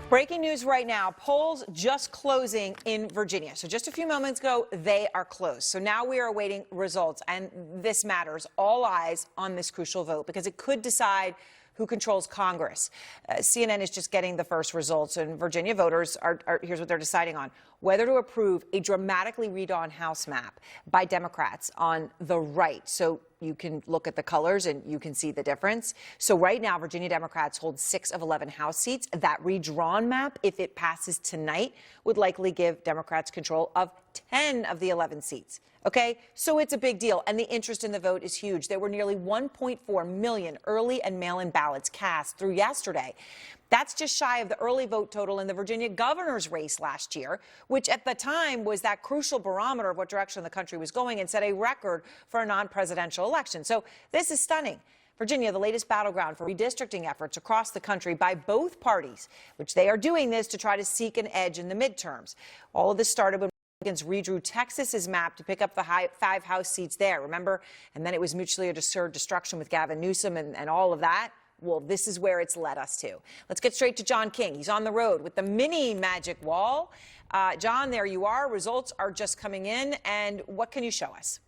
Breaking news right now, polls just closing in Virginia. So just a few moments ago, they are closed. So now we are awaiting results, and this matters. All eyes on this crucial vote because it could decide who controls Congress. CNN is just getting the first results, and Virginia voters here's what they're deciding on: whether to approve a dramatically redrawn House map by Democrats on the right. So you can look at the colors and you can see the difference. So right now, Virginia Democrats hold 6 of 11 House seats. That redrawn map, if it passes tonight, would likely give Democrats control of 10 of the 11 seats. Okay, so it's a big deal, and the interest in the vote is huge. There were nearly 1.4 million early and mail-in ballots cast through yesterday. That's just shy of the early vote total in the Virginia governor's race last year, which at the time was that crucial barometer of what direction the country was going and set a record for a non-presidential election. So this is stunning. Virginia, the latest battleground for redistricting efforts across the country by both parties, which they are doing this to try to seek an edge in the midterms. All of this started when Republicans redrew Texas's map to pick up the 5 House seats there, remember? And then it was mutually assured destruction with Gavin Newsom and all of that. Well, this is where it's led us to. Let's get straight to John King. He's on the road with the mini magic wall. John, there you are. Results are just coming in. And what can you show us?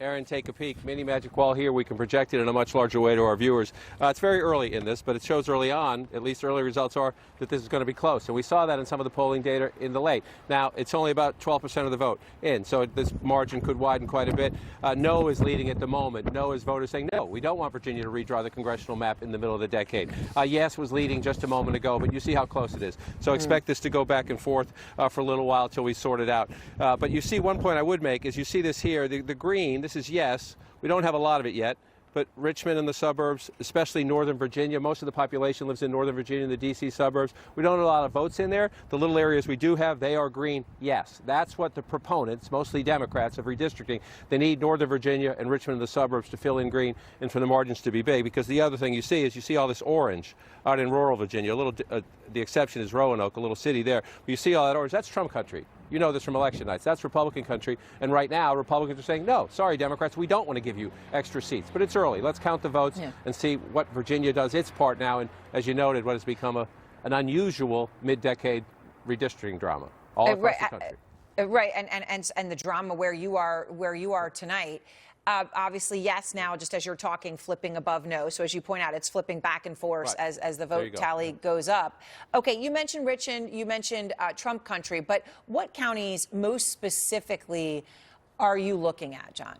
Aaron, take a peek. Mini magic wall here. We can project it in a much larger way to our viewers. It's very early in this, but it shows early on, at least early results are, that this is going to be close. And we saw that in some of the polling data in the late. Now, it's only about 12% of the vote in, so this margin could widen quite a bit. No is leading at the moment. No is voters saying, no, we don't want Virginia to redraw the congressional map in the middle of the decade. Yes was leading just a moment ago, but you see how close it is. So expect this to go back and forth for a little while until we sort it out. But you see, one point I would make is you see this here, the green. This is yes. We don't have a lot of it yet, but Richmond and the suburbs, especially Northern Virginia, most of the population lives in Northern Virginia and the D.C. suburbs. We don't have a lot of votes in there. The little areas we do have, they are green, yes. That's what the proponents, mostly Democrats, of redistricting. They need Northern Virginia and Richmond and the suburbs to fill in green and for the margins to be big, because the other thing you see is you see all this orange out in rural Virginia. The exception is Roanoke, a little city there. But you see all that orange. That's Trump country. You know this from election nights. That's Republican country. And right now, Republicans are saying, no, sorry, Democrats, we don't want to give you extra seats. But it's early. Let's count the votes and see what Virginia does its part now. And as you noted, what has become an unusual mid-decade redistricting drama all across the country. Right, and the drama where you are tonight. Obviously, yes, now, just as you're talking, flipping above no. So as you point out, it's flipping back and forth as the vote tally goes up. Okay, you mentioned Richmond, you mentioned Trump country, but what counties most specifically are you looking at, John?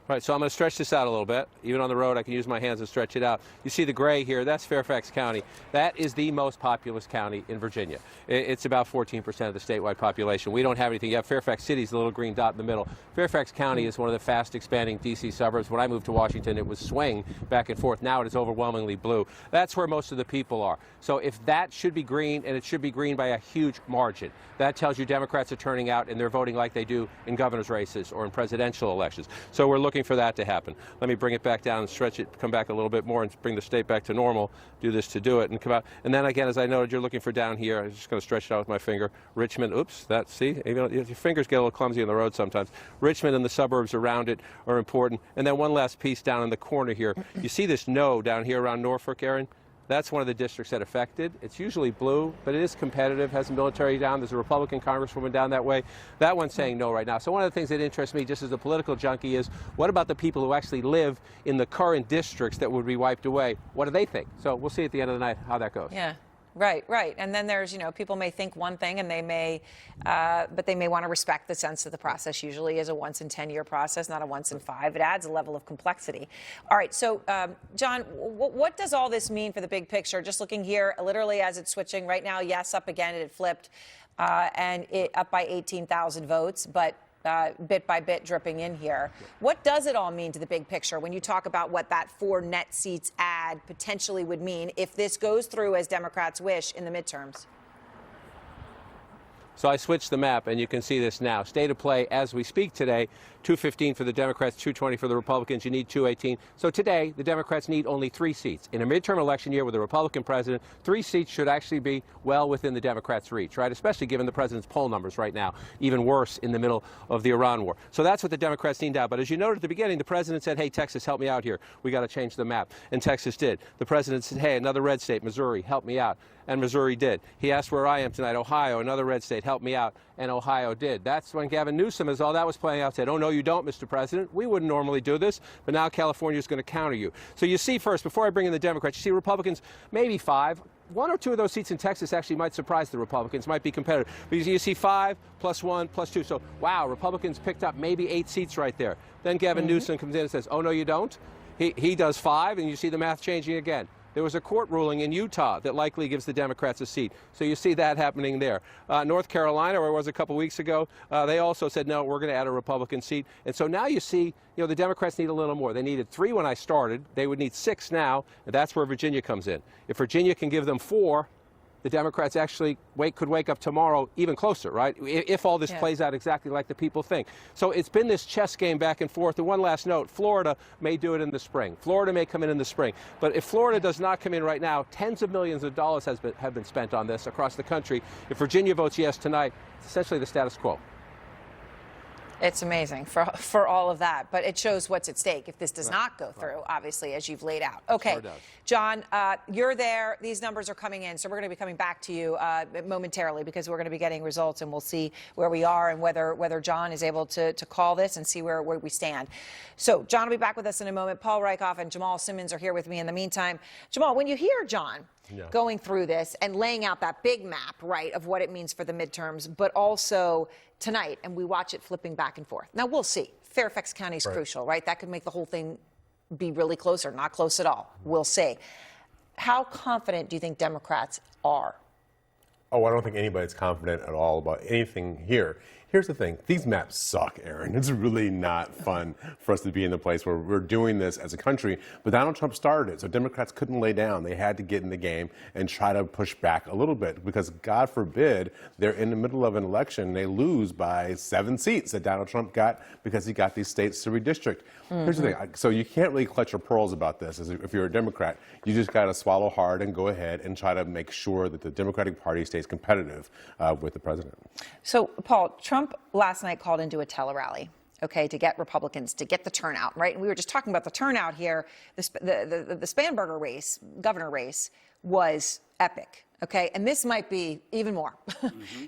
Right, so I'm going to stretch this out a little bit. Even on the road, I can use my hands and stretch it out. You see the gray here, that's Fairfax County. That is the most populous county in Virginia. It's about 14% of the statewide population. We don't have anything yet. Fairfax City is the little green dot in the middle. Fairfax County is one of the fast expanding D.C. suburbs. When I moved to Washington, it was swing back and forth. Now it is overwhelmingly blue. That's where most of the people are. So if that should be green, and it should be green by a huge margin, that tells you Democrats are turning out and they're voting like they do in governor's races or in presidential elections. So we're looking for that to happen. Let me bring it back down and stretch it, come back a little bit more and bring the state back to normal. Do this to do it and come out. And then again, as I noted, you're looking for down here. I'm just going to stretch it out with my finger. Richmond, oops, see, your fingers get a little clumsy on the road sometimes. Richmond and the suburbs around it are important. And then one last piece down in the corner here. You see this no down here around Norfolk, Aaron? That's one of the districts that affected. It's usually blue, but it is competitive, has the military down. There's a Republican congresswoman down that way. That one's saying no right now. So one of the things that interests me, just as a political junkie, is what about the people who actually live in the current districts that would be wiped away? What do they think? So we'll see at the end of the night how that goes. Yeah. Right. And then there's, people may think one thing and they may, but they may want to respect the sense that the process usually is a once in 10-year process, not a once in 5. It adds a level of complexity. All right. So, John, what does all this mean for the big picture? Just looking here, literally as it's switching right now, yes, up again, it flipped and it up by 18,000 votes, but bit by bit dripping in here. What does it all mean to the big picture when you talk about what that 4 net seats add potentially would mean if this goes through as Democrats wish in the midterms? So I switched the map, and you can see this now. State of play as we speak today, 215 for the Democrats, 220 for the Republicans. You need 218. So today, the Democrats need only 3 seats. In a midterm election year with a Republican president, 3 seats should actually be well within the Democrats' reach, right? Especially given the president's poll numbers right now, even worse in the middle of the Iran war. So that's what the Democrats need now. But as you noted at the beginning, the president said, hey, Texas, help me out here. We got to change the map. And Texas did. The president said, hey, another red state, Missouri, help me out. And Missouri did. He asked where I am tonight, Ohio, another red state, help me out, and Ohio did. That's when Gavin Newsom, as all that was playing out, said, oh, no, you don't, Mr. President. We wouldn't normally do this, but now California is going to counter you. So you see first, before I bring in the Democrats, you see Republicans, maybe 5. 1 or 2 of those seats in Texas actually might surprise the Republicans, might be competitive. But you see 5 plus 1 plus 2. So, wow, Republicans picked up maybe 8 seats right there. Then Gavin Newsom comes in and says, oh, no, you don't. He does 5, and you see the math changing again. There was a court ruling in Utah that likely gives the Democrats a seat. So you see that happening there. North Carolina, where it was a couple weeks ago, they also said, no, we're going to add a Republican seat. And so now you see, the Democrats need a little more. They needed 3 when I started. They would need 6 now, and that's where Virginia comes in. If Virginia can give them 4, the Democrats actually could wake up tomorrow even closer, right? If all this plays out exactly like the people think. So it's been this chess game back and forth. And one last note, Florida may do it in the spring. Florida may come in the spring. But if Florida does not come in right now, tens of millions of dollars have been spent on this across the country. If Virginia votes yes tonight, it's essentially the status quo. It's amazing for all of that, but it shows what's at stake if this does not go through, obviously, as you've laid out. Okay, sure does. John, you're there. These numbers are coming in, so we're going to be coming back to you momentarily because we're going to be getting results, and we'll see where we are and whether John is able to call this and see where we stand. So John will be back with us in a moment. Paul Reichoff and Jamal Simmons are here with me in the meantime. Jamal, when you hear John going through this and laying out that big map, right, of what it means for the midterms, but also tonight, and we watch it flipping back and forth. Now, we'll see. Fairfax County is crucial, right? That could make the whole thing be really close or not close at all. We'll see. How confident do you think Democrats are? Oh, I don't think anybody's confident at all about anything here. Here's the thing. These maps suck, Aaron. It's really not fun for us to be in the place where we're doing this as a country. But Donald Trump started it, so Democrats couldn't lay down. They had to get in the game and try to push back a little bit because, God forbid, they're in the middle of an election and they lose by 7 seats that Donald Trump got because he got these states to redistrict. Here's the thing. So you can't really clutch your pearls about this if you're a Democrat. You just got to swallow hard and go ahead and try to make sure that the Democratic Party stays competitive with the president. So, Paul, Trump last night called into a tele-rally, okay, to get Republicans, to get the turnout, right? And we were just talking about the turnout here. The Spanberger race, governor race, was epic, okay? And this might be even more.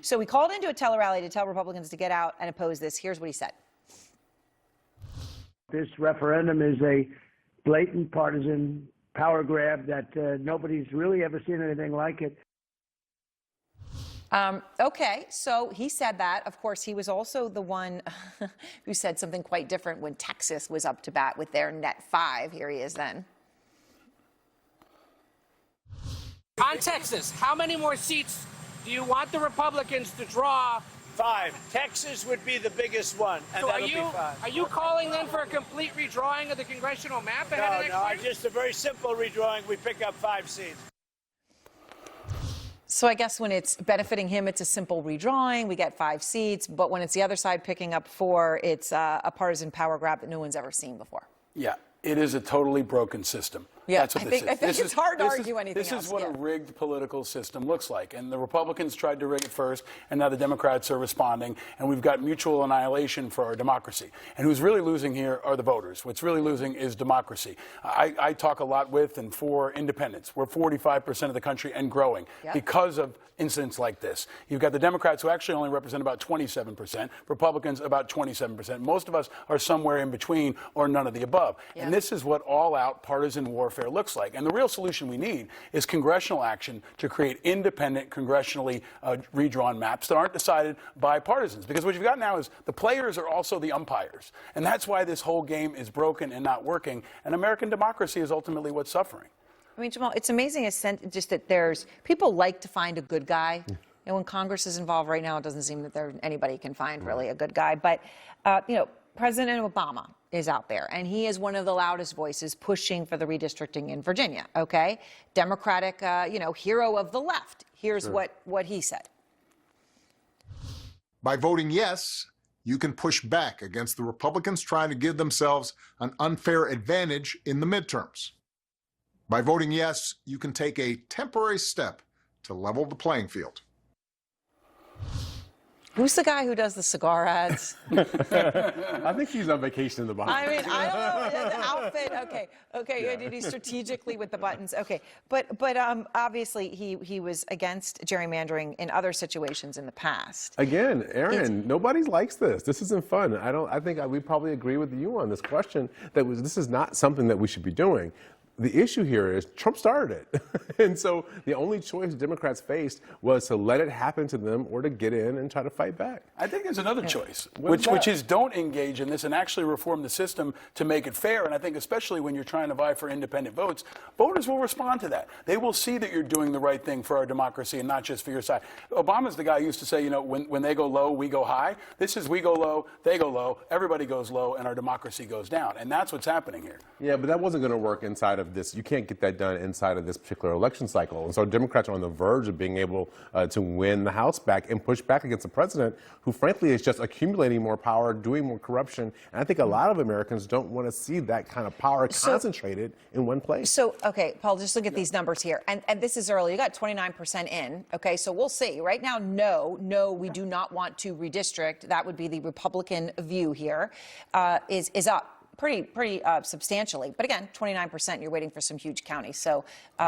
So he called into a tele-rally to tell Republicans to get out and oppose this. Here's what he said. This referendum is a blatant partisan power grab that nobody's really ever seen anything like it. Okay, so he said that. Of course, he was also the one who said something quite different when Texas was up to bat with their net 5. Here he is then. On Texas, how many more seats do you want the Republicans to draw? 5. Texas would be the biggest one, and So that'll be 5. are you calling then for a complete redrawing of the congressional map ahead of next year? Just a very simple redrawing. We pick up 5 seats. So I guess when it's benefiting him, it's a simple redrawing. We get 5 seats. But when it's the other side picking up 4, it's a partisan power grab that no one's ever seen before. Yeah, it is a totally broken system. Yeah, That's what I think it's hard to argue anything else. This is what a rigged political system looks like. And the Republicans tried to rig it first, and now the Democrats are responding, and we've got mutual annihilation for our democracy. And who's really losing here are the voters. What's really losing is democracy. I talk a lot with and for independents. We're 45% of the country and growing because of incidents like this. You've got the Democrats who actually only represent about 27%, Republicans about 27%. Most of us are somewhere in between or none of the above. And this is what all-out partisan warfare looks like. And the real solution we need is congressional action to create independent, congressionally redrawn maps that aren't decided by partisans. Because what you've got now is the players are also the umpires. And that's why this whole game is broken and not working. And American democracy is ultimately what's suffering. I mean, Jamal, it's amazing just that there's people like to find a good guy. And when Congress is involved right now, it doesn't seem that anybody can find really a good guy. But, President Obama is out there, and he is one of the loudest voices pushing for the redistricting in Virginia, okay? Democratic, hero of the left. Here's what he said. By voting yes, you can push back against the Republicans trying to give themselves an unfair advantage in the midterms. By voting yes, you can take a temporary step to level the playing field. Who's the guy who does the cigar ads? I think he's on vacation in the Bahamas. I mean, I don't know the outfit. Okay. Yeah. Did he strategically with the buttons? Okay, but obviously he was against gerrymandering in other situations in the past. Again, Aaron, nobody likes this. This isn't fun. I think we probably agree with you on this question this is not something that we should be doing. The issue here is Trump started it. And so the only choice Democrats faced was to let it happen to them or to get in and try to fight back. I think there's another choice, which is don't engage in this and actually reform the system to make it fair. And I think especially when you're trying to vie for independent votes, voters will respond to that. They will see that you're doing the right thing for our democracy and not just for your side. Obama's the guy who used to say, when they go low, we go high. This is we go low, they go low, everybody goes low, and our democracy goes down. And that's what's happening here. Yeah, but that wasn't going to work inside of this. You can't get that done inside of this particular election cycle. And so Democrats are on the verge of being able to win the House back and push back against a president who, frankly, is just accumulating more power, doing more corruption. And I think a lot of Americans don't want to see that kind of power concentrated in one place. So, okay, Paul, just look at these numbers here. And this is early. You got 29% in. Okay, so we'll see. Right now, no, we do not want to redistrict. That would be the Republican view here, is up. Pretty substantially. But again, 29%, you're waiting for some huge counties. So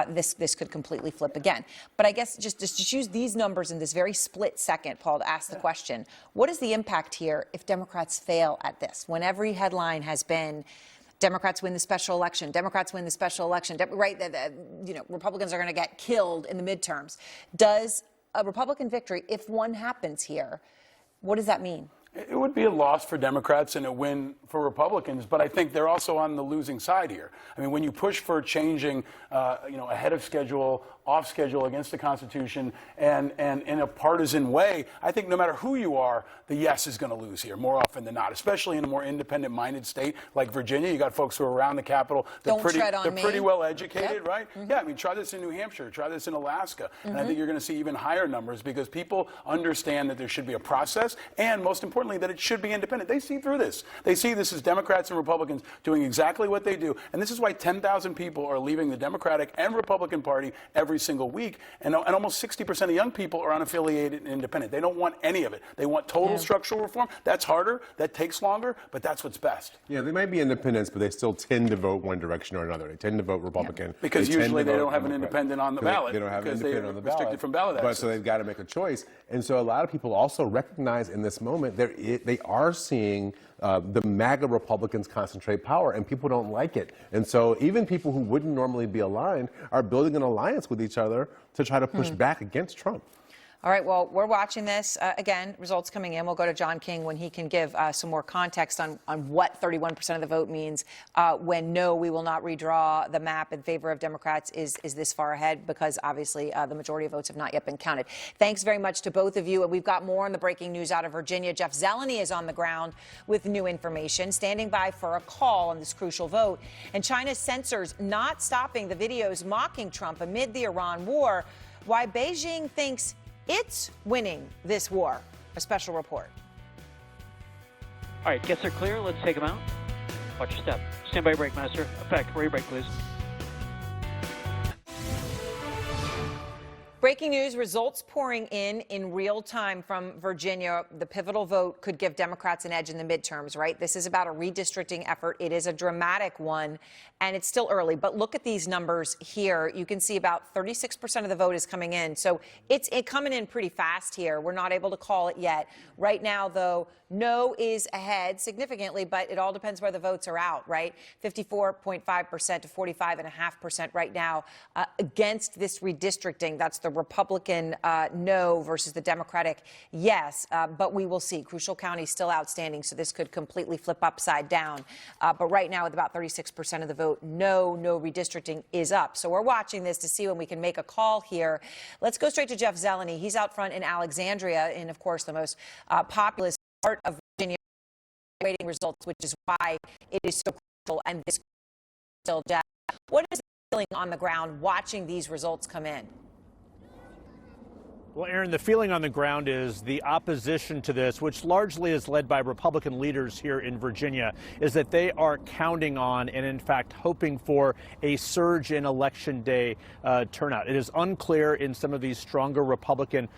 this could completely flip again. But I guess just use these numbers in this very split second, Paul, to ask the question, what is the impact here if Democrats fail at this? When every headline has been, Democrats win the special election, Democrats win the special election, right? Republicans are going to get killed in the midterms. Does a Republican victory, if one happens here, what does that mean? It would be a loss for Democrats and a win for Republicans, but I think they're also on the losing side here. I mean, when you push for changing, ahead of schedule, off schedule, against the Constitution, and in a partisan way, I think no matter who you are, the yes is going to lose here more often than not, especially in a more independent-minded state like Virginia. You got folks who are around the Capitol. They're pretty well educated, right? Mm-hmm. Yeah, I mean, try this in New Hampshire, try this in Alaska, and I think you're going to see even higher numbers because people understand that there should be a process, and most importantly, that it should be independent. They see through this. They see this as Democrats and Republicans doing exactly what they do. And this is why 10,000 people are leaving the Democratic and Republican Party every single week. And almost 60% of young people are unaffiliated and independent. They don't want any of it. They want total structural reform. That's harder. That takes longer. But that's what's best. Yeah, they might be independents, but they still tend to vote one direction or another. They tend to vote Republican. Yeah. Because usually they don't have an independent on the ballot. They don't have an independent on the ballot. Restricted from ballot access. But so they've got to make a choice. And so a lot of people also recognize in this moment they are seeing the MAGA Republicans concentrate power, and people don't like it. And so even people who wouldn't normally be aligned are building an alliance with each other to try to push back against Trump. All right, well, we're watching this. Again, results coming in. We'll go to John King when he can give some more context on what 31% of the vote means when no, we will not redraw the map in favor of Democrats is this far ahead, because obviously the majority of votes have not yet been counted. Thanks very much to both of you. And we've got more on the breaking news out of Virginia. Jeff Zeleny is on the ground with new information, standing by for a call on this crucial vote. And China's censors not stopping the videos mocking Trump amid the Iran war. Why Beijing thinks it's winning this war. A special report. All right, guests are clear. Let's take them out. Watch your step. Stand by, brake master. Effect. Ready, brake, please. Breaking news, results pouring in real time from Virginia. The pivotal vote could give Democrats an edge in the midterms, right? This is about a redistricting effort. It is a dramatic one, and it's still early. But look at these numbers here. You can see about 36% of the vote is coming in. So it's coming in pretty fast here. We're not able to call it yet. Right now, though, no is ahead significantly, but it all depends where the votes are out, right? 54.5% to 45.5% right now against this redistricting. That's the Republican no versus the Democratic yes, but we will see. Crucial counties still outstanding, so this could completely flip upside down. But right now, with about 36% of the vote, no redistricting is up. So we're watching this to see when we can make a call here. Let's go straight to Jeff Zeleny. He's out front in Alexandria, in, of course, the most populous part of Virginia, waiting results, which is why it is so crucial. And this still, Jeff, what is the feeling on the ground watching these results come in? Well, Aaron, the feeling on the ground is the opposition to this, which largely is led by Republican leaders here in Virginia, is that they are counting on and, in fact, hoping for a surge in Election Day turnout. It is unclear in some of these stronger Republican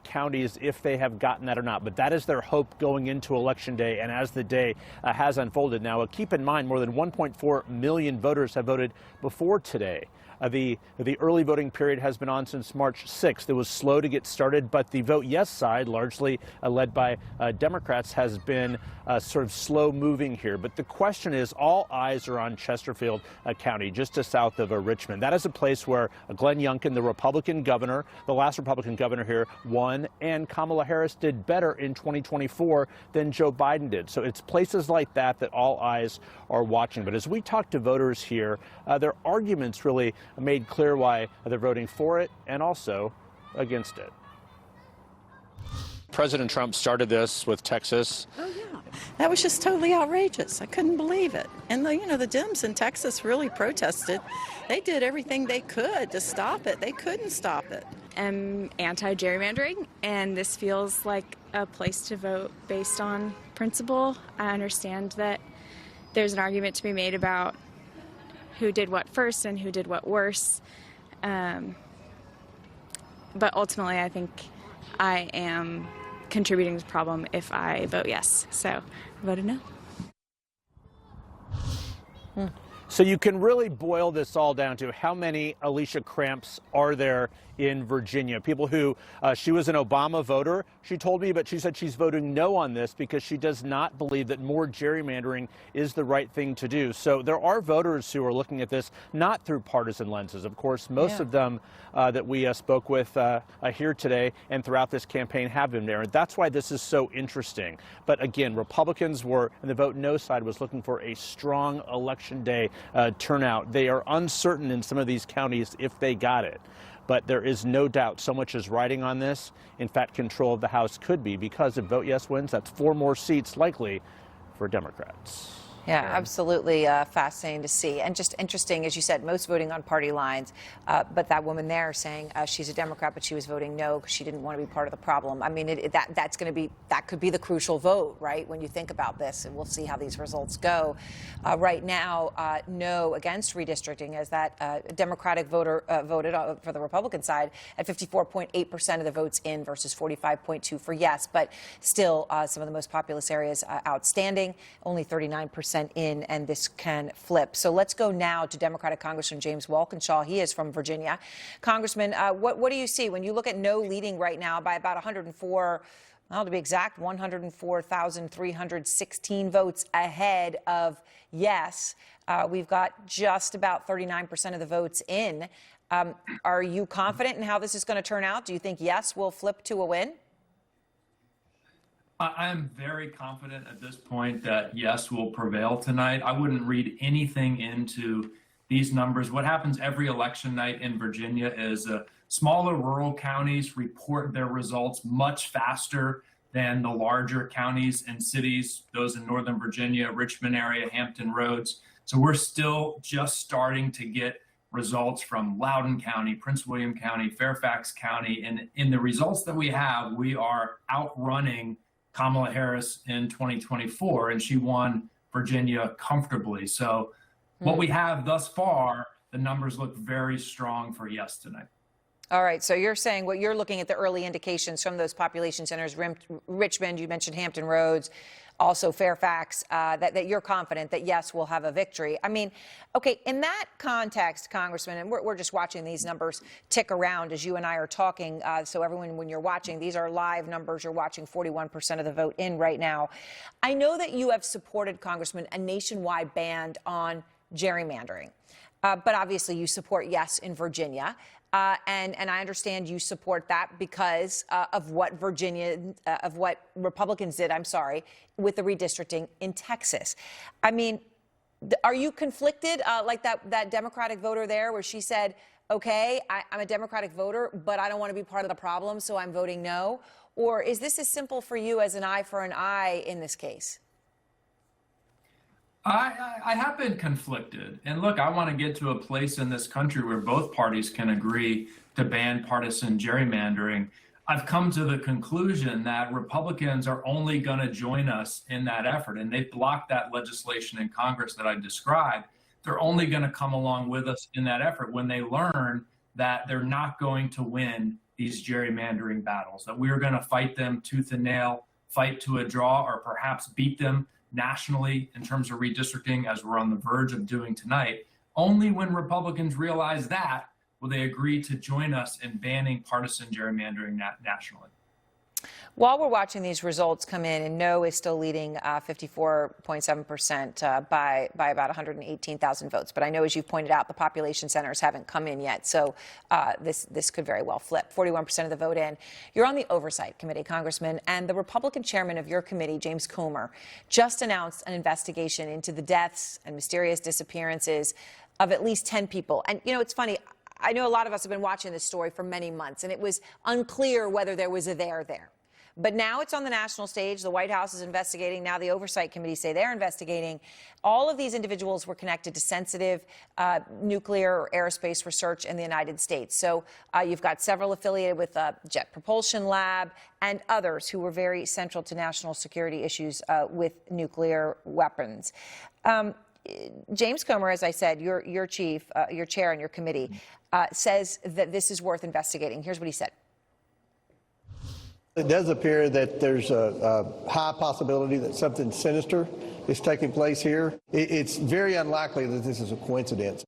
counties if they have gotten that or not, but that is their hope going into Election Day and as the day has unfolded. Now, keep in mind, more than 1.4 million voters have voted before today. The early voting period has been on since March 6th. It was slow to get started, but the vote yes side, largely led by Democrats, has been sort of slow moving here. But the question is, all eyes are on Chesterfield County, just to south of Richmond. That is a place where Glenn Youngkin, the Republican governor, the last Republican governor here, won, and Kamala Harris did better in 2024 than Joe Biden did. So it's places like that that all eyes are watching. But as we talk to voters here, their arguments really made clear why they're voting for it and also against it. President Trump started this with Texas. Oh, yeah. That was just totally outrageous. I couldn't believe it. And, the Dems in Texas really protested. They did everything they could to stop it. They couldn't stop it. I'm anti-gerrymandering, and this feels like a place to vote based on principle. I understand that there's an argument to be made about who did what first and who did what worse. But ultimately, I think I am contributing to the problem if I vote yes. So I voted no. So you can really boil this all down to how many Alicia Cramps are there in Virginia. People who, she was an Obama voter, she told me, but she said she's voting no on this because she does not believe that more gerrymandering is the right thing to do. So there are voters who are looking at this not through partisan lenses. Of course, most of them that we spoke with here today and throughout this campaign have been there. And that's why this is so interesting. But again, Republicans were, and the vote no side was looking for a strong Election Day turnout. They are uncertain in some of these counties if they got it. But there is no doubt so much is riding on this. In fact, control of the House could be, because if vote yes wins, that's 4 more seats likely for Democrats. Yeah, absolutely fascinating to see. And just interesting, as you said, most voting on party lines. But that woman there saying she's a Democrat, but she was voting no because she didn't want to be part of the problem. I mean, that could be the crucial vote, right, when you think about this. And we'll see how these results go. Right now, no against redistricting, as that Democratic voter voted for the Republican side at 54.8% of the votes in versus 45.2% for yes. But still, some of the most populous areas outstanding, only 39% in, and this can flip. So let's go now to Democratic Congressman James Walkinshaw. He is from Virginia. Congressman, what do you see when you look at no leading right now by about 104, well, to be exact, 104,316 votes ahead of yes? We've got just about 39% of the votes in. Are you confident in how this is going to turn out? Do you think yes will flip to a win? I am very confident at this point that yes will prevail tonight. I wouldn't read anything into these numbers. What happens every election night in Virginia is smaller rural counties report their results much faster than the larger counties and cities, those in Northern Virginia, Richmond area, Hampton Roads. So we're still just starting to get results from Loudoun County, Prince William County, Fairfax County. And in the results that we have, we are outrunning Kamala Harris in 2024, and she won Virginia comfortably. So what we have thus far, the numbers look very strong for yes tonight. All right. So you're saying what you're looking at the early indications from those population centers, Richmond, you mentioned Hampton Roads, also Fairfax, that you're confident that yes, we'll have a victory. I mean, okay, in that context, Congressman, and we're just watching these numbers tick around as you and I are talking. So everyone, when you're watching, these are live numbers. You're watching 41% of the vote in right now. I know that you have supported, Congressman, a nationwide ban on gerrymandering. But obviously you support yes in Virginia. And I understand you support that because of what what Republicans did, with the redistricting in Texas. I mean, are you conflicted like that Democratic voter there where she said, okay, I'm a Democratic voter, but I don't want to be part of the problem, so I'm voting no? Or is this as simple for you as an eye for an eye in this case? I have been conflicted. And look, I want to get to a place in this country where both parties can agree to ban partisan gerrymandering. I've come to the conclusion that Republicans are only going to join us in that effort, and they've blocked that legislation in Congress that I described. They're only going to come along with us in that effort when they learn that they're not going to win these gerrymandering battles, that we're going to fight them tooth and nail, fight to a draw, or perhaps beat them nationally in terms of redistricting, as we're on the verge of doing tonight. Only when Republicans realize that will they agree to join us in banning partisan gerrymandering nationally. While we're watching these results come in, and no is still leading 54.7% by about 118,000 votes. But I know, as you've pointed out, the population centers haven't come in yet, so this could very well flip. 41% of the vote in. You're on the Oversight Committee, Congressman, and the Republican chairman of your committee, James Comer, just announced an investigation into the deaths and mysterious disappearances of at least 10 people. And, you know, it's funny. I know a lot of us have been watching this story for many months, and it was unclear whether there was a there there. But now it's on the national stage. The White House is investigating. Now the Oversight Committee say they're investigating. All of these individuals were connected to sensitive nuclear or aerospace research in the United States. So you've got several affiliated with the Jet Propulsion Lab and others who were very central to national security issues with nuclear weapons. James Comer, as I said, your chief, your chair on your committee, says that this is worth investigating. Here's what he said. It does appear that there's a high possibility that something sinister is taking place here. It's very unlikely that this is a coincidence.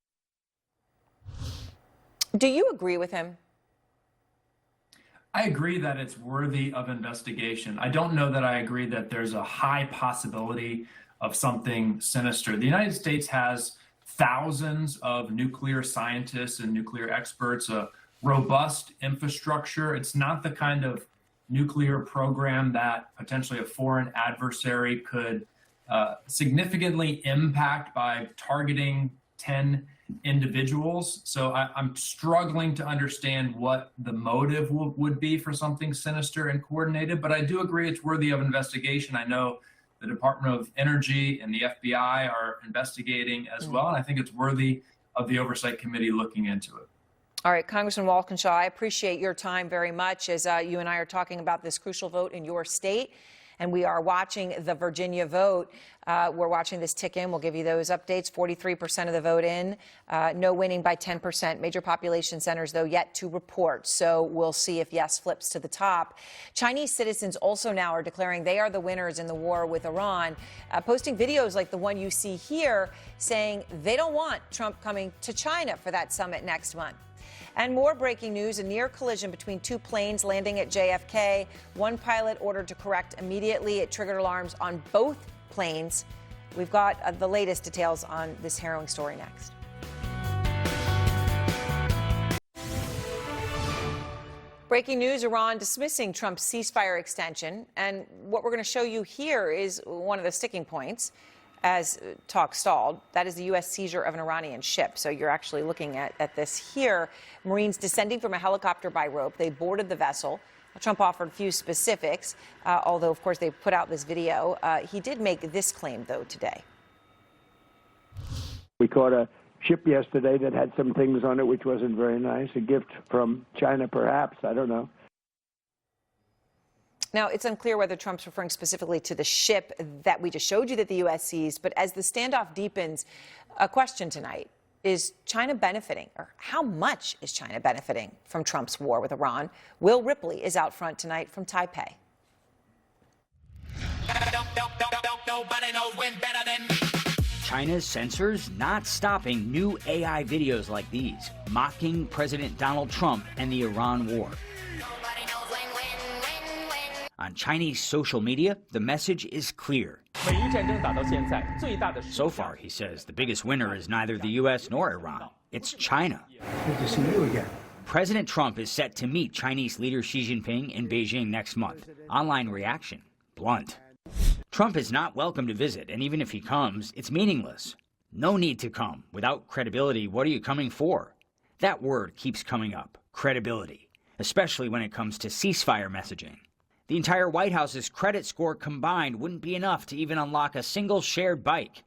Do you agree with him? I agree that it's worthy of investigation. I don't know that I agree that there's a high possibility of something sinister. The United States has thousands of nuclear scientists and nuclear experts, a robust infrastructure. It's not the kind of nuclear program that potentially a foreign adversary could significantly impact by targeting 10 individuals. So I'm struggling to understand what the motive would be for something sinister and coordinated, but I do agree it's worthy of investigation. I know the Department of Energy and the FBI are investigating as well, and I think it's worthy of the Oversight Committee looking into it. All right, Congressman Walkinshaw, I appreciate your time very much as you and I are talking about this crucial vote in your state. And we are watching the Virginia vote. We're watching this tick in. We'll give you those updates. 43% of the vote in. No winning by 10%. Major population centers, though, yet to report. So we'll see if yes flips to the top. Chinese citizens also now are declaring they are the winners in the war with Iran, posting videos like the one you see here saying they don't want Trump coming to China for that summit next month. And more breaking news, a near collision between two planes landing at JFK. One pilot ordered to correct immediately. It triggered alarms on both planes. We've got the latest details on this harrowing story next. Breaking news, Iran dismissing Trump's ceasefire extension. And what we're going to show you here is one of the sticking points. As talk stalled, that is the U.S. seizure of an Iranian ship. So you're actually looking at this here. Marines descending from a helicopter by rope. They boarded the vessel. Trump offered a few specifics, although, of course, they put out this video. He did make this claim, though, today. We caught a ship yesterday that had some things on it which wasn't very nice. A gift from China, perhaps. I don't know. Now, it's unclear whether Trump's referring specifically to the ship that we just showed you that the U.S. seized, but as the standoff deepens, a question tonight, is China benefiting, or how much is China benefiting from Trump's war with Iran? Will Ripley is out front tonight from Taipei. China's censors not stopping new AI videos like these, mocking President Donald Trump and the Iran war. On Chinese social media, the message is clear. So far, he says, the biggest winner is neither the U.S. nor Iran. It's China. Good to see you again. President Trump is set to meet Chinese leader Xi Jinping in Beijing next month. Online reaction, blunt. Trump is not welcome to visit, and even if he comes, it's meaningless. No need to come. Without credibility, what are you coming for? That word keeps coming up, credibility, especially when it comes to ceasefire messaging. The entire White House's credit score combined wouldn't be enough to even unlock a single shared bike.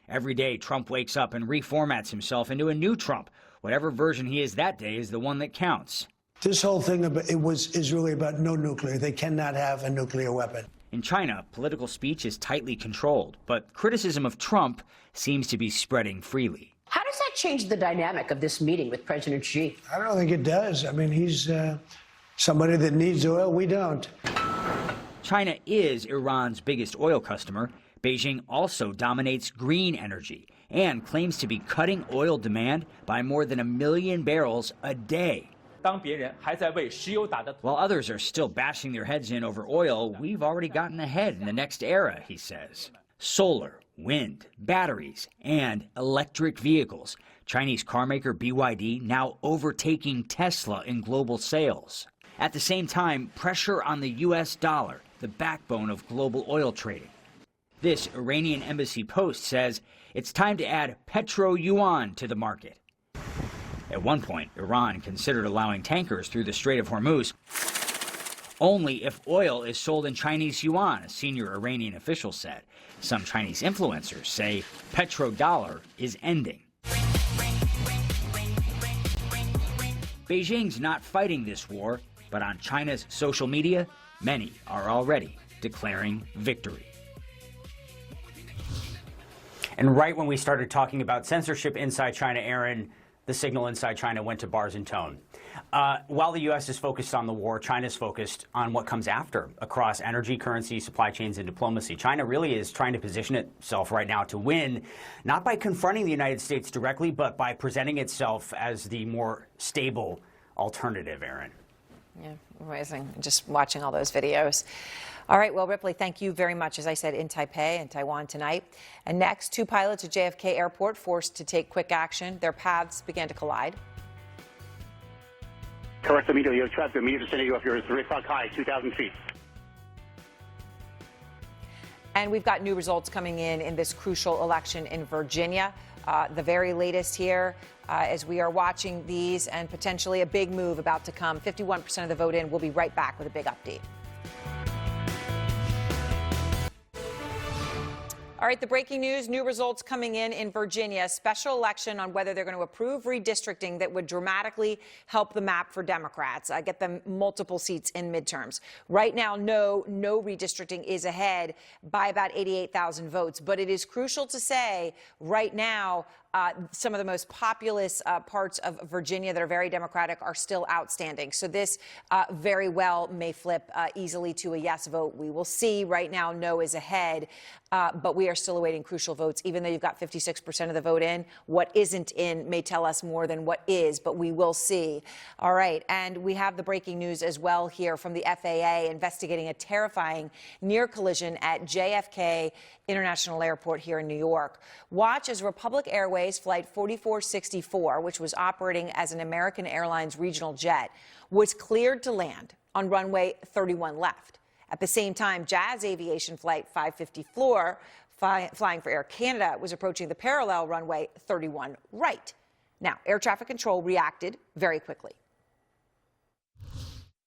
Every day, Trump wakes up and reformats himself into a new Trump. Whatever version he is that day is the one that counts. This whole thing is really about no nuclear. They cannot have a nuclear weapon. In China, political speech is tightly controlled, but criticism of Trump seems to be spreading freely. How does that change the dynamic of this meeting with President Xi? I don't think it does. I mean, he's somebody that needs oil. We don't. China is Iran's biggest oil customer. Beijing also dominates green energy and claims to be cutting oil demand by more than 1 million barrels a day. While others are still bashing their heads in over oil, we've already gotten ahead in the next era, he says. Solar, wind, batteries, and electric vehicles. Chinese carmaker BYD now overtaking Tesla in global sales. At the same time, pressure on the U.S. dollar, the backbone of global oil trading. This Iranian embassy post says it's time to add petro-yuan to the market. At one point, Iran considered allowing tankers through the Strait of Hormuz only if oil is sold in Chinese yuan, a senior Iranian official said. Some Chinese influencers say petrodollar is ending. Beijing's not fighting this war, but on China's social media, many are already declaring victory. And right when we started talking about censorship inside China, Aaron, the signal inside China went to bars and tone. While the U.S. is focused on the war, China's focused on what comes after across energy, currency, supply chains, and diplomacy. China really is trying to position itself right now to win, not by confronting the United States directly, but by presenting itself as the more stable alternative, Aaron. Yeah, amazing. Just watching all those videos. All right, well, Ripley, thank you very much. As I said, in Taipei and Taiwan tonight. And next, 2 pilots at JFK Airport forced to take quick action. Their paths began to collide. Correct immediately. Your traffic immediate vicinity of your 3 o'clock high, 2,000 feet. And we've got new results coming in this crucial election in Virginia. The very latest here, as we are watching these, and potentially a big move about to come. 51% of the vote in. We'll be right back with a big update. All right, the breaking news, new results coming in Virginia. Special election on whether they're going to approve redistricting that would dramatically help the map for Democrats, get them multiple seats in midterms. Right now, no redistricting is ahead by about 88,000 votes. But it is crucial to say right now, some of the most populous parts of Virginia that are very Democratic are still outstanding. So this very well may flip easily to a yes vote. We will see. Right now, no is ahead, but we are still awaiting crucial votes. Even though you've got 56% of the vote in, what isn't in may tell us more than what is, but we will see. All right, and we have the breaking news as well here from the FAA investigating a terrifying near collision at JFK International Airport here in New York. Watch as Republic Airways Flight 4464, which was operating as an American Airlines regional jet, was cleared to land on runway 31 left. At the same time, Jazz Aviation Flight 554, flying for Air Canada, was approaching the parallel runway 31 right. Now, air traffic control reacted very quickly.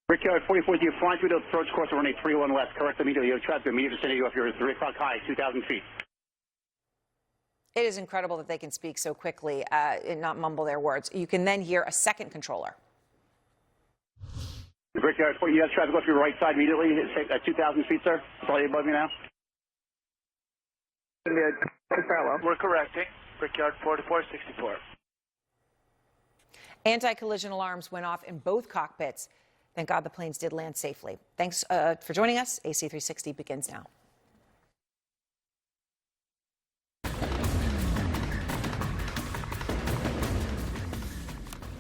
Brickyard 44, you're flying through the approach course runway 31 left. Correct immediately. Your traffic immediate vicinity of your 3 o'clock high, 2,000 feet. It is incredible that they can speak so quickly and not mumble their words. You can then hear a second controller. Brickyard 4, you have traffic off your right side immediately at 2,000 feet, sir. Slightly above you now. We're correcting. Brickyard 4464. Anti-collision alarms went off in both cockpits. Thank God the planes did land safely. Thanks for joining us. AC 360 begins now.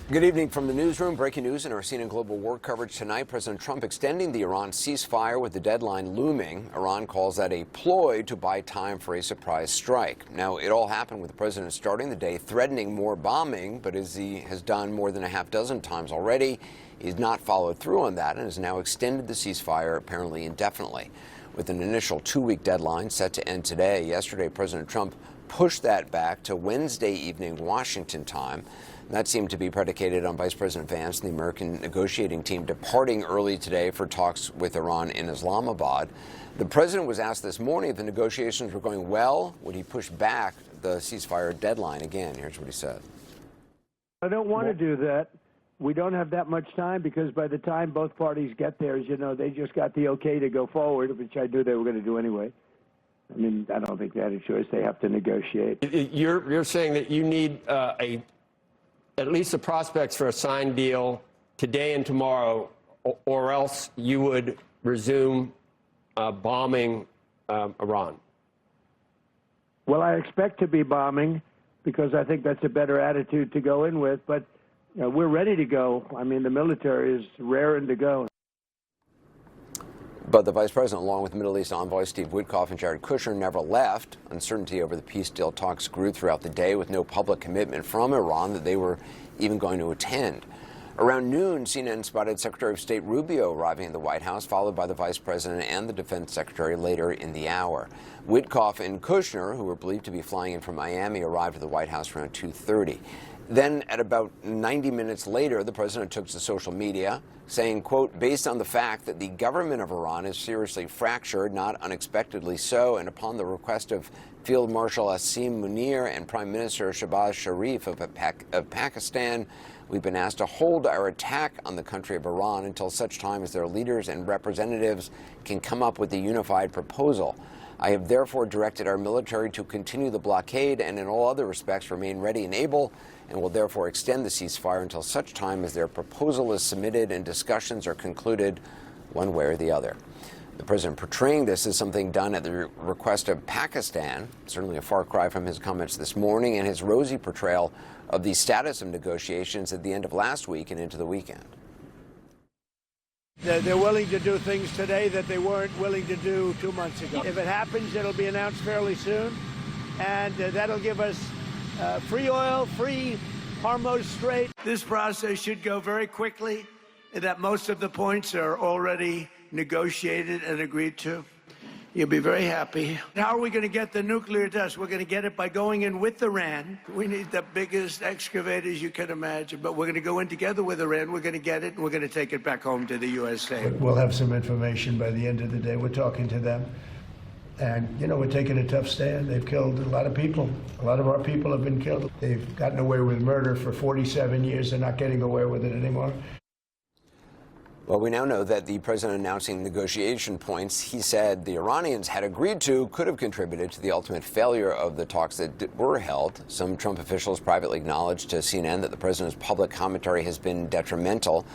Good evening from the newsroom. Breaking news in our CNN Global War coverage tonight. President Trump extending the Iran ceasefire with the deadline looming. Iran calls that a ploy to buy time for a surprise strike. Now, it all happened with the president starting the day threatening more bombing, but as he has done more than a half dozen times already, he's not followed through on that and has now extended the ceasefire apparently indefinitely. With an initial 2-week deadline set to end today, yesterday President Trump pushed that back to Wednesday evening Washington time. That seemed to be predicated on Vice President Vance and the American negotiating team departing early today for talks with Iran in Islamabad. The president was asked this morning if the negotiations were going well. Would he push back the ceasefire deadline again? Here's what he said. I don't want to do that. we don't have that much time because by the time both parties get there, as you know, they just got the okay to go forward, which I knew they were going to do anyway. I mean, I don't think they had a choice. They have to negotiate. You're saying that you need at least the prospects for a signed deal today and tomorrow, or else you would resume bombing Iran. Well, I expect to be bombing because I think that's a better attitude to go in with. But we're ready to go. I mean, the military is raring to go. But the vice president, along with Middle East envoy Steve Witkoff and Jared Kushner, never left. Uncertainty over the peace deal talks grew throughout the day with no public commitment from Iran that they were even going to attend. Around noon, CNN spotted Secretary of State Rubio arriving at the White House, followed by the vice president and the defense secretary later in the hour. Witkoff and Kushner, who were believed to be flying in from Miami, arrived at the White House around 2:30. Then, at about 90 minutes later, the president took to social media, saying, quote, based on the fact that the government of Iran is seriously fractured, not unexpectedly so, and upon the request of Field Marshal Asim Munir and Prime Minister Shehbaz Sharif of Pakistan, we've been asked to hold our attack on the country of Iran until such time as their leaders and representatives can come up with a unified proposal. I have therefore directed our military to continue the blockade and in all other respects remain ready and able, and will therefore extend the ceasefire until such time as their proposal is submitted and discussions are concluded one way or the other. The president portraying this as something done at the request of Pakistan, certainly a far cry from his comments this morning and his rosy portrayal of the status of negotiations at the end of last week and into the weekend. They're willing to do things today that they weren't willing to do 2 months ago. If it happens, it'll be announced fairly soon, and that'll give us free oil, free Hormuz Strait. This process should go very quickly, and that most of the points are already negotiated and agreed to. You'll be very happy. How are we going to get the nuclear dust? We're going to get it by going in with Iran. We need the biggest excavators you can imagine, but we're going to go in together with Iran. We're going to get it, and we're going to take it back home to the USA. We'll have some information by the end of the day. We're talking to them. And, you know, we're taking a tough stand. They've killed a lot of people. A lot of our people have been killed. They've gotten away with murder for 47 years. They're not getting away with it anymore. Well, we now know that the president announcing negotiation points he said the Iranians had agreed to could have contributed to the ultimate failure of the talks that were held. Some Trump officials privately acknowledged to CNN that the president's public commentary has been detrimental.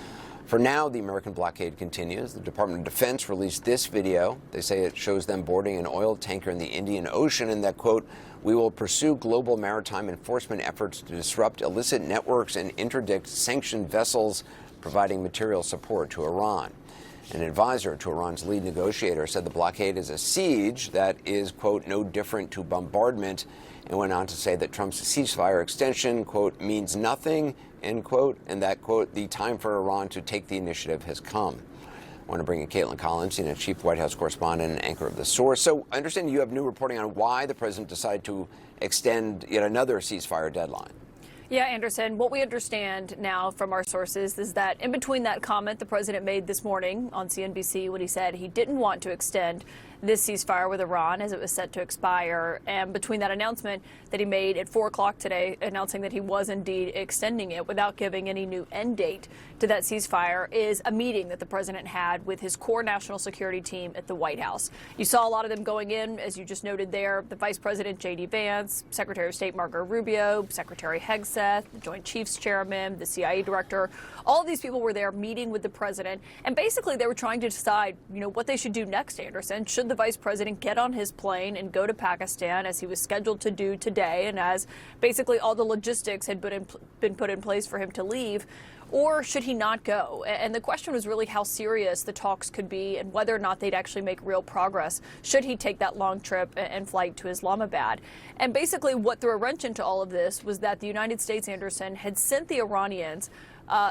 For now, the American blockade continues. The Department of Defense released this video. They say it shows them boarding an oil tanker in the Indian Ocean and that, quote, we will pursue global maritime enforcement efforts to disrupt illicit networks and interdict sanctioned vessels providing material support to Iran. An advisor to Iran's lead negotiator said the blockade is a siege that is, quote, no different to bombardment, and went on to say that Trump's ceasefire extension, quote, means nothing, end quote, and that, quote, the time for Iran to take the initiative has come. I want to bring in Caitlin Collins, CNN chief White House correspondent and anchor of The Source. So I understand you have new reporting on why the president decided to extend yet another ceasefire deadline. Yeah, Anderson, what we understand now from our sources is that in between that comment the president made this morning on CNBC when he said he didn't want to extend this ceasefire with Iran as it was set to expire, and between that announcement that he made at 4 o'clock today announcing that he was indeed extending it without giving any new end date to that ceasefire is a meeting that the president had with his core national security team at the White House. You saw a lot of them going in, as you just noted there, the Vice President J.D. Vance, Secretary of State Marco Rubio, Secretary Hegseth, the Joint Chiefs Chairman, the CIA Director. All of these people were there meeting with the president, and basically they were trying to decide, what they should do next, Anderson. Should the vice president get on his plane and go to Pakistan as he was scheduled to do today, and as basically all the logistics had been put in place for him to leave, or should he not go? And the question was really how serious the talks could be and whether or not they'd actually make real progress should he take that long trip and flight to Islamabad. And basically what threw a wrench into all of this was that the United States, Anderson, had sent the Iranians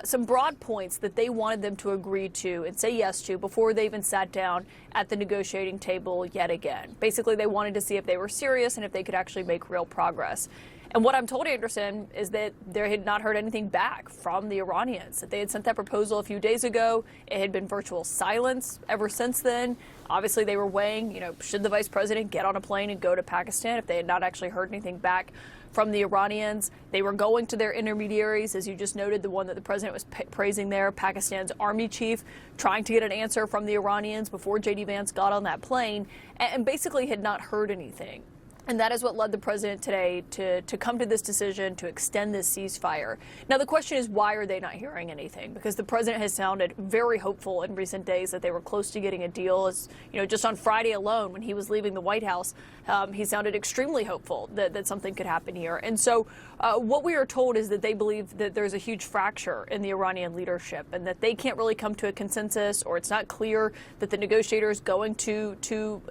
some broad points that they wanted them to agree to and say yes to before they even sat down at the negotiating table yet again. Basically, they wanted to see if they were serious and if they could actually make real progress. And what I'm told, Anderson, is that they had not heard anything back from the Iranians. That they had sent that proposal a few days ago. It had been virtual silence ever since then. Obviously, they were weighing, should the vice president get on a plane and go to Pakistan if they had not actually heard anything back from the Iranians. They were going to their intermediaries, as you just noted, the one that the president was praising there, Pakistan's army chief, trying to get an answer from the Iranians before J.D. Vance got on that plane, and basically had not heard anything. And that is what led the president today to come to this decision to extend this ceasefire. Now, the question is, why are they not hearing anything? Because the president has sounded very hopeful in recent days that they were close to getting a deal. As you know, just on Friday alone, when he was leaving the White House, he sounded extremely hopeful that something could happen here. And so what we are told is that they believe that there's a huge fracture in the Iranian leadership and that they can't really come to a consensus, or it's not clear that the negotiators going to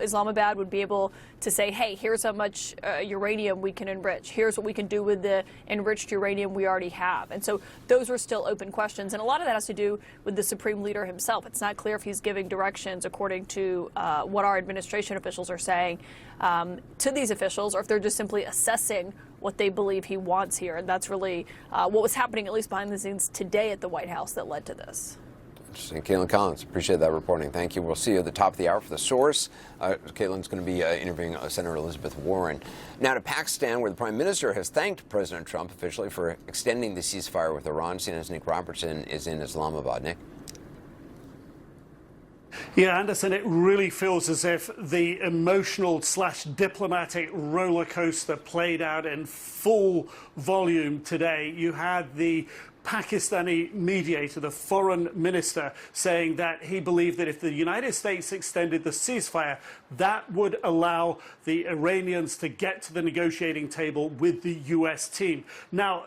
Islamabad would be able to say, hey, here's how much uranium we can enrich. Here's what we can do with the enriched uranium we already have. And so those are still open questions. And a lot of that has to do with the Supreme Leader himself. It's not clear if he's giving directions according to what our administration officials are saying to these officials, or if they're just simply assessing what they believe he wants here. And that's really what was happening, at least behind the scenes today at the White House, that led to this. Interesting. Caitlin Collins, appreciate that reporting. Thank you. We'll see you at the top of the hour for The Source. Caitlin's going to be interviewing Senator Elizabeth Warren. Now to Pakistan, where the Prime Minister has thanked President Trump officially for extending the ceasefire with Iran. CNN's Nick Robertson is in Islamabad. Nick? Yeah, Anderson, it really feels as if the emotional/diplomatic roller coaster played out in full volume today. You had the Pakistani mediator, the foreign minister, saying that he believed that if the United States extended the ceasefire, that would allow the Iranians to get to the negotiating table with the U.S. team. Now,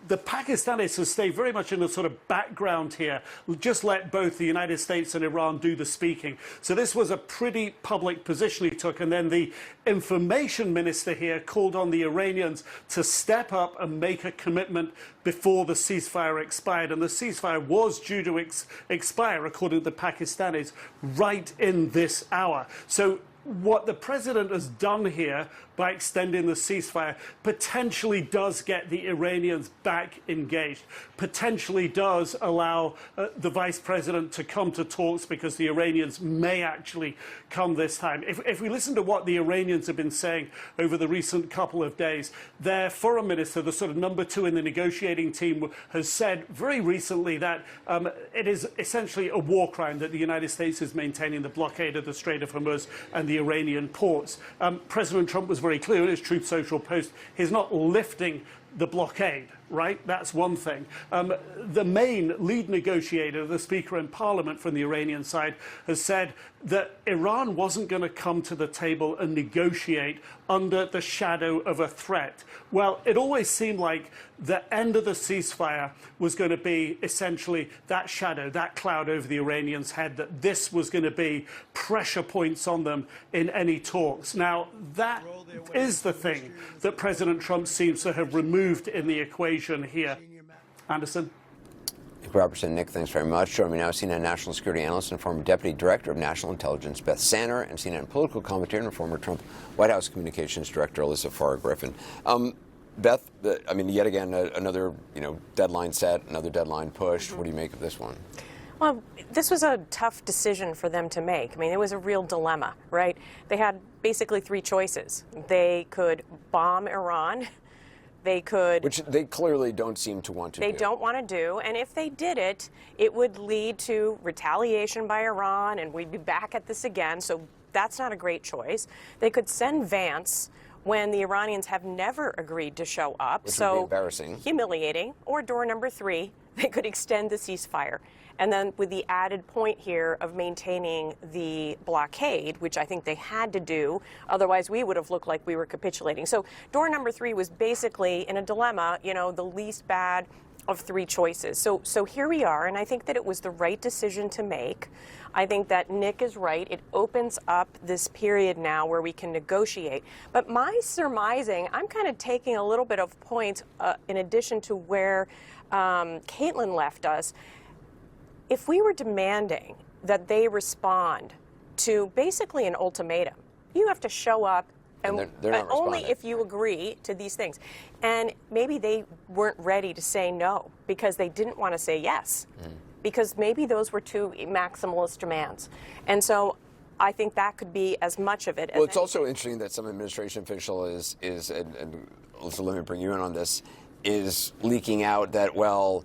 the Pakistanis have stayed very much in the sort of background here, just let both the United States and Iran do the speaking. So this was a pretty public position he took. And then the information minister here called on the Iranians to step up and make a commitment before the ceasefire expired. And the ceasefire was due to expire, according to the Pakistanis, right in this hour. So what the president has done here by extending the ceasefire potentially does get the Iranians back engaged, potentially does allow the vice president to come to talks, because the Iranians may actually come this time. If we listen to what the Iranians have been saying over the recent couple of days, their foreign minister, the sort of number 2 in the negotiating team, has said very recently that it is essentially a war crime that the United States is maintaining the blockade of the Strait of Hormuz and the Iranian ports. President Trump was very clear in his Truth Social post, he's not lifting the blockade, right? That's one thing. The main lead negotiator, the Speaker in Parliament from the Iranian side, has said that Iran wasn't going to come to the table and negotiate under the shadow of a threat. Well, it always seemed like the end of the ceasefire was going to be essentially that shadow, that cloud over the Iranians' head, that this was going to be pressure points on them in any talks. Now, that is the thing that President Trump seems to have removed in the equation here. Anderson? Nick Robertson. Nick, thanks very much. Joining me now, CNN national security analyst and former deputy director of national intelligence, Beth Sanner, and CNN political commentator and former Trump White House communications director, Alyssa Farrar-Griffin. Beth, I mean, yet again, another deadline set, another deadline pushed. What do you make of this one? Well, this was a tough decision for them to make. I mean, it was a real dilemma, right? They had basically 3 choices. They could bomb Iran. They could... Which they clearly don't seem to want to do. They don't want to do. And if they did it, it would lead to retaliation by Iran, and we'd be back at this again. So that's not a great choice. They could send Vance when the Iranians have never agreed to show up. Which would be embarrassing. Humiliating. Or door number 3, they could extend the ceasefire. And then with the added point here of maintaining the blockade, which I think they had to do, otherwise we would have looked like we were capitulating. So door number 3 was basically in a dilemma, the least bad of 3 choices. So here we are, and I think that it was the right decision to make. I think that Nick is right. It opens up this period now where we can negotiate. But my surmising, I'm kind of taking a little bit of points in addition to where Caitlin left us. If we were demanding that they respond to basically an ultimatum, you have to show up and they're not only if you agree to these things. And maybe they weren't ready to say no because they didn't want to say yes, because maybe those were 2 maximalist demands. And so I think that could be as much of it. Well, it's also interesting that some administration official is and so let me bring you in on this, is leaking out that, well,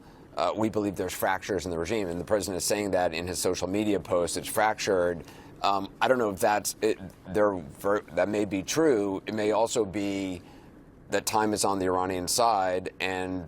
we believe there's fractures in the regime, and the president is saying that in his social media post, it's fractured. I don't know if that's it. That may be true. It may also be that time is on the Iranian side, and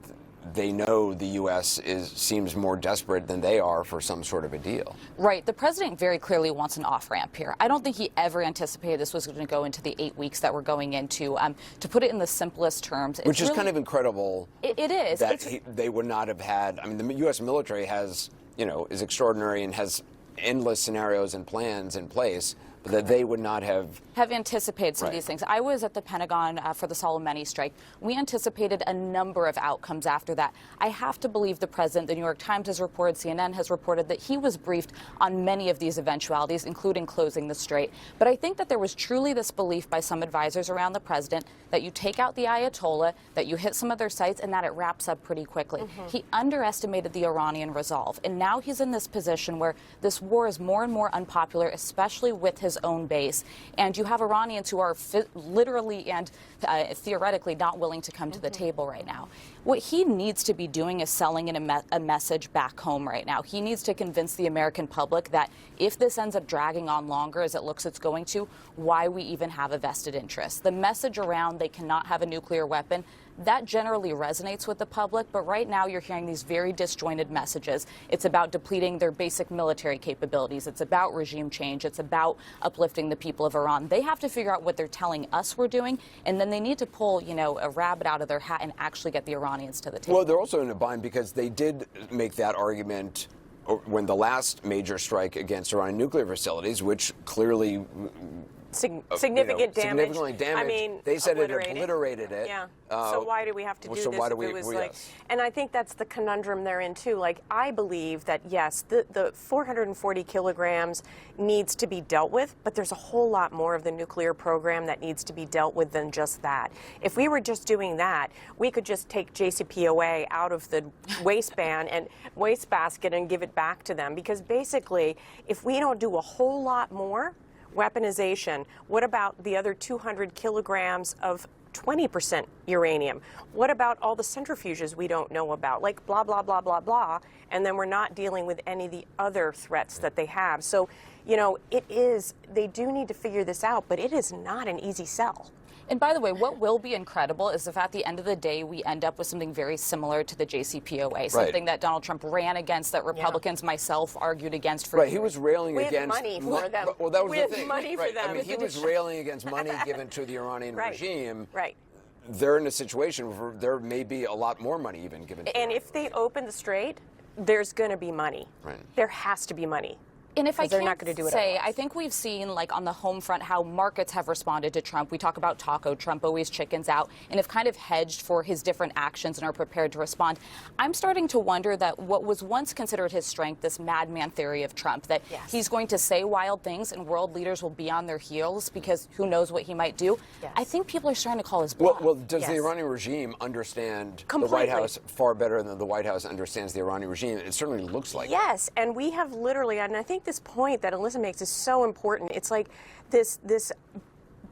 they know the U.S. seems more desperate than they are for some sort of a deal. Right. The president very clearly wants an off-ramp here. I don't think he ever anticipated this was going to go into the 8 weeks that we're going into. To put it in the simplest terms, which is kind of incredible. It is. That they would not have had. I mean, the U.S. military has, is extraordinary and has endless scenarios and plans in place, but that they would not have anticipated some of these things. I was at the Pentagon for the Soleimani strike. We anticipated a number of outcomes after that. I have to believe the president. The New York Times has reported, CNN has reported that he was briefed on many of these eventualities, including closing the strait. But I think that there was truly this belief by some advisors around the president that you take out the Ayatollah, that you hit some of their sites, and that it wraps up pretty quickly. He underestimated the Iranian resolve, and now he's in this position where this war is more and more unpopular, especially with his own base. And you have Iranians who are literally and theoretically not willing to come to the table right now. What he needs to be doing is selling a message back home right now. He needs to convince the American public that if this ends up dragging on longer as it looks it's going to, why we even have a vested interest. The message around they cannot have a nuclear weapon, that generally resonates with the public, but right now you're hearing these very disjointed messages. It's about depleting their basic military capabilities. It's about regime change. It's about uplifting the people of Iran. They have to figure out what they're telling us we're doing, and then they need to pull, a rabbit out of their hat and actually get the Iranians to the table. Well, they're also in a bind because they did make that argument when the last major strike against Iranian nuclear facilities, which clearly significant damage. Significantly damaged. I mean, they said it obliterated it. Yeah. So why do we have to do so this? Why do we? If it was Yes. And I think that's the conundrum they're in too. Like, I believe that yes, the 440 kilograms needs to be dealt with, but there's a whole lot more of the nuclear program that needs to be dealt with than just that. If we were just doing that, we could just take JCPOA out of the waistband and wastebasket and give it back to them, because basically, if we don't do a whole lot more weaponization, what about the other 200 kilograms of 20% uranium? What about all the centrifuges we don't know about? Like blah, blah, blah, blah, blah. And then we're not dealing with any of the other threats that they have. So, they do need to figure this out, but it is not an easy sell. And by the way, what will be incredible is if at the end of the day we end up with something very similar to the JCPOA, something that Donald Trump ran against, that Republicans, myself, argued against for years. He was railing against money for them. Well, that was we the thing. Money for them. I mean, he was railing against money given to the Iranian regime. Right. They're in a situation where there may be a lot more money even given to And if they open the strait, there's going to be money. Right. There has to be money. And if I they're can't not going to do it say, I think we've seen, like, on the home front, how markets have responded to Trump. We talk about taco, Trump always chickens out, and have kind of hedged for his different actions and are prepared to respond. I'm starting to wonder that what was once considered his strength, this madman theory of Trump, that he's going to say wild things and world leaders will be on their heels because who knows what he might do. I think people are starting to call his bluff. Well, does the Iranian regime understand the White House far better than the White House understands the Iranian regime? It certainly looks like Yes, and we have literally, and I think this point that Alyssa makes is so important. It's like this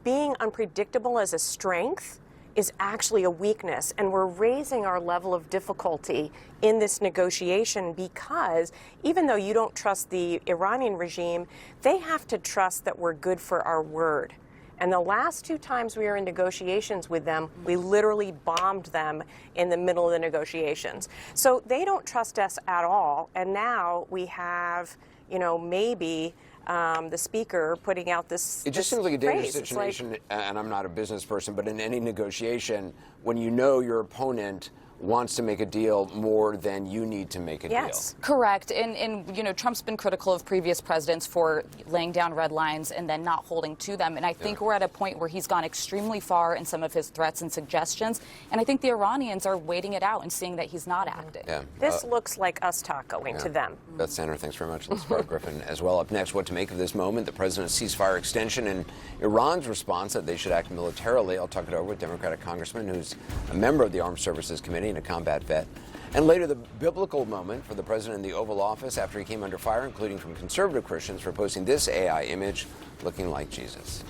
being unpredictable as a strength is actually a weakness, and we're raising our level of difficulty in this negotiation because even though you don't trust the Iranian regime, they have to trust that we're good for our word. And the last two times we were in negotiations with them, we literally bombed them in the middle of the negotiations. So they don't trust us at all, and now we have, maybe the speaker putting out this It just seems like a dangerous phrase. situation, and I'm not a business person, but in any negotiation, when you know your opponent wants to make a deal more than you need to make a deal. Correct. And Trump's been critical of previous presidents for laying down red lines and then not holding to them. And I think we're at a point where he's gone extremely far in some of his threats and suggestions. And I think the Iranians are waiting it out and seeing that he's not acting. This looks like us tacoing to them. Beth Sander, thanks very much. Let's Barbara Griffin as well. Up next, what to make of this moment, the president's ceasefire extension, and Iran's response that they should act militarily. I'll talk it over with Democratic Congressman who's a member of the Armed Services Committee and a combat vet. And later, the biblical moment for the president in the Oval Office after he came under fire, including from conservative Christians for posting this AI image looking like Jesus.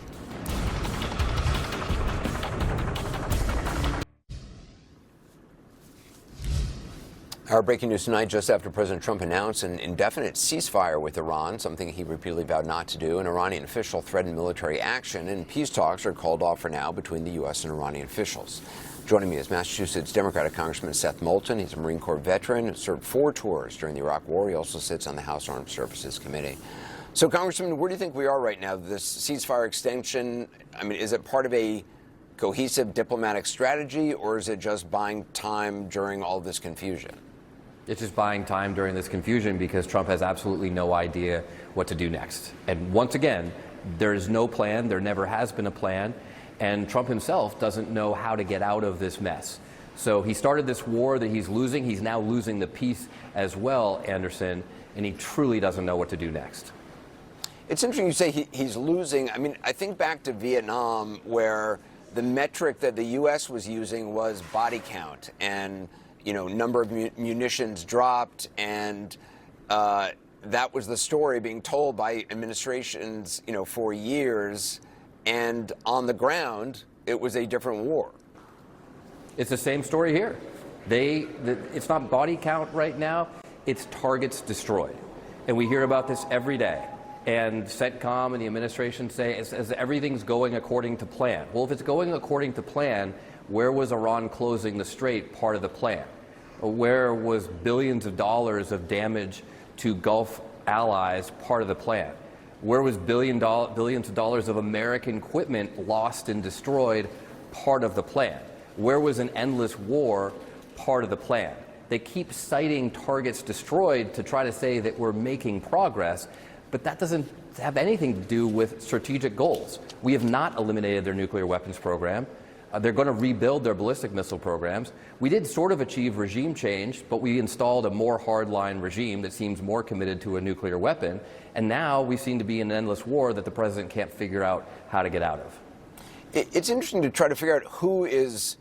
Our breaking news tonight, just after President Trump announced an indefinite ceasefire with Iran, something he repeatedly vowed not to do. An Iranian official threatened military action, and peace talks are called off for now between the U.S. and Iranian officials. Joining me is Massachusetts Democratic Congressman Seth Moulton. He's a Marine Corps veteran, served 4 tours during the Iraq War. He also sits on the House Armed Services Committee. So, Congressman, where do you think we are right now? This ceasefire extension, I mean, is it part of a cohesive diplomatic strategy, or is it just buying time during all this confusion? It's just buying time during this confusion because Trump has absolutely no idea what to do next. And once again, there is no plan. There never has been a plan. And Trump himself doesn't know how to get out of this mess. So he started this war that he's losing. He's now losing the peace as well, Anderson, and he truly doesn't know what to do next. It's interesting you say he's losing. I mean, I think back to Vietnam, where the metric that the U.S. was using was body count and number of munitions dropped, and that was the story being told by administrations, for years. And on the ground, it was a different war. It's the same story here. It's not body count right now, it's targets destroyed. And we hear about this every day. And CENTCOM and the administration say as everything's going according to plan. Well, if it's going according to plan, where was Iran closing the strait part of the plan? Where was billions of dollars of damage to Gulf allies part of the plan? Where was billions of dollars of American equipment lost and destroyed part of the plan? Where was an endless war part of the plan? They keep citing targets destroyed to try to say that we're making progress, but that doesn't have anything to do with strategic goals. We have not eliminated their nuclear weapons program. They're going to rebuild their ballistic missile programs. We did sort of achieve regime change, but we installed a more hardline regime that seems more committed to a nuclear weapon. And now we seem to be in an endless war that the president can't figure out how to get out of. It's interesting to try to figure out who is,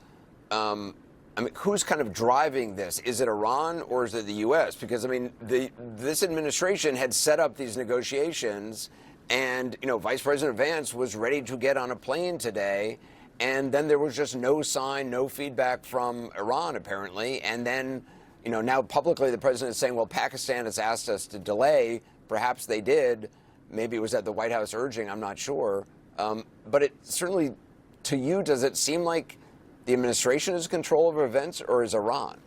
who's kind of driving this. Is it Iran or is it the U.S.? Because, this administration had set up these negotiations, and, Vice President Vance was ready to get on a plane today. And then there was just no sign, no feedback from Iran, apparently. And then, now publicly the president is saying, well, Pakistan has asked us to delay. Perhaps they did. Maybe it was at the White House urging. I'm not sure. But it certainly, to you, does it seem like the administration has control over events, or is Iran?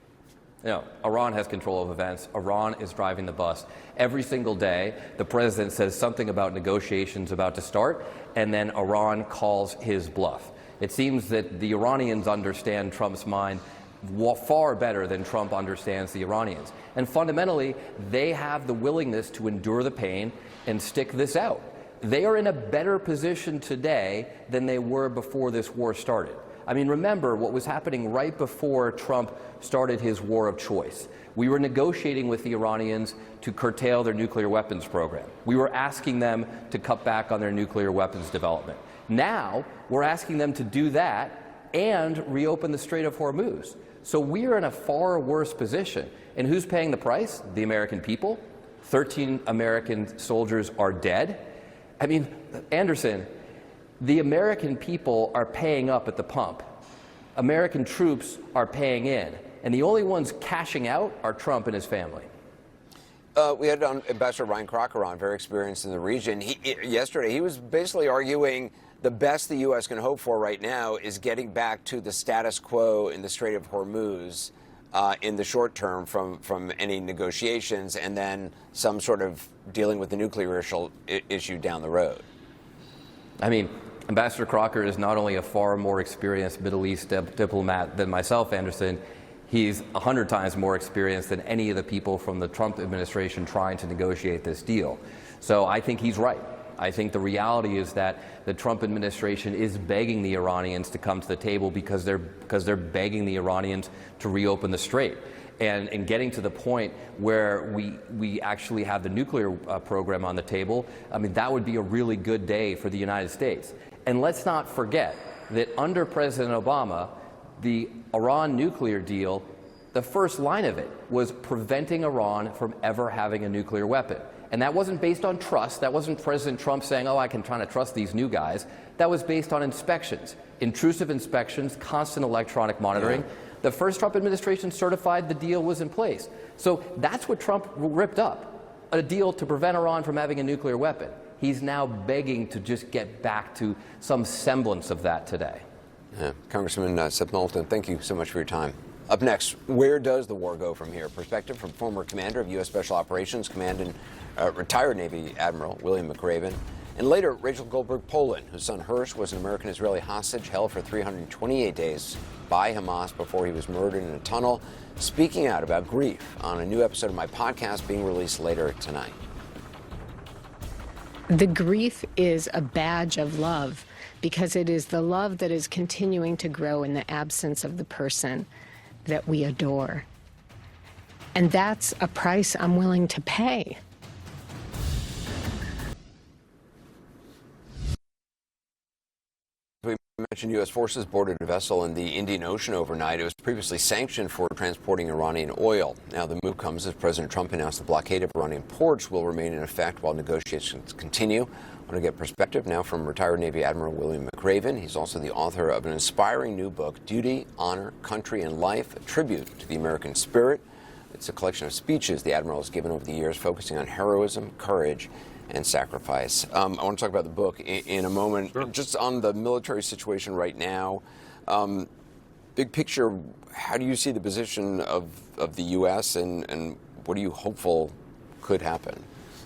Iran has control of events. Iran is driving the bus. Every single day, the president says something about negotiations about to start, and then Iran calls his bluff. It seems that the Iranians understand Trump's mind far better than Trump understands the Iranians. And fundamentally, they have the willingness to endure the pain and stick this out. They are in a better position today than they were before this war started. Remember what was happening right before Trump started his war of choice. We were negotiating with the Iranians to curtail their nuclear weapons program. We were asking them to cut back on their nuclear weapons development. Now, we're asking them to do that and reopen the Strait of Hormuz. So we are in a far worse position. And who's paying the price? The American people. 13 American soldiers are dead. Anderson, the American people are paying up at the pump. American troops are paying in. And the only ones cashing out are Trump and his family. We had Ambassador Ryan Crocker on, very experienced in the region. Yesterday, he was basically arguing the best the U.S. can hope for right now is getting back to the status quo in the Strait of Hormuz in the short term from any negotiations, and then some sort of dealing with the nuclear issue down the road. Ambassador Crocker is not only a far more experienced Middle East diplomat than myself, Anderson, he's 100 times more experienced than any of the people from the Trump administration trying to negotiate this deal. So I think he's right. I think the reality is that the Trump administration is begging the Iranians to come to the table because they're begging the Iranians to reopen the strait. And getting to the point where we actually have the nuclear program on the table, that would be a really good day for the United States. And let's not forget that under President Obama, the Iran nuclear deal, the first line of it was preventing Iran from ever having a nuclear weapon. And that wasn't based on trust. That wasn't President Trump saying, oh, I can try to trust these new guys. That was based on inspections, intrusive inspections, constant electronic monitoring. The first Trump administration certified the deal was in place. So that's what Trump ripped up, a deal to prevent Iran from having a nuclear weapon. He's now begging to just get back to some semblance of that today. Yeah. Congressman Seth Moulton, thank you so much for your time. Up next, where does the war go from here? Perspective from former commander of U.S. Special Operations Command and retired Navy Admiral William McRaven. And later, Rachel Goldberg-Polin, whose son Hirsch was an American-Israeli hostage held for 328 days by Hamas before he was murdered in a tunnel, speaking out about grief on a new episode of my podcast being released later tonight. The grief is a badge of love because it is the love that is continuing to grow in the absence of the person that we adore. And that's a price I'm willing to pay. We mentioned U.S. forces boarded a vessel in the Indian Ocean overnight. It was previously sanctioned for transporting Iranian oil. Now the move comes as President Trump announced the blockade of Iranian ports will remain in effect while negotiations continue. I want to get perspective now from retired Navy Admiral William McRaven. He's also the author of an inspiring new book, Duty, Honor, Country, and Life, a tribute to the American spirit. It's a collection of speeches the Admiral has given over the years, focusing on heroism, courage, and sacrifice. I want to talk about the book in a moment. Sure. Just on the military situation right now, big picture, how do you see the position of the U.S. and what are you hopeful could happen?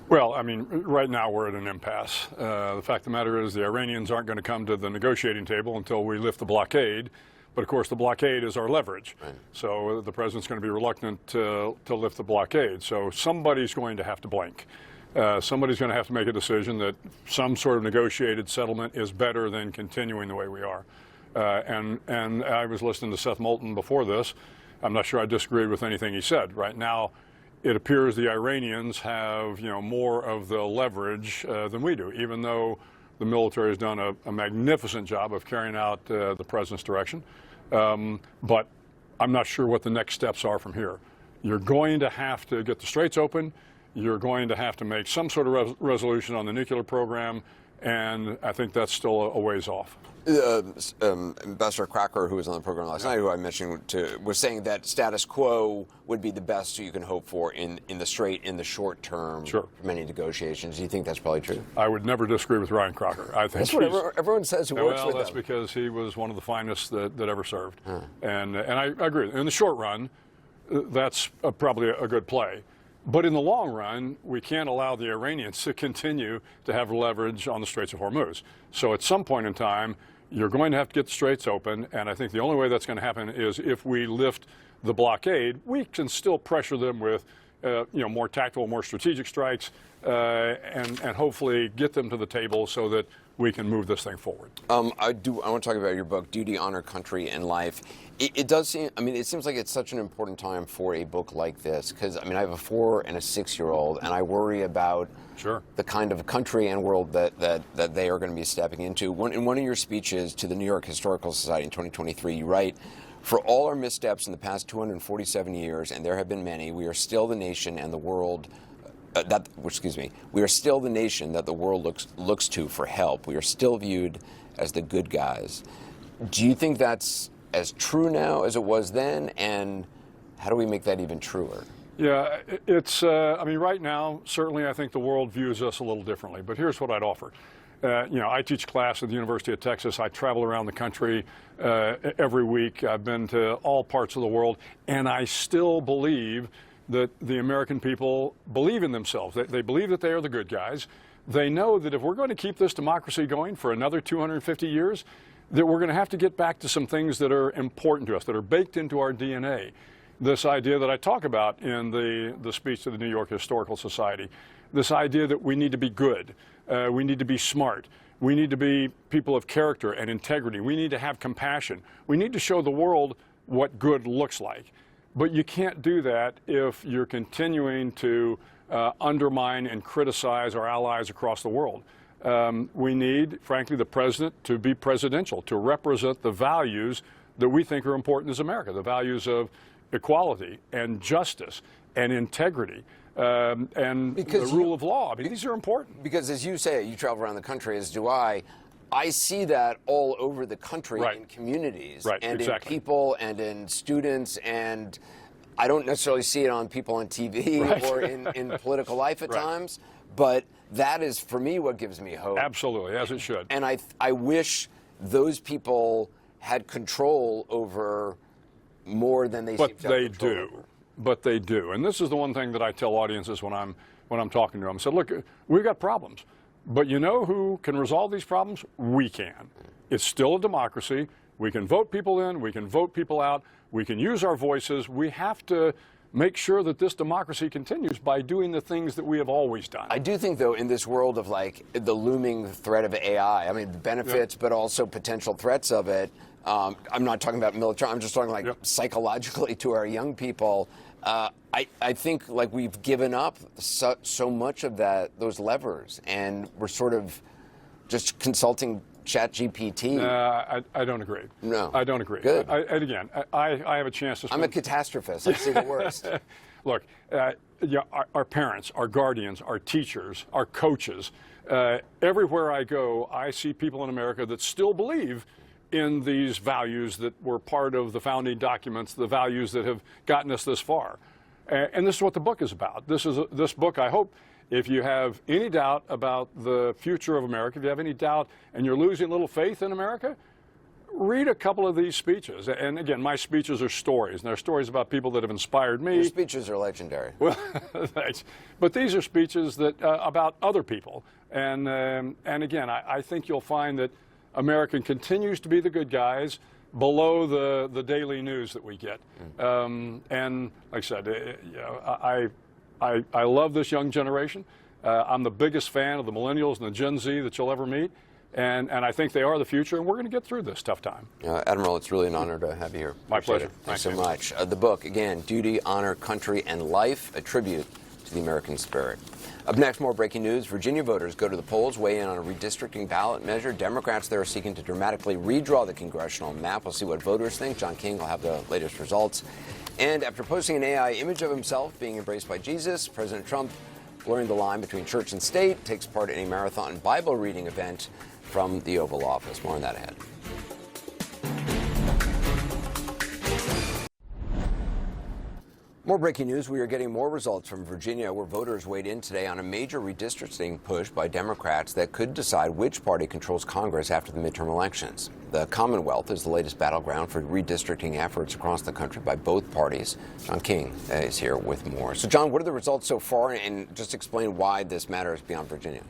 Well, I mean, right now we're at an impasse. The fact of the matter is the Iranians aren't going to come to the negotiating table until we lift the blockade. But of course, the blockade is our leverage. Right. So the president's going to be reluctant to lift the blockade. So somebody's going to have to blink. Somebody's going to have to make a decision that some sort of negotiated settlement is better than continuing the way we are. And I was listening to Seth Moulton before this. I'm not sure I disagreed with anything he said. Right now, it appears the Iranians have, more of the leverage than we do, even though the military has done a magnificent job of carrying out the president's direction. But I'm not sure what the next steps are from here. You're going to have to get the straits open. You're going to have to make some sort of resolution on the nuclear program, and I think that's still a ways off. Ambassador Crocker, who was on the program last night, who I mentioned, was saying that status quo would be the best you can hope for in the strait in the short term. Sure. For many negotiations. Do you think that's probably true? I would never disagree with Ryan Crocker. I think that's what everyone says who works with him. Well, that's because he was one of the finest that ever served. And I agree. In the short run, that's probably a good play. But in the long run, we can't allow the Iranians to continue to have leverage on the Straits of Hormuz. So at some point in time, you're going to have to get the straits open, and I think the only way that's going to happen is if we lift the blockade. We can still pressure them with, more tactical, more strategic strikes, and hopefully get them to the table so that we can move this thing forward. I want to talk about your book, Duty, Honor, Country, and Life. It does seem, it seems like it's such an important time for a book like this because, I have a 4- and a 6-year-old, and I worry about the kind of country and world that they are going to be stepping into. In one of your speeches to the New York Historical Society in 2023, you write, "For all our missteps in the past 247 years, and there have been many, we are still the nation and the world we are still the nation that the world looks to for help. We are still viewed as the good guys." Do you think that's as true now as it was then? And how do we make that even truer? Yeah, it's, right now, certainly I think the world views us a little differently. But here's what I'd offer. I teach class at the University of Texas. I travel around the country every week. I've been to all parts of the world. And I still believe that the American people believe in themselves. They believe that they are the good guys. They know that if we're going to keep this democracy going for another 250 years, that we're going to have to get back to some things that are important to us, that are baked into our DNA. This idea that I talk about in the speech to the New York Historical Society, this idea that we need to be good, we need to be smart, we need to be people of character and integrity, we need to have compassion, we need to show the world what good looks like. But you can't do that if you're continuing to undermine and criticize our allies across the world. We need, frankly, the president to be presidential, to represent the values that we think are important as America, the values of equality and justice and integrity and the rule of law. These are important. Because as you say, you travel around the country, as do I I see that all over the country in communities and in people and in students, and I don't necessarily see it on people on TV or in political life at times, but that is, for me, what gives me hope. Absolutely, as it should. And I wish those people had control over more than they seem to have control over. But they do. And this is the one thing that I tell audiences when I'm talking to them. I said, look, we've got problems. But you know who can resolve these problems? We can. It's still a democracy. We can vote people in. We can vote people out. We can use our voices. We have to make sure that this democracy continues by doing the things that we have always done. I do think, though, in this world of like the looming threat of AI, I mean, the benefits, but also potential threats of it. I'm not talking about military. I'm just talking like psychologically to our young people. I think like we've given up so much of those levers, and we're sort of just consulting ChatGPT. I don't agree. No, I don't agree. Good. And again, I have a chance to. I'm a catastrophist. I see the worst. Look, our parents, our guardians, our teachers, our coaches. Everywhere I go, I see people in America that still believe in these values that were part of the founding documents, the values that have gotten us this far. And this is what the book is about. This book, I hope, if you have any doubt about the future of America, if you have any doubt and you're losing a little faith in America, read a couple of these speeches. And again, my speeches are stories, and they're stories about people that have inspired me. Your speeches are legendary. Well, thanks. But these are speeches that about other people. And again, I think you'll find that America continues to be the good guys below the daily news that we get. And like I said, I love this young generation. I'm the biggest fan of the millennials and the Gen Z that you'll ever meet. And I think they are the future, and we're going to get through this tough time. Admiral, it's really an honor to have you here. My pleasure. Thanks so much. The book, again, Duty, Honor, Country, and Life, a tribute to the American spirit. Up next, more breaking news. Virginia voters go to the polls, weigh in on a redistricting ballot measure. Democrats there are seeking to dramatically redraw the congressional map. We'll see what voters think. John King will have the latest results. And after posting an AI image of himself being embraced by Jesus, President Trump, blurring the line between church and state, takes part in a marathon Bible reading event from the Oval Office. More on that ahead. More breaking news. We are getting more results from Virginia, where voters weighed in today on a major redistricting push by Democrats that could decide which party controls Congress after the midterm elections. The Commonwealth is the latest battleground for redistricting efforts across the country by both parties. John King is here with more. So, John, what are the results so far? And just explain why this matters beyond Virginia.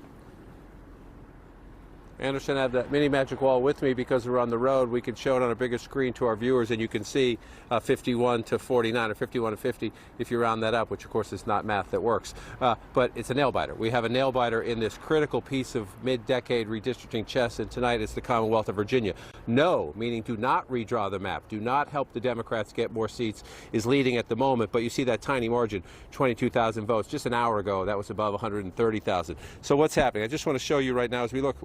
Anderson, I have that mini magic wall with me because we're on the road. We can show it on a bigger screen to our viewers, and you can see 51 to 49 or 51 to 50 if you round that up, which of course is not math that works. But it's a nail biter. We have a nail biter in this critical piece of mid-decade redistricting chess, and tonight it's the Commonwealth of Virginia. No, meaning do not redraw the map, do not help the Democrats get more seats, is leading at the moment. But you see that tiny margin, 22,000 votes. Just an hour ago, that was above 130,000. So what's happening? I just want to show you right now as we look.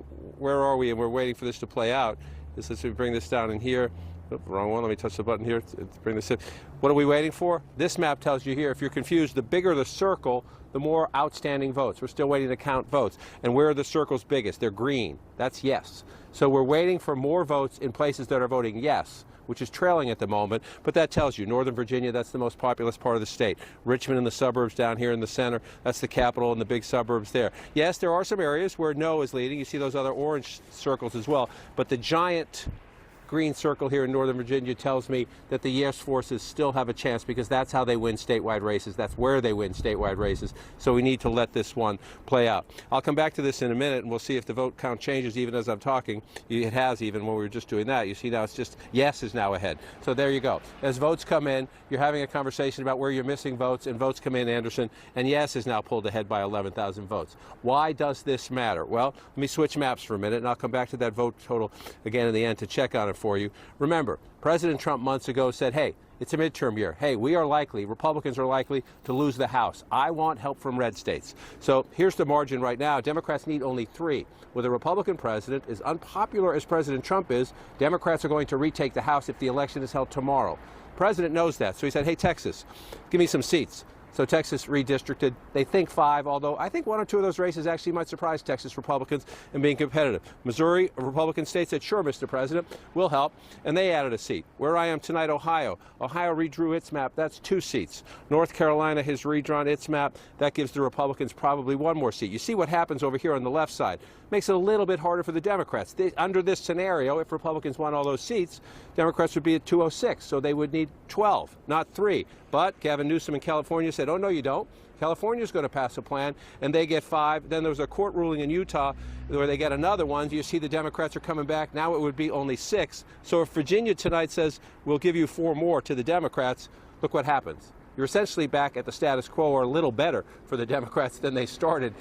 Where are we? And we're waiting for this to play out. Let's bring this down in here. Oh, wrong one. Let me touch the button here to bring this in. What are we waiting for? This map tells you here, if you're confused, the bigger the circle, the more outstanding votes. We're still waiting to count votes. And where are the circles biggest? They're green. That's yes. So we're waiting for more votes in places that are voting yes, which is trailing at the moment, but that tells you Northern Virginia, that's the most populous part of the state. Richmond and the suburbs down here in the center, that's the capital and the big suburbs there. Yes, there are some areas where no is leading. You see those other orange circles as well, but the giant green circle here in Northern Virginia tells me that the yes forces still have a chance because that's how they win statewide races. That's where they win statewide races. So we need to let this one play out. I'll come back to this in a minute and we'll see if the vote count changes even as I'm talking. It has even when we were just doing that. You see now it's just yes is now ahead. So there you go. As votes come in, you're having a conversation about where you're missing votes, and votes come in, Anderson, and yes is now pulled ahead by 11,000 votes. Why does this matter? Well, let me switch maps for a minute and I'll come back to that vote total again in the end to check on it for you. Remember, President Trump months ago said, hey, it's a midterm year. Hey, we are likely, Republicans are likely to lose the House. I want help from red states. So here's the margin right now. Democrats need only 3. With a Republican president, as unpopular as President Trump is, Democrats are going to retake the House if the election is held tomorrow. The president knows that. So he said, hey, Texas, give me some seats. So Texas redistricted. They think 5, although I think 1 or 2 of those races actually might surprise Texas Republicans in being competitive. Missouri, a Republican state, said, sure, Mr. President, we'll help, and they added a seat. Where I am tonight, Ohio. Ohio redrew its map. That's 2 seats. North Carolina has redrawn its map. That gives the Republicans probably 1 more seat. You see what happens over here on the left side. Makes it a little bit harder for the Democrats. Under this scenario, if Republicans won all those seats, Democrats would be at 206, so they would need 12, not 3. But Gavin Newsom in California said, oh, no, you don't. California's going to pass a plan, and they get 5. Then there was a court ruling in Utah where they get another one. You see the Democrats are coming back. Now it would be only 6. So if Virginia tonight says, we'll give you 4 more to the Democrats, look what happens. You're essentially back at the status quo, or a little better for the Democrats than they started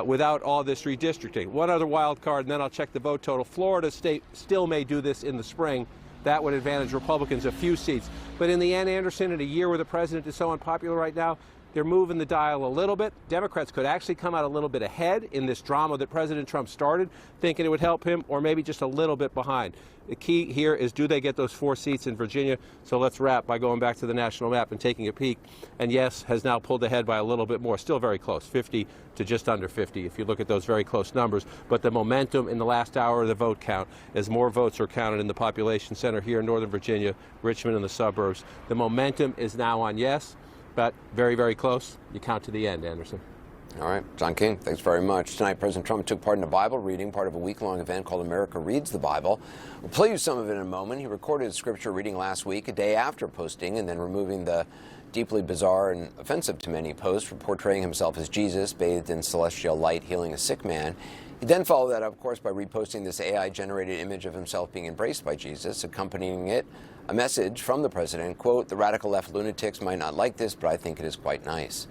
without all this redistricting. One other wild card, and then I'll check the vote total. Florida State still may do this in the spring. That would advantage Republicans a few seats. But in the end, Anderson, in a year where the president is so unpopular right now, they're moving the dial a little bit. Democrats could actually come out a little bit ahead in this drama that President Trump started, thinking it would help him, or maybe just a little bit behind. The key here is, do they get those 4 seats in Virginia? So let's wrap by going back to the national map and taking a peek. And yes, has now pulled ahead by a little bit more. Still very close, 50 to just under 50, if you look at those very close numbers. But the momentum in the last hour of the vote count, as more votes are counted in the population center here in Northern Virginia, Richmond and the suburbs, the momentum is now on yes, but very, very close. You count to the end, Anderson. All right. John King, thanks very much. Tonight, President Trump took part in a Bible reading, part of a week-long event called America Reads the Bible. We'll play you some of it in a moment. He recorded a scripture reading last week, a day after posting, and then removing the deeply bizarre and offensive to many posts portraying himself as Jesus, bathed in celestial light, healing a sick man. He then followed that up, of course, by reposting this AI-generated image of himself being embraced by Jesus, accompanying it a message from the president, quote, "The radical left lunatics might not like this, but I think it is quite nice."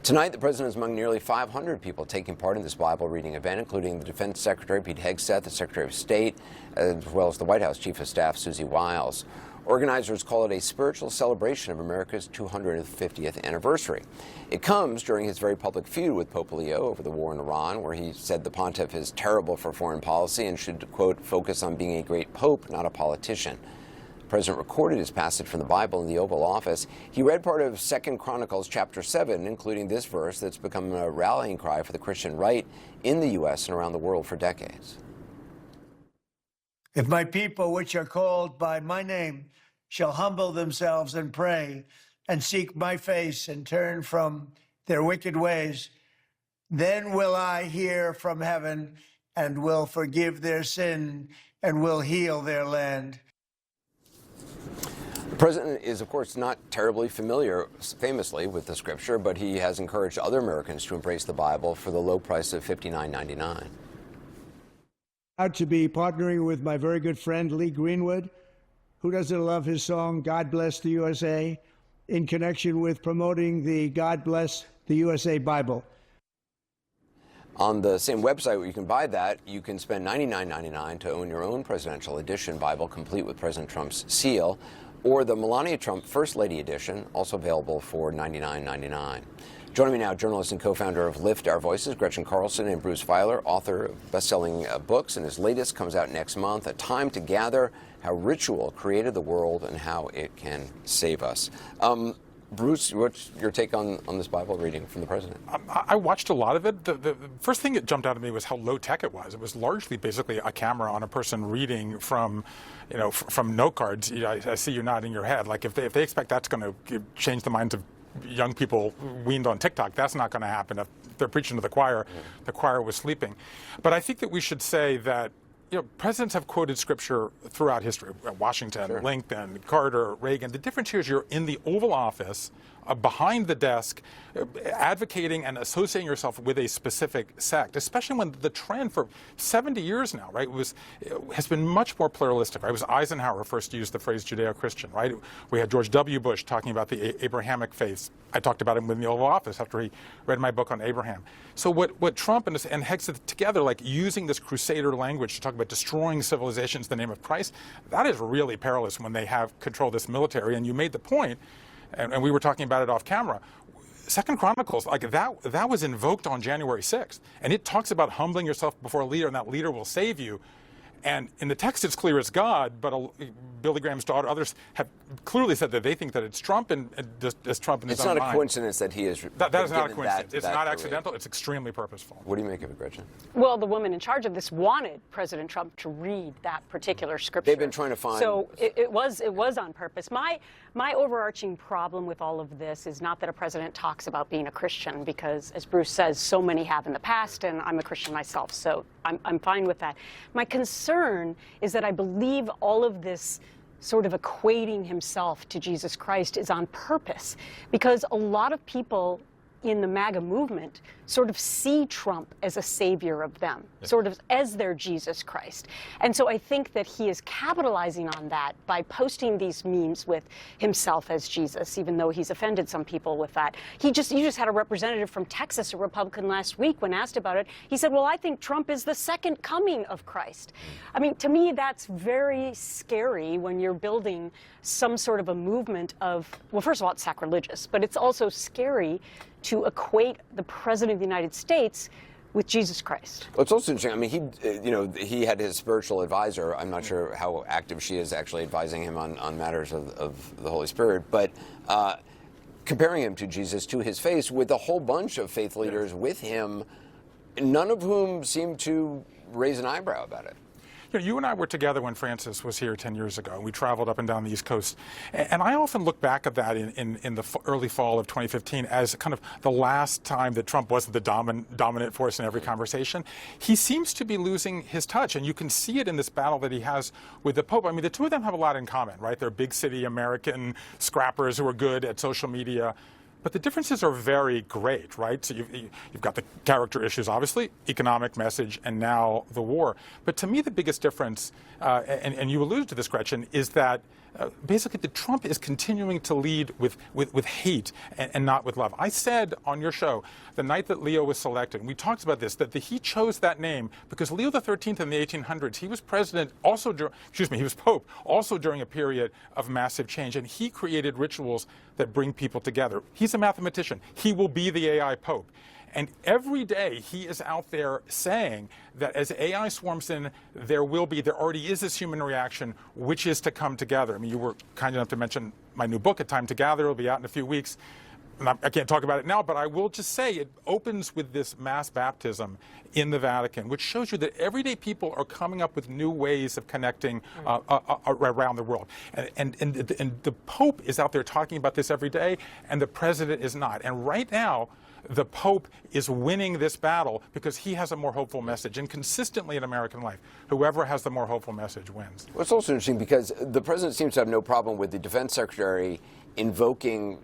Tonight, the president is among nearly 500 people taking part in this Bible reading event, including the Defense Secretary, Pete Hegseth, the Secretary of State, as well as the White House Chief of Staff, Susie Wiles. Organizers call it a spiritual celebration of America's 250th anniversary. It comes during his very public feud with Pope Leo over the war in Iran, where he said the pontiff is terrible for foreign policy and should, quote, "focus on being a great pope, not a politician." The president recorded his passage from the Bible in the Oval Office. He read part of 2 Chronicles chapter 7, including this verse that's become a rallying cry for the Christian right in the U.S. and around the world for decades. If my people, which are called by my name, shall humble themselves and pray and seek my face and turn from their wicked ways, then will I hear from heaven and will forgive their sin and will heal their land. The president is, of course, not terribly familiar, famously, with the scripture, but he has encouraged other Americans to embrace the Bible for the low price of $59.99. Proud to be partnering with my very good friend Lee Greenwood. Who doesn't love his song, God Bless the USA, in connection with promoting the God Bless the USA Bible. On the same website where you can buy that, you can spend $99.99 to own your own presidential edition Bible, complete with President Trump's seal, or the Melania Trump First Lady edition, also available for $99.99. Joining me now, journalist and co-founder of Lift Our Voices, Gretchen Carlson, and Bruce Feiler, author of best-selling books, and his latest comes out next month, A Time to Gather, How Ritual Created the World and How It Can Save Us. Bruce, what's your take on this Bible reading from the president? I watched a lot of it. The first thing that jumped out at me was how low tech it was. It was largely basically a camera on a person reading from note cards. I see you nodding your head. Like if they expect that's going to change the minds of young people weaned on TikTok, that's not going to happen. If they're preaching to the choir was sleeping. But I think that we should say that presidents have quoted scripture throughout history. Washington, sure. Lincoln, Carter, Reagan. The difference here is you're in the Oval Office, behind the desk, advocating and associating yourself with a specific sect, especially when the trend for 70 years now, right, has been much more pluralistic. Right? It was Eisenhower first used the phrase Judeo-Christian, right? We had George W. Bush talking about the Abrahamic faiths. I talked about him in the Oval Office after he read my book on Abraham. So what Trump and Hegseth together, like using this crusader language to talk about destroying civilizations in the name of Christ, that is really perilous when they have control of this military. And you made the point, and we were talking about it off camera, 2 Chronicles, like that was invoked on January 6th. And it talks about humbling yourself before a leader, and that leader will save you. And in the text, it's clear it's God, but Billy Graham's daughter, others have clearly said that they think that it's Trump, and as Trump in his own mind. It's not a coincidence that he is. That is not a coincidence. It's not accidental. It's extremely purposeful. What do you make of it, Gretchen? Well, the woman in charge of this wanted President Trump to read that particular scripture. They've been trying to find. So it was on purpose. My overarching problem with all of this is not that a president talks about being a Christian, because, as Bruce says, so many have in the past, and I'm a Christian myself, so I'm fine with that. My concern is that I believe all of this sort of equating himself to Jesus Christ is on purpose, because a lot of people in the MAGA movement sort of see Trump as a savior of them, sort of as their Jesus Christ. And so I think that he is capitalizing on that by posting these memes with himself as Jesus, even though he's offended some people with that. You just had a representative from Texas, a Republican, last week, when asked about it, he said, well, I think Trump is the second coming of Christ. I mean, to me, that's very scary when you're building some sort of a movement of, well, first of all, it's sacrilegious, but it's also scary to equate the President of the United States with Jesus Christ. Well, it's also interesting. I mean, he had his spiritual advisor. I'm not sure how active she is actually advising him on matters of the Holy Spirit, but comparing him to Jesus to his face, with a whole bunch of faith leaders with him, none of whom seem to raise an eyebrow about it. You and I were together when Francis was here 10 years ago. We traveled up and down the East Coast. And I often look back at that in the early fall of 2015 as kind of the last time that Trump wasn't the dominant force in every conversation. He seems to be losing his touch, and you can see it in this battle that he has with the Pope. I mean, the two of them have a lot in common, right? They're big city American scrappers who are good at social media. But the differences are very great, right? So you've got the character issues, obviously, economic message, and now the war. But to me, the biggest difference, and you alluded to this, Gretchen, is that basically the Trump is continuing to lead with hate and not with love. I said on your show the night that Leo was selected, and we talked about this, that he chose that name because Leo XIII in the 1800s, he was president also he was Pope also during a period of massive change, and he created rituals that bring people together. He's a mathematician. He will be the AI Pope. And every day he is out there saying that as AI swarms in, there already is this human reaction, which is to come together. I mean, you were kind enough to mention my new book, A Time to Gather. It'll be out in a few weeks. I can't talk about it now, but I will just say it opens with this mass baptism in the Vatican, which shows you that everyday people are coming up with new ways of connecting around the world. And the Pope is out there talking about this every day, and the president is not. And right now, the Pope is winning this battle because he has a more hopeful message. And consistently in American life, whoever has the more hopeful message wins. Well, it's also interesting because the president seems to have no problem with the defense secretary invoking,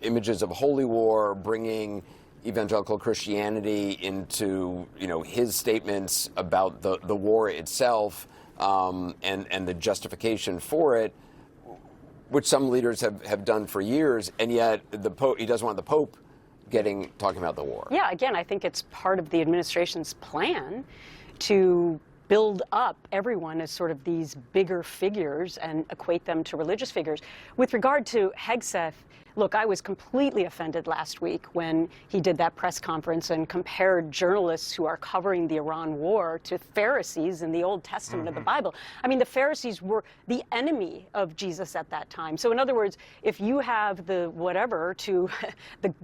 images of holy war, bringing evangelical Christianity into, his statements about the war itself, and the justification for it, which some leaders have done for years, and yet he doesn't want the Pope talking about the war. Yeah, again, I think it's part of the administration's plan to build up everyone as sort of these bigger figures and equate them to religious figures. With regard to Hegseth, look, I was completely offended last week when he did that press conference and compared journalists who are covering the Iran war to Pharisees in the Old Testament of the Bible. I mean, the Pharisees were the enemy of Jesus at that time. So in other words, if you have the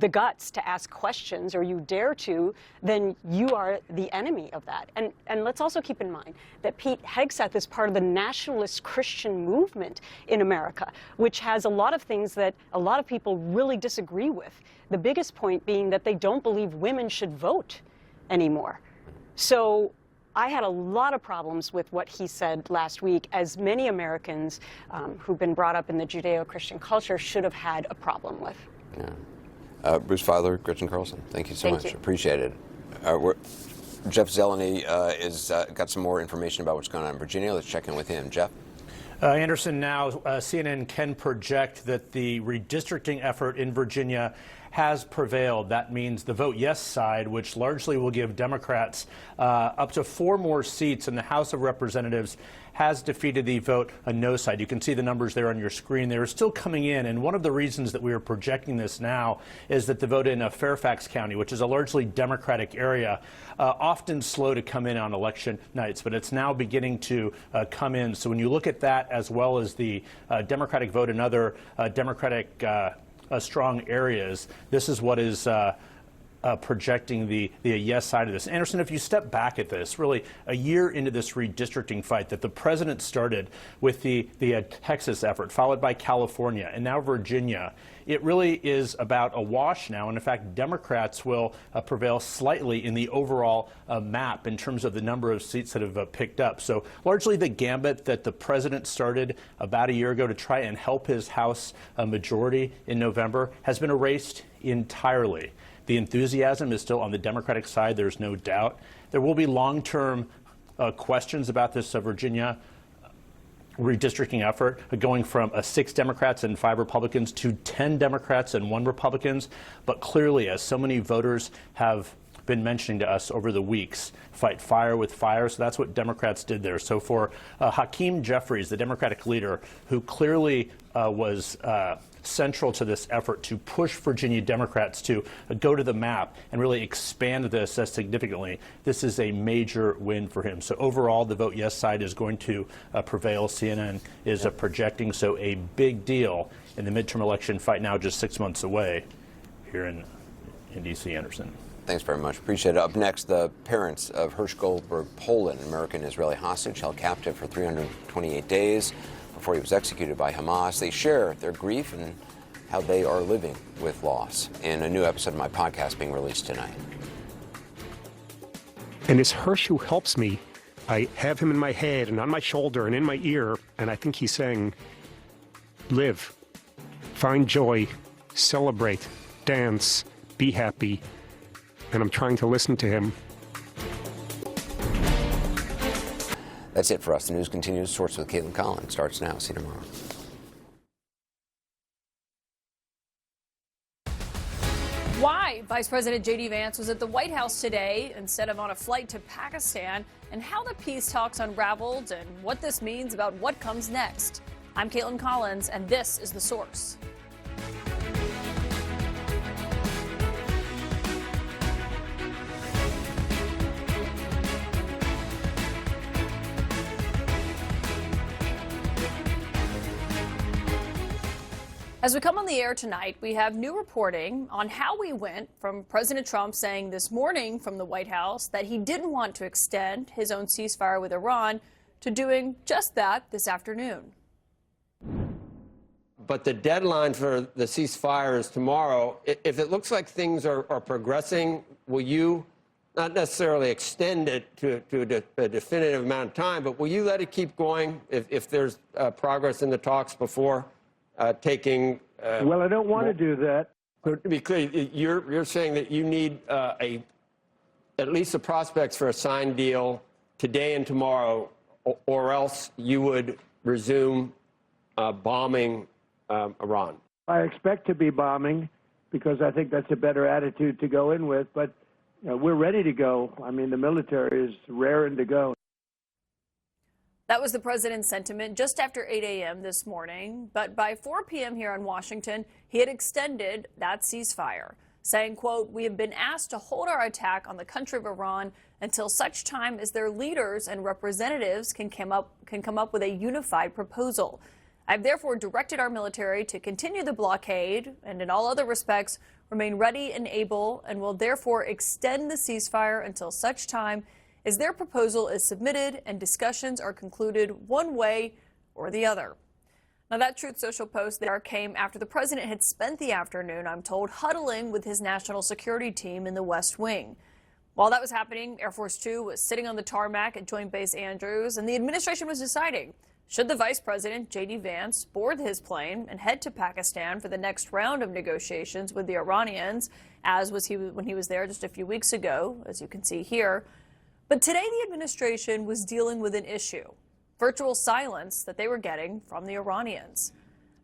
guts to ask questions, or you dare to, then you are the enemy of that. And let's also keep in mind that Pete Hegseth is part of the nationalist Christian movement in America, which has a lot of things that a lot of people really disagree with. The biggest point being that they don't believe women should vote anymore. So I had a lot of problems with what he said last week, as many Americans who've been brought up in the Judeo-Christian culture should have had a problem with. Yeah. Bruce Feiler, Gretchen Carlson, thank you so much. Appreciate it. Jeff Zeleny is got some more information about what's going on in Virginia. Let's check in with him. Jeff? Anderson, now CNN can project that the redistricting effort in Virginia has prevailed. That means the vote yes side, which largely will give Democrats up to 4 more seats in the House of Representatives, has defeated the vote no side. You can see the numbers there on your screen. They are still coming in, and one of the reasons that we are projecting this now is that the vote in Fairfax County, which is a largely Democratic area, often slow to come in on election nights, but it's now beginning to come in. So when you look at that, as well as the Democratic vote in other Democratic strong areas, this is what is projecting the yes side of this. Anderson, if you step back at this, really a year into this redistricting fight that the president started with the Texas effort, followed by California, and now Virginia, it really is about a wash now. And in fact, Democrats will prevail slightly in the overall map in terms of the number of seats that have picked up. So largely the gambit that the president started about a year ago to try and help his House majority in November has been erased entirely. The enthusiasm is still on the Democratic side, there's no doubt. There will be long-term questions about this Virginia redistricting effort, going from 6 Democrats and 5 Republicans to 10 Democrats and 1 Republican. But clearly, as so many voters have been mentioning to us over the weeks, fight fire with fire. So that's what Democrats did there. So for Hakeem Jeffries, the Democratic leader, who clearly was central to this effort to push Virginia Democrats to go to the map and really expand this significantly, this is a major win for him. So overall, the vote yes side is going to prevail. CNN is projecting so a big deal in the midterm election fight now just 6 months away here in D.C. Anderson. Thanks very much. Appreciate it. Up next, the parents of Hersh Goldberg Poland, American-Israeli hostage held captive for 328 days before he was executed by Hamas. They share their grief and how they are living with loss in a new episode of my podcast being released tonight. And it's Hersh who helps me. I have him in my head and on my shoulder and in my ear, and I think he's saying, live, find joy, celebrate, dance, be happy. And I'm trying to listen to him. That's it for us. The news continues. Source with Caitlin Collins starts now. See you tomorrow. Why Vice President J.D. Vance was at the White House today instead of on a flight to Pakistan, and how the peace talks unraveled, and what this means about what comes next. I'm Caitlin Collins, and this is The Source. As we come on the air tonight, we have new reporting on how we went from President Trump saying this morning from the White House that he didn't want to extend his own ceasefire with Iran to doing just that this afternoon. But the deadline for the ceasefire is tomorrow. If it looks like things are progressing, will you not necessarily extend it to a definitive amount of time, but will you let it keep going if there's progress in the talks before taking... well, I don't want to do that. So to be clear, you're saying that you need at least the prospects for a signed deal today and tomorrow, or else you would resume bombing Iran. I expect to be bombing because I think that's a better attitude to go in with, but we're ready to go. I mean, the military is raring to go. That was the president's sentiment just after 8 a.m. this morning. But by 4 p.m. here in Washington, he had extended that ceasefire, saying, quote, "We have been asked to hold our attack on the country of Iran until such time as their leaders and representatives can come up with a unified proposal. I've therefore directed our military to continue the blockade and in all other respects remain ready and able, and will therefore extend the ceasefire until such time as their proposal is submitted and discussions are concluded one way or the other." Now, that Truth Social post there came after the president had spent the afternoon, I'm told, huddling with his national security team in the West Wing. While that was happening, Air Force Two was sitting on the tarmac at Joint Base Andrews, and the administration was deciding, should the Vice President, J.D. Vance, board his plane and head to Pakistan for the next round of negotiations with the Iranians, as was when he was there just a few weeks ago, as you can see here. But today the administration was dealing with an issue, virtual silence that they were getting from the Iranians.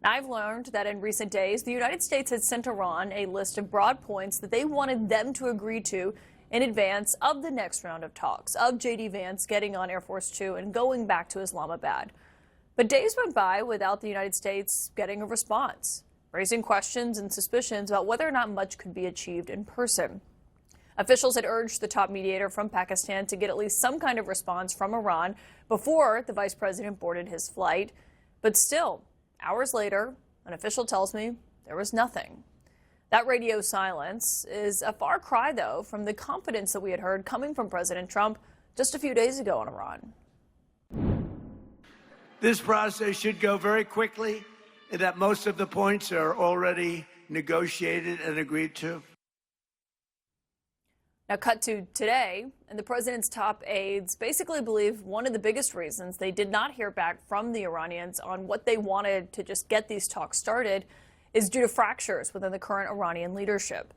Now, I've learned that in recent days, the United States had sent Iran a list of broad points that they wanted them to agree to in advance of the next round of talks, of J.D. Vance getting on Air Force Two and going back to Islamabad. But days went by without the United States getting a response, raising questions and suspicions about whether or not much could be achieved in person. Officials had urged the top mediator from Pakistan to get at least some kind of response from Iran before the vice president boarded his flight. But still, hours later, an official tells me there was nothing. That radio silence is a far cry, though, from the confidence that we had heard coming from President Trump just a few days ago on Iran. This process should go very quickly, and that most of the points are already negotiated and agreed to. Now, cut to today, and the president's top aides basically believe one of the biggest reasons they did not hear back from the Iranians on what they wanted to just get these talks started is due to fractures within the current Iranian leadership.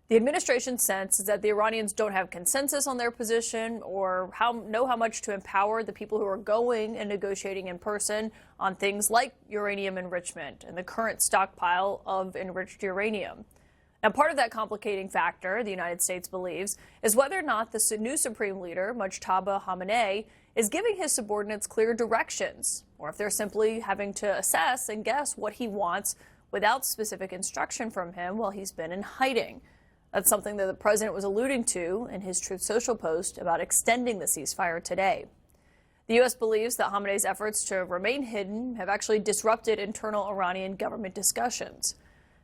The administration's sense is that the Iranians don't have consensus on their position or know how much to empower the people who are going and negotiating in person on things like uranium enrichment and the current stockpile of enriched uranium. Now, part of that complicating factor, the United States believes, is whether or not the new supreme leader, Mujtaba Khamenei, is giving his subordinates clear directions, or if they're simply having to assess and guess what he wants without specific instruction from him while he's been in hiding. That's something that the president was alluding to in his Truth Social post about extending the ceasefire today. The U.S. believes that Khamenei's efforts to remain hidden have actually disrupted internal Iranian government discussions.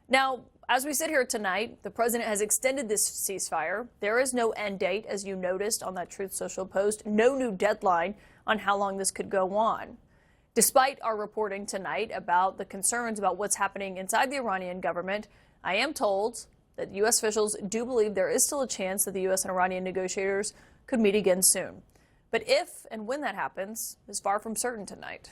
Now, as we sit here tonight, the president has extended this ceasefire. There is no end date, as you noticed on that Truth Social post, no new deadline on how long this could go on. Despite our reporting tonight about the concerns about what's happening inside the Iranian government, I am told that U.S. officials do believe there is still a chance that the U.S. and Iranian negotiators could meet again soon. But if and when that happens is far from certain tonight.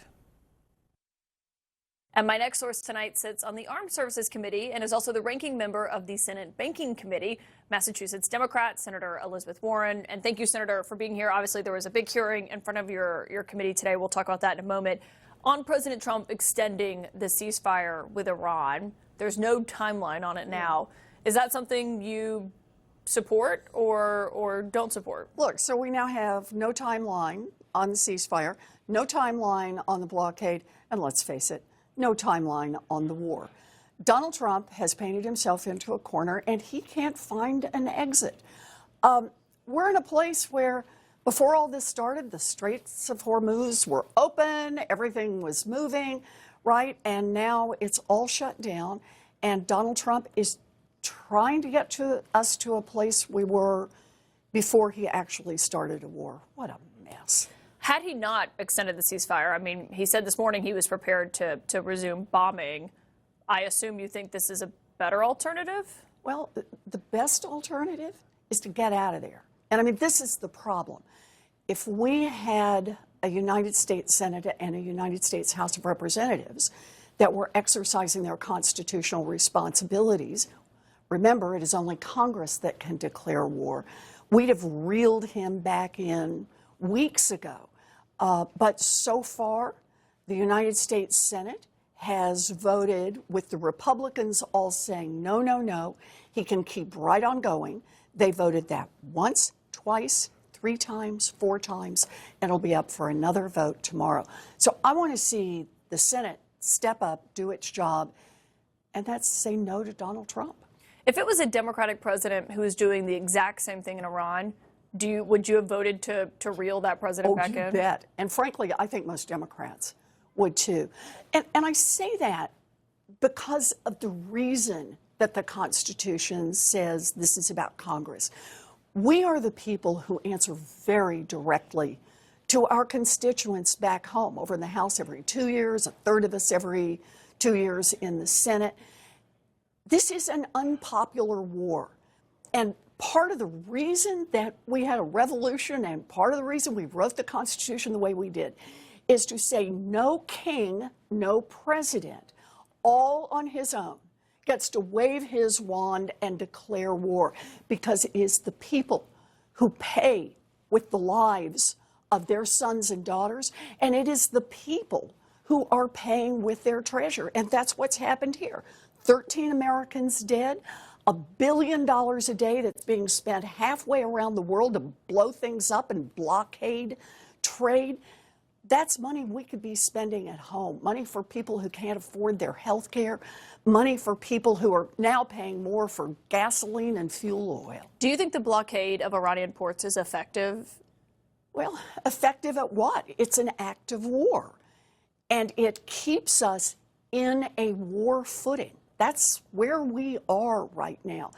And my next source tonight sits on the Armed Services Committee and is also the ranking member of the Senate Banking Committee, Massachusetts Democrat, Senator Elizabeth Warren. And thank you, Senator, for being here. Obviously, there was a big hearing in front of your committee today. We'll talk about that in a moment. On President Trump extending the ceasefire with Iran, there's no timeline on it now. Is that something you support or don't support? Look, so we now have no timeline on the ceasefire, no timeline on the blockade, and let's face it, no timeline on the war. Donald Trump has painted himself into a corner, and he can't find an exit. We're in a place where, before all this started, the Straits of Hormuz were open, everything was moving, right? And now it's all shut down, and Donald Trump is trying to get us to a place we were before he actually started a war. What a mess. Had he not extended the ceasefire, I mean, he said this morning he was prepared to resume bombing. I assume you think this is a better alternative? Well, the best alternative is to get out of there. And I mean, this is the problem. If we had a United States Senate and a United States House of Representatives that were exercising their constitutional responsibilities, remember, it is only Congress that can declare war. We'd have reeled him back in weeks ago. But so far, the United States Senate has voted with the Republicans all saying, no, no, no, he can keep right on going. They voted that once, twice, 3 times, 4 times, and it'll be up for another vote tomorrow. So I want to see the Senate step up, do its job, and that's say no to Donald Trump. If it was a Democratic president who was doing the exact same thing in Iran, would you have voted to reel that president back in? Oh, you bet. And frankly, I think most Democrats would too. And I say that because of the reason that the Constitution says this is about Congress. We are the people who answer very directly to our constituents back home, over in the House every 2 years, a third of us every 2 years in the Senate. This is an unpopular war. And part of the reason that we had a revolution and part of the reason we wrote the Constitution the way we did is to say no king, no president, all on his own, gets to wave his wand and declare war, because it is the people who pay with the lives of their sons and daughters, and it is the people who are paying with their treasure. And that's what's happened here. 13 Americans dead, $1 billion a day that's being spent halfway around the world to blow things up and blockade trade. That's money we could be spending at home, money for people who can't afford their health care, money for people who are now paying more for gasoline and fuel oil. Do you think the blockade of Iranian ports is effective? Well, effective at what? It's an act of war, and it keeps us in a war footing. That's where we are right now.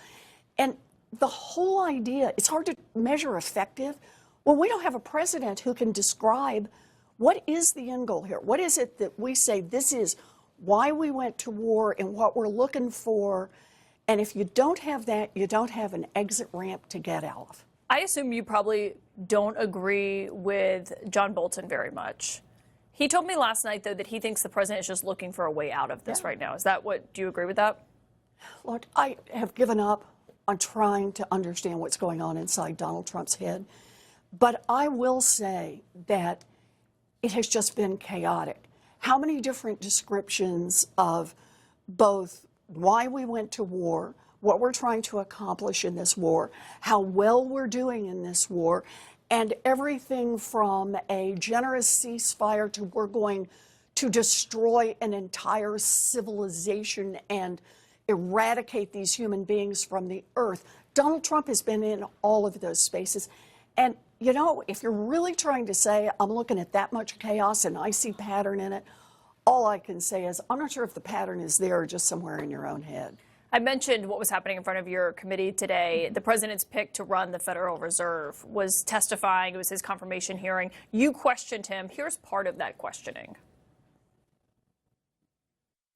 And the whole idea, it's hard to measure effective when we don't have a president who can describe what is the end goal here. What is it that we say this is why we went to war and what we're looking for? And if you don't have that, you don't have an exit ramp to get out of. I assume you probably don't agree with John Bolton very much. He told me last night, though, that he thinks the president is just looking for a way out of this right now. Is that what, do you agree with that? Look, I have given up on trying to understand what's going on inside Donald Trump's head. But I will say that it has just been chaotic. How many different descriptions of both why we went to war, what we're trying to accomplish in this war, how well we're doing in this war, and everything from a generous ceasefire to we're going to destroy an entire civilization and eradicate these human beings from the earth. Donald Trump has been in all of those spaces. And, you know, if you're really trying to say, I'm looking at that much chaos and I see pattern in it, all I can say is I'm not sure if the pattern is there or just somewhere in your own head. I mentioned what was happening in front of your committee today. The president's pick to run the Federal Reserve was testifying. It was his confirmation hearing. You questioned him. Here's part of that questioning.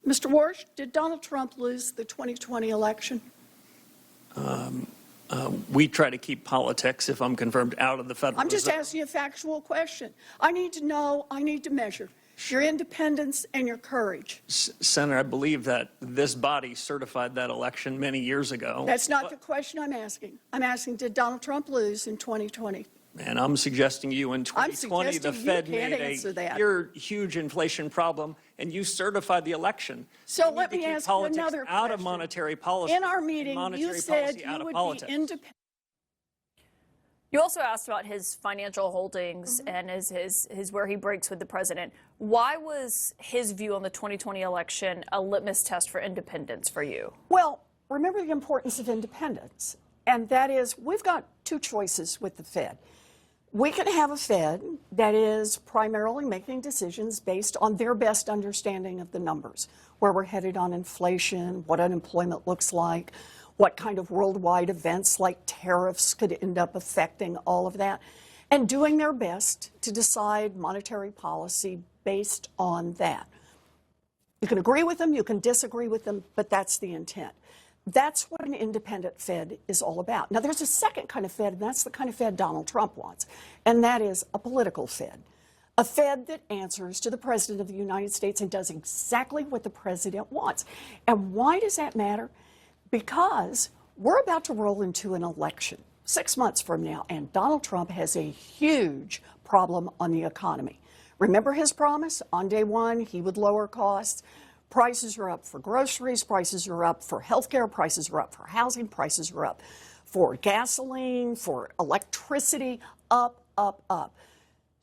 Mr. Warsh, did Donald Trump lose the 2020 election? We try to keep politics, if I'm confirmed, out of the Federal Reserve. I'm just asking you a factual question. I need to know, I need to measure your independence and your courage. Senator, I believe that this body certified that election many years ago. That's not the question I'm asking. I'm asking, did Donald Trump lose in 2020? And I'm suggesting you in 2020, the Fed made a huge inflation problem, and you certified the election. So let me ask you another question. Out of monetary policy. In our meeting, you said you would be independent. You also asked about his financial holdings and his where he breaks with the president. Why was his view on the 2020 election a litmus test for independence for you? Well, remember the importance of independence, and that is we've got two choices with the Fed. We can have a Fed that is primarily making decisions based on their best understanding of the numbers, where we're headed on inflation, what unemployment looks like, what kind of worldwide events like tariffs could end up affecting all of that, and doing their best to decide monetary policy based on that. You can agree with them, you can disagree with them, but that's the intent. That's what an independent Fed is all about. Now, there's a second kind of Fed, and that's the kind of Fed Donald Trump wants, and that is a political Fed. A Fed that answers to the President of the United States and does exactly what the President wants. And why does that matter? Because we're about to roll into an election 6 months from now, and Donald Trump has a huge problem on the economy. Remember his promise? On day one, he would lower costs. Prices are up for groceries, prices are up for healthcare, prices are up for housing, prices are up for gasoline, for electricity, up, up, up.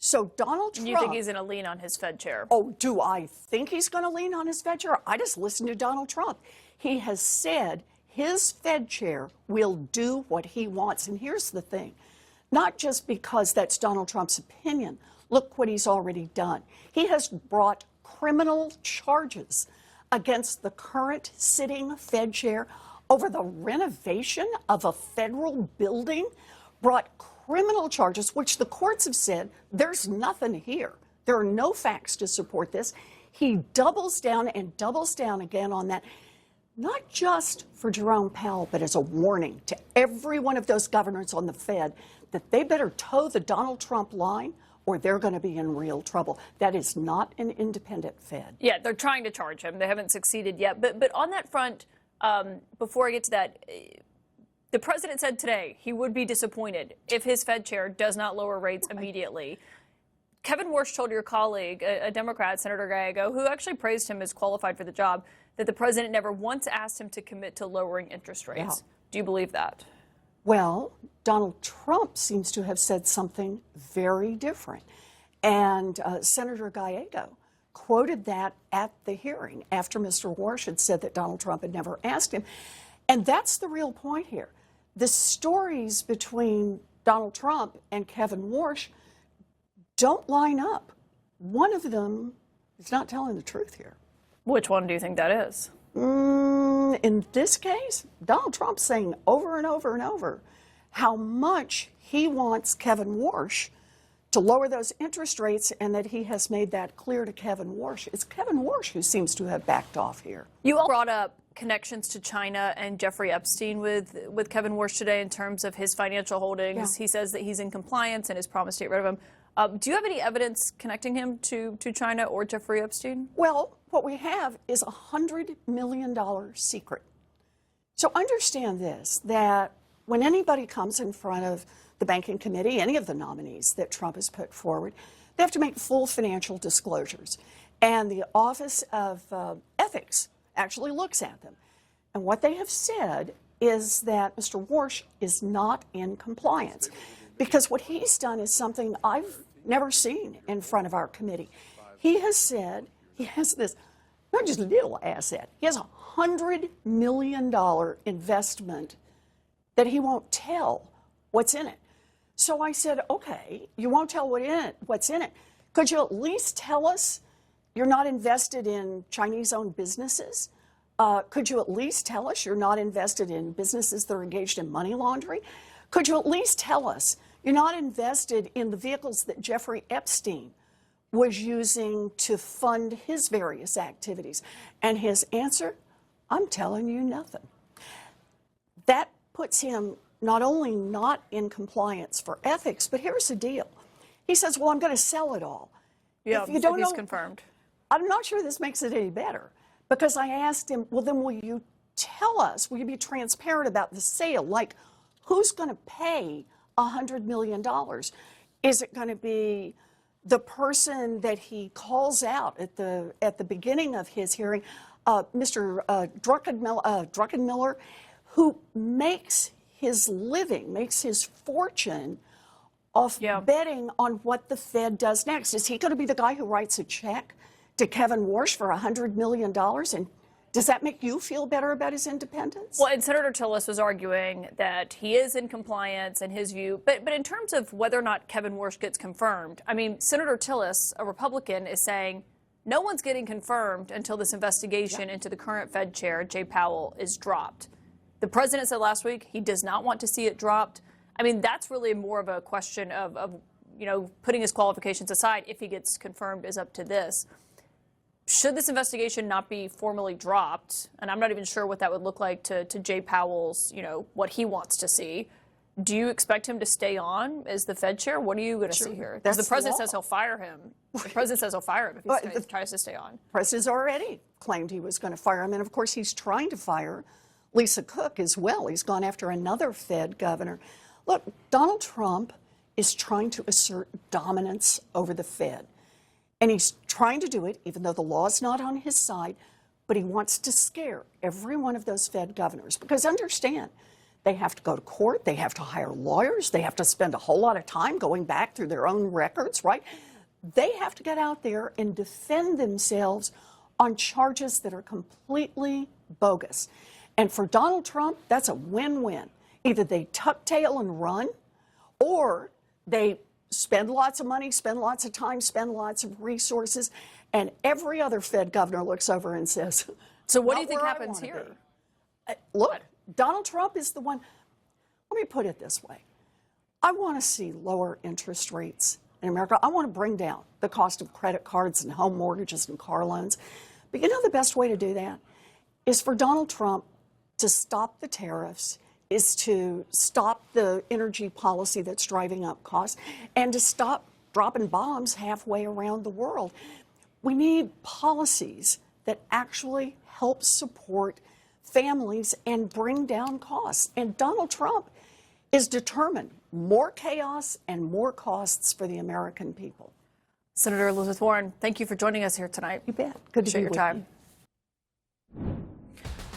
So Donald Trump... You think he's going to lean on his Fed chair? Oh, do I think he's going to lean on his Fed chair? I just listened to Donald Trump. He has said his Fed chair will do what he wants. And here's the thing, not just because that's Donald Trump's opinion. Look what he's already done. He has brought criminal charges against the current sitting Fed chair over the renovation of a federal building, brought criminal charges, which the courts have said there's nothing here. There are no facts to support this. He doubles down and doubles down again on that, not just for Jerome Powell, but as a warning to every one of those governors on the Fed that they better toe the Donald Trump line or they're going to be in real trouble. That is not an independent Fed. Yeah, they're trying to charge him. They haven't succeeded yet. But on that front, before I get to that, the president said today he would be disappointed if his Fed chair does not lower rates immediately. Kevin Warsh told your colleague, a Democrat, Senator Gallego, who actually praised him as qualified for the job, that the president never once asked him to commit to lowering interest rates. Yeah. Do you believe that? Well, Donald Trump seems to have said something very different. And Senator Gallego quoted that at the hearing after Mr. Warsh had said that Donald Trump had never asked him. And that's the real point here. The stories between Donald Trump and Kevin Warsh don't line up. One of them is not telling the truth here. Which one do you think that is? In this case, Donald Trump's saying over and over and over how much he wants Kevin Warsh to lower those interest rates, and that he has made that clear to Kevin Warsh. It's Kevin Warsh who seems to have backed off here. You all brought up connections to China and Jeffrey Epstein with Kevin Warsh today in terms of his financial holdings. Yeah. He says that he's in compliance and has promised to get rid of him. Do you have any evidence connecting him to China or Jeffrey Epstein? Well, what we have is a $100 million secret. So understand this, that when anybody comes in front of the banking committee, any of the nominees that Trump has put forward, they have to make full financial disclosures. And the Office of Ethics actually looks at them. And what they have said is that Mr. Warsh is not in compliance, because what he's done is something I've never seen in front of our committee. He has said he has this, not just a little asset, he has a $100 million investment that he won't tell what's in it. So I said, okay, you won't tell what's in it. Could you at least tell us you're not invested in Chinese-owned businesses? Could you at least tell us you're not invested in businesses that are engaged in money laundering? Could you at least tell us you're not invested in the vehicles that Jeffrey Epstein was using to fund his various activities? And his answer, I'm telling you nothing. That puts him not only not in compliance for ethics, but here's the deal. He says, well, I'm going to sell it all. Yeah, if you don't he's know, confirmed. I'm not sure this makes it any better, because I asked him, well, then will you tell us, will you be transparent about the sale? Like, who's going to pay $100 million? Is it going to be the person that he calls out at the beginning of his hearing, Mr. Druckenmiller, who makes his living, makes his fortune off betting on what the Fed does next? Is he going to be the guy who writes a check to Kevin Warsh for $100 million? And does that make you feel better about his independence? Well, and Senator Tillis was arguing that he is in compliance in his view. But in terms of whether or not Kevin Warsh gets confirmed, I mean, Senator Tillis, a Republican, is saying no one's getting confirmed until this investigation into the current Fed chair, Jay Powell, is dropped. The president said last week he does not want to see it dropped. I mean, that's really more of a question of putting his qualifications aside. If he gets confirmed is up to this. Should this investigation not be formally dropped, and I'm not even sure what that would look like to Jay Powell's, what he wants to see, do you expect him to stay on as the Fed chair? What are you going to see here? Because the president says he'll fire him. The president says he'll fire him if he tries to stay on. The president's already claimed he was going to fire him. And, of course, he's trying to fire Lisa Cook as well. He's gone after another Fed governor. Look, Donald Trump is trying to assert dominance over the Fed. And he's trying to do it, even though the law is not on his side, but he wants to scare every one of those Fed governors. Because understand, they have to go to court, they have to hire lawyers, they have to spend a whole lot of time going back through their own records, right? They have to get out there and defend themselves on charges that are completely bogus. And for Donald Trump, that's a win-win. Either they tuck tail and run, or they spend lots of money, spend lots of time, spend lots of resources, and every other Fed governor looks over and says, so what do you think happens here? Look, Donald Trump is the one. Let me put it this way. I want to see lower interest rates in America. I want to bring down the cost of credit cards and home mortgages and car loans. But you know the best way to do that is for Donald Trump to stop the tariffs, is to stop the energy policy that's driving up costs, and to stop dropping bombs halfway around the world. We need policies that actually help support families and bring down costs. And Donald Trump is determined more chaos and more costs for the American people. Senator Elizabeth Warren, thank you for joining us here tonight. You bet. Good to be Appreciate your with time. you.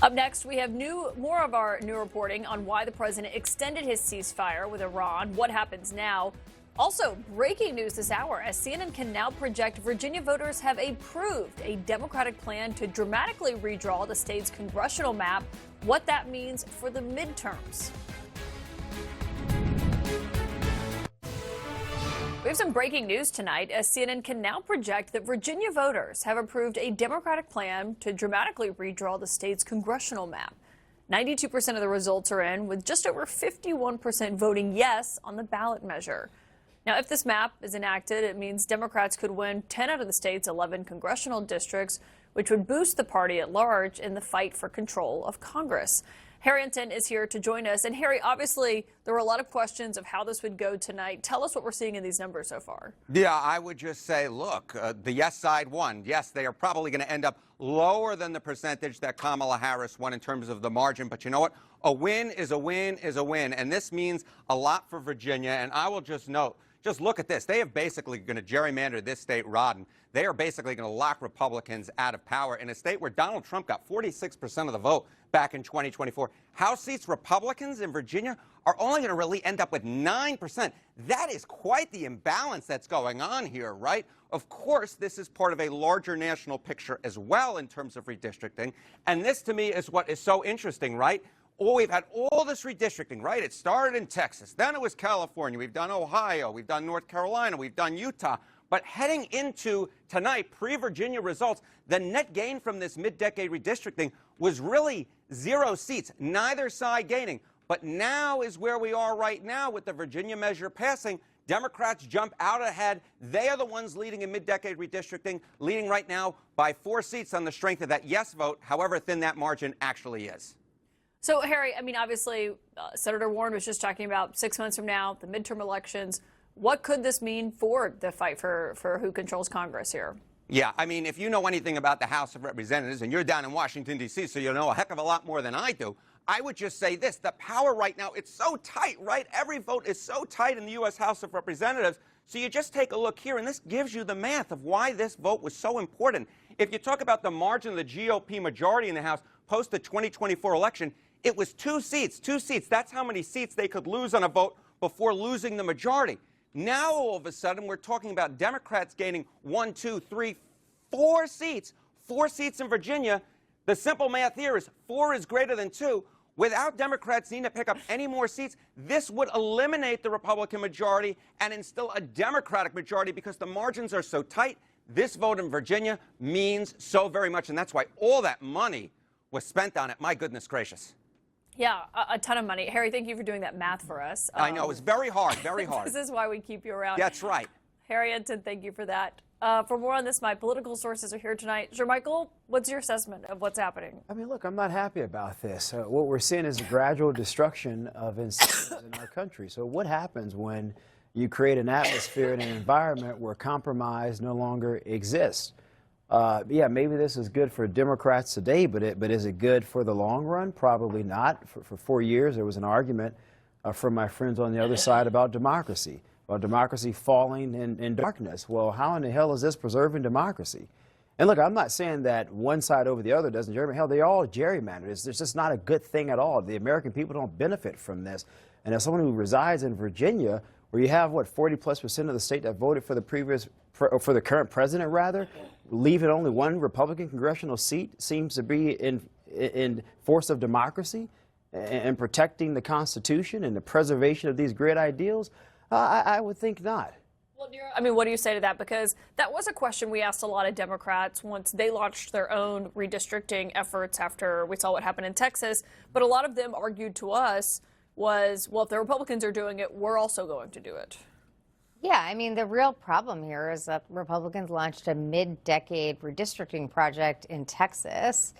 Up next, we have more of our new reporting on why the president extended his ceasefire with Iran. What happens now? Also, breaking news this hour, as CNN can now project Virginia voters have approved a Democratic plan to dramatically redraw the state's congressional map, what that means for the midterms. We have some breaking news tonight, as CNN can now project that Virginia voters have approved a Democratic plan to dramatically redraw the state's congressional map. 92% of the results are in, with just over 51% voting yes on the ballot measure. Now, if this map is enacted, it means Democrats could win 10 out of the state's 11 congressional districts, which would boost the party at large in the fight for control of Congress. Harry Hinton is here to join us. And Harry, obviously, there were a lot of questions of how this would go tonight. Tell us what we're seeing in these numbers so far. Yeah, I would just say, look, the yes side won. Yes, they are probably going to end up lower than the percentage that Kamala Harris won in terms of the margin. But you know what? A win is a win is a win. And this means a lot for Virginia. And I will just note, just look at this. They have basically going to gerrymander this state rotten. They are basically going to lock Republicans out of power in a state where Donald Trump got 46% of the vote back in 2024. House seats Republicans in Virginia are only going to really end up with 9%. That is quite the imbalance that's going on here, right? Of course, this is part of a larger national picture as well in terms of redistricting. And this, to me, is what is so interesting, right? Oh, we've had all this redistricting, right? It started in Texas. Then it was California. We've done Ohio. We've done North Carolina. We've done Utah. But heading into tonight, pre-Virginia results, the net gain from this mid-decade redistricting was really 0 seats, neither side gaining. But now is where we are right now with the Virginia measure passing. Democrats jump out ahead. They are the ones leading in mid-decade redistricting, leading right now by 4 seats on the strength of that yes vote, however thin that margin actually is. So, Harry, I mean, obviously, Senator Warren was just talking about 6 months from now, the midterm elections. What could this mean for the fight for who controls Congress here? Yeah, I mean, if you know anything about the House of Representatives, and you're down in Washington, D.C., so you know a heck of a lot more than I do, I would just say this. The power right now, it's so tight, right? Every vote is so tight in the U.S. House of Representatives. So you just take a look here, and this gives you the math of why this vote was so important. If you talk about the margin of the GOP majority in the House post the 2024 election, it was 2 seats, 2 seats. That's how many seats they could lose on a vote before losing the majority. Now, all of a sudden, we're talking about Democrats gaining 1, 2, 3, 4 seats, 4 seats in Virginia. The simple math here is 4 is greater than 2. Without Democrats needing to pick up any more seats, this would eliminate the Republican majority and instill a Democratic majority because the margins are so tight. This vote in Virginia means so very much, and that's why all that money was spent on it. My goodness gracious. Yeah, a ton of money. Harry, thank you for doing that math for us. I know, it's very hard, very hard. This is why we keep you around. That's right. Harry Hinton, thank you for that. For more on this, my political sources are here tonight. Jermichael, what's your assessment of what's happening? I mean, look, I'm not happy about this. What we're seeing is a gradual destruction of incentives in our country. So what happens when you create an atmosphere and an environment where compromise no longer exists? Yeah, maybe this is good for Democrats today, but is it good for the long run? Probably not. For 4 years, there was an argument from my friends on the other side about democracy falling in darkness. Well, how in the hell is this preserving democracy? And look, I'm not saying that one side over the other doesn't gerrymander. Hell, they all gerrymander. It's just not a good thing at all. The American people don't benefit from this. And as someone who resides in Virginia, where you have, 40+% of the state that voted for for the current president, rather, leaving only 1 Republican congressional seat seems to be in force of democracy and protecting the Constitution and the preservation of these great ideals? I would think not. Well, I mean, what do you say to that? Because that was a question we asked a lot of Democrats once they launched their own redistricting efforts after we saw what happened in Texas. But a lot of them argued to us was, well, if the Republicans are doing it, we're also going to do it. Yeah, I mean, the real problem here is that Republicans launched a mid-decade redistricting project in Texas.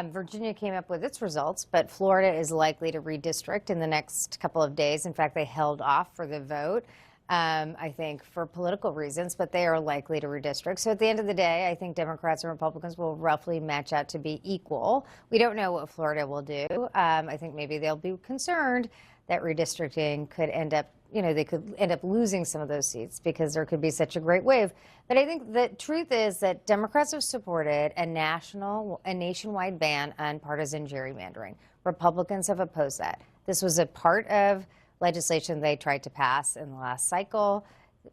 Virginia came up with its results, but Florida is likely to redistrict in the next couple of days. In fact, they held off for the vote, I think, for political reasons, but they are likely to redistrict. So at the end of the day, I think Democrats and Republicans will roughly match out to be equal. We don't know what Florida will do. I think maybe they'll be concerned that redistricting could end up, they could end up losing some of those seats because there could be such a great wave. But I think the truth is that Democrats have supported a nationwide ban on partisan gerrymandering. Republicans have opposed that. This was a part of legislation they tried to pass in the last cycle.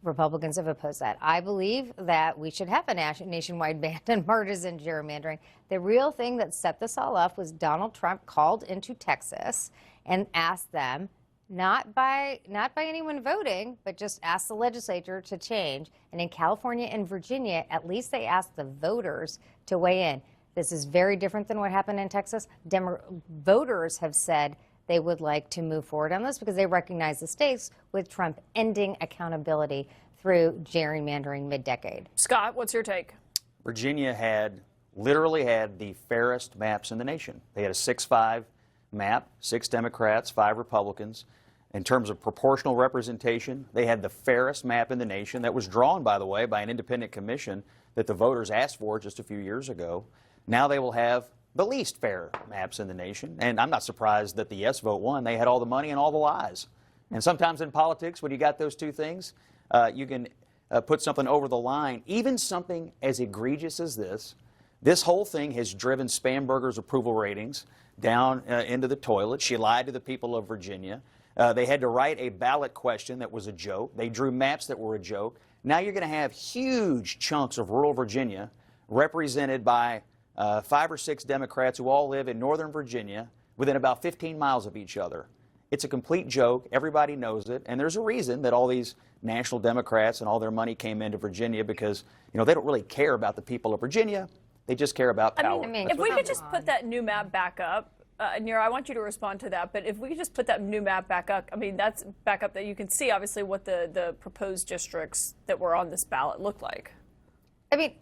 Republicans have opposed that. I believe that we should have a nationwide ban on partisan gerrymandering. The real thing that set this all up was Donald Trump called into Texas and asked them, not by anyone voting, but just asked the legislature to change. And in California and Virginia, at least they asked the voters to weigh in. This is very different than what happened in Texas. Voters have said they would like to move forward on this because they recognize the stakes with Trump ending accountability through gerrymandering mid-decade. Scott, what's your take? Virginia literally had the fairest maps in the nation. They had a 6-5 map, 6 Democrats, 5 Republicans. In terms of proportional representation, they had the fairest map in the nation that was drawn, by the way, by an independent commission that the voters asked for just a few years ago. Now they will have the least fair maps in the nation. And I'm not surprised that the yes vote won. They had all the money and all the lies. And sometimes in politics, when you got those two things, you can put something over the line. Even something as egregious as this whole thing has driven Spamberger's approval ratings down into the toilet. She lied to the people of Virginia. They had to write a ballot question that was a joke. They drew maps that were a joke. Now you're going to have huge chunks of rural Virginia represented by 5 or 6 Democrats who all live in northern Virginia within about 15 miles of each other. It's a complete joke. Everybody knows it. And there's a reason that all these national Democrats and all their money came into Virginia because, they don't really care about the people of Virginia. They just care about power. I mean if we could just put that new map back up, Nira, I want you to respond to that, but if we could just put that new map back up, that's back up that you can see, obviously, what the proposed districts that were on this ballot look like.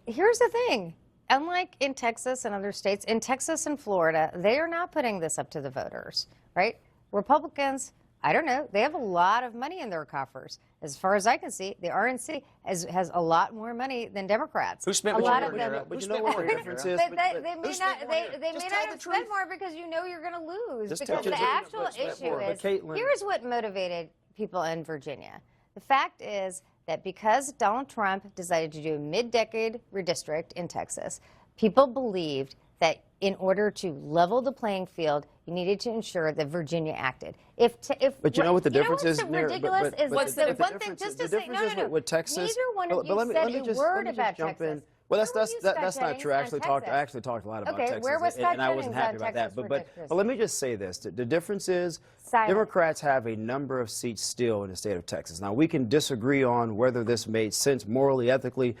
Here's the thing. Unlike in Texas and other states, in Texas and Florida, they are not putting this up to the voters, right? Republicans, I don't know, they have a lot of money in their coffers. As far as I can see, the RNC has a lot more money than Democrats. Who spent more? But you know what the difference is? They may not have spent more because you're going to lose. Because the actual issue is, here's what motivated people in Virginia. The fact is that because Donald Trump decided to do a mid-decade redistrict in Texas, people believed that in order to level the playing field, you needed to ensure that Virginia acted. But you know what the difference is? Ridiculous is what's the one thing. Just to say, no. With Texas, neither one of you said a word about Texas. Well, that's not true. I actually talked a lot about Texas, where was Scott and I wasn't happy about that. But let me just say this: the difference is Democrats have a number of seats still in the state of Texas. Now we can disagree on whether this made sense morally, ethically.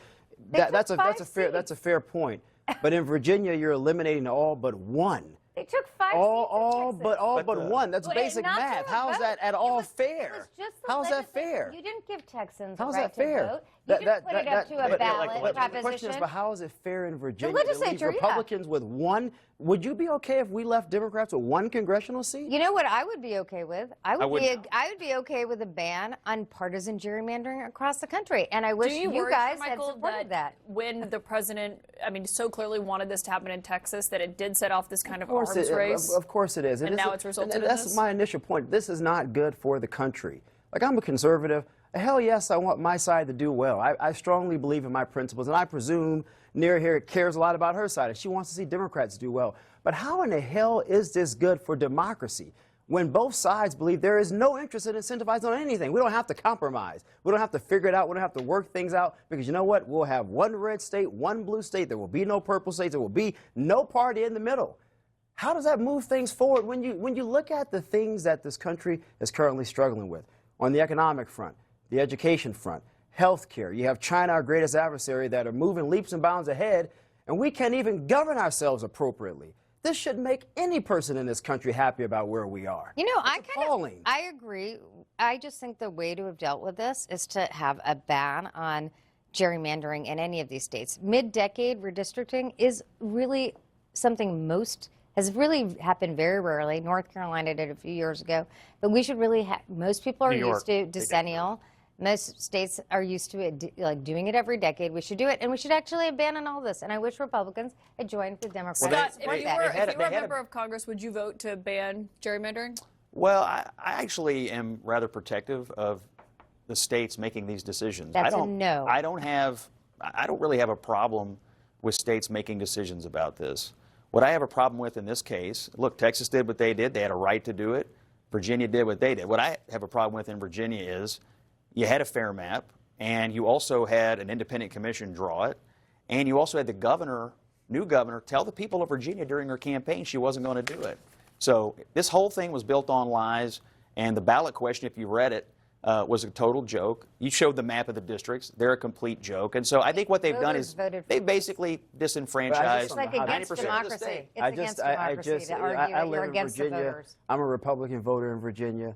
That's a fair point. But in Virginia, you're eliminating all but one. They took 5 all seats in Texas. but one. That's basic math. How is that at all fair? How is that fair? You didn't give Texans How's a right that fair? to vote. You didn't put it up to a ballot proposition. The question is, but how is it fair in Virginia? The legislature, Republicans with one. Would you be okay if we left Democrats with 1 congressional seat? You know what I would be okay with? I would be okay with a ban on partisan gerrymandering across the country. And I wish you guys had supported that. When the president, so clearly wanted this to happen in Texas, that it did set off this kind of arms race. Of course it is. And now it's resulted in this? That's my initial point. This is not good for the country. Like, I'm a conservative. Hell yes, I want my side to do well. I strongly believe in my principles, and I presume Nira here cares a lot about her side, and she wants to see Democrats do well. But how in the hell is this good for democracy when both sides believe there is no interest in incentivizing on anything? We don't have to compromise. We don't have to figure it out. We don't have to work things out, because you know what? We'll have 1 red state, 1 blue state. There will be no purple states. There will be no party in the middle. How does that move things forward when you look at the things that this country is currently struggling with? On the economic front, the education front, health care. You have China, our greatest adversary, that are moving leaps and bounds ahead, and we can't even govern ourselves appropriately. This should make any person in this country happy about where we are. I agree. I just think the way to have dealt with this is to have a ban on gerrymandering in any of these states. Mid-decade redistricting is really something has really happened very rarely. North Carolina did it a few years ago. But we should really most people are used to decennial. Most states are used to it, like doing it every decade. We should do it, and we should actually abandon all this. And I wish Republicans had joined with Democrats. Scott, if you were a member of Congress, would you vote to ban gerrymandering? Well, I actually am rather protective of the states making these decisions. That's a no. I don't really have a problem with states making decisions about this. What I have a problem with in this case, look, Texas did what they did. They had a right to do it. Virginia did what they did. What I have a problem with in Virginia is you had a fair map, and you also had an independent commission draw it, and you also had the governor, new governor, tell the people of Virginia during her campaign she wasn't going to do it. So this whole thing was built on lies, and the ballot question, if you read it, was a total joke. You showed the map of the districts. They're a complete joke. And so I think what they've done is they basically disenfranchised 90% of the state. It's against democracy to argue that you're against the voters. I'm a Republican voter in Virginia.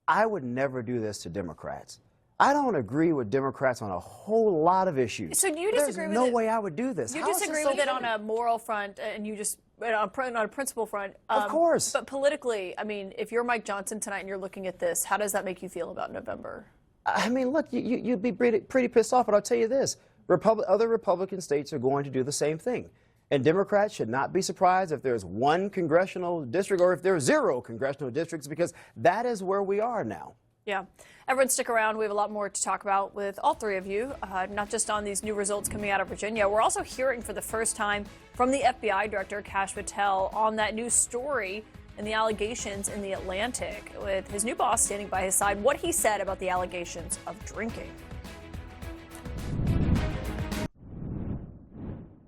I would never do this to Democrats. I don't agree with Democrats on a whole lot of issues. So you disagree with it? There's no way I would do this. You How is disagree this with it so on a moral front, and you just on a principle front. Of course. But politically, I mean, if you're Mike Johnson tonight and you're looking at this, how does that make you feel about November? I mean, look, you'd be pretty pissed off, but I'll tell you this. Other Republican states are going to do the same thing. And Democrats should not be surprised if there's one congressional district or if there are 0 congressional districts, because that is where we are now. Yeah. Everyone stick around. We have a lot more to talk about with all three of you, not just on these new results coming out of Virginia. We're also hearing for the first time from the FBI Director, Kash Patel, on that new story and the allegations in The Atlantic, with his new boss standing by his side, what he said about the allegations of drinking.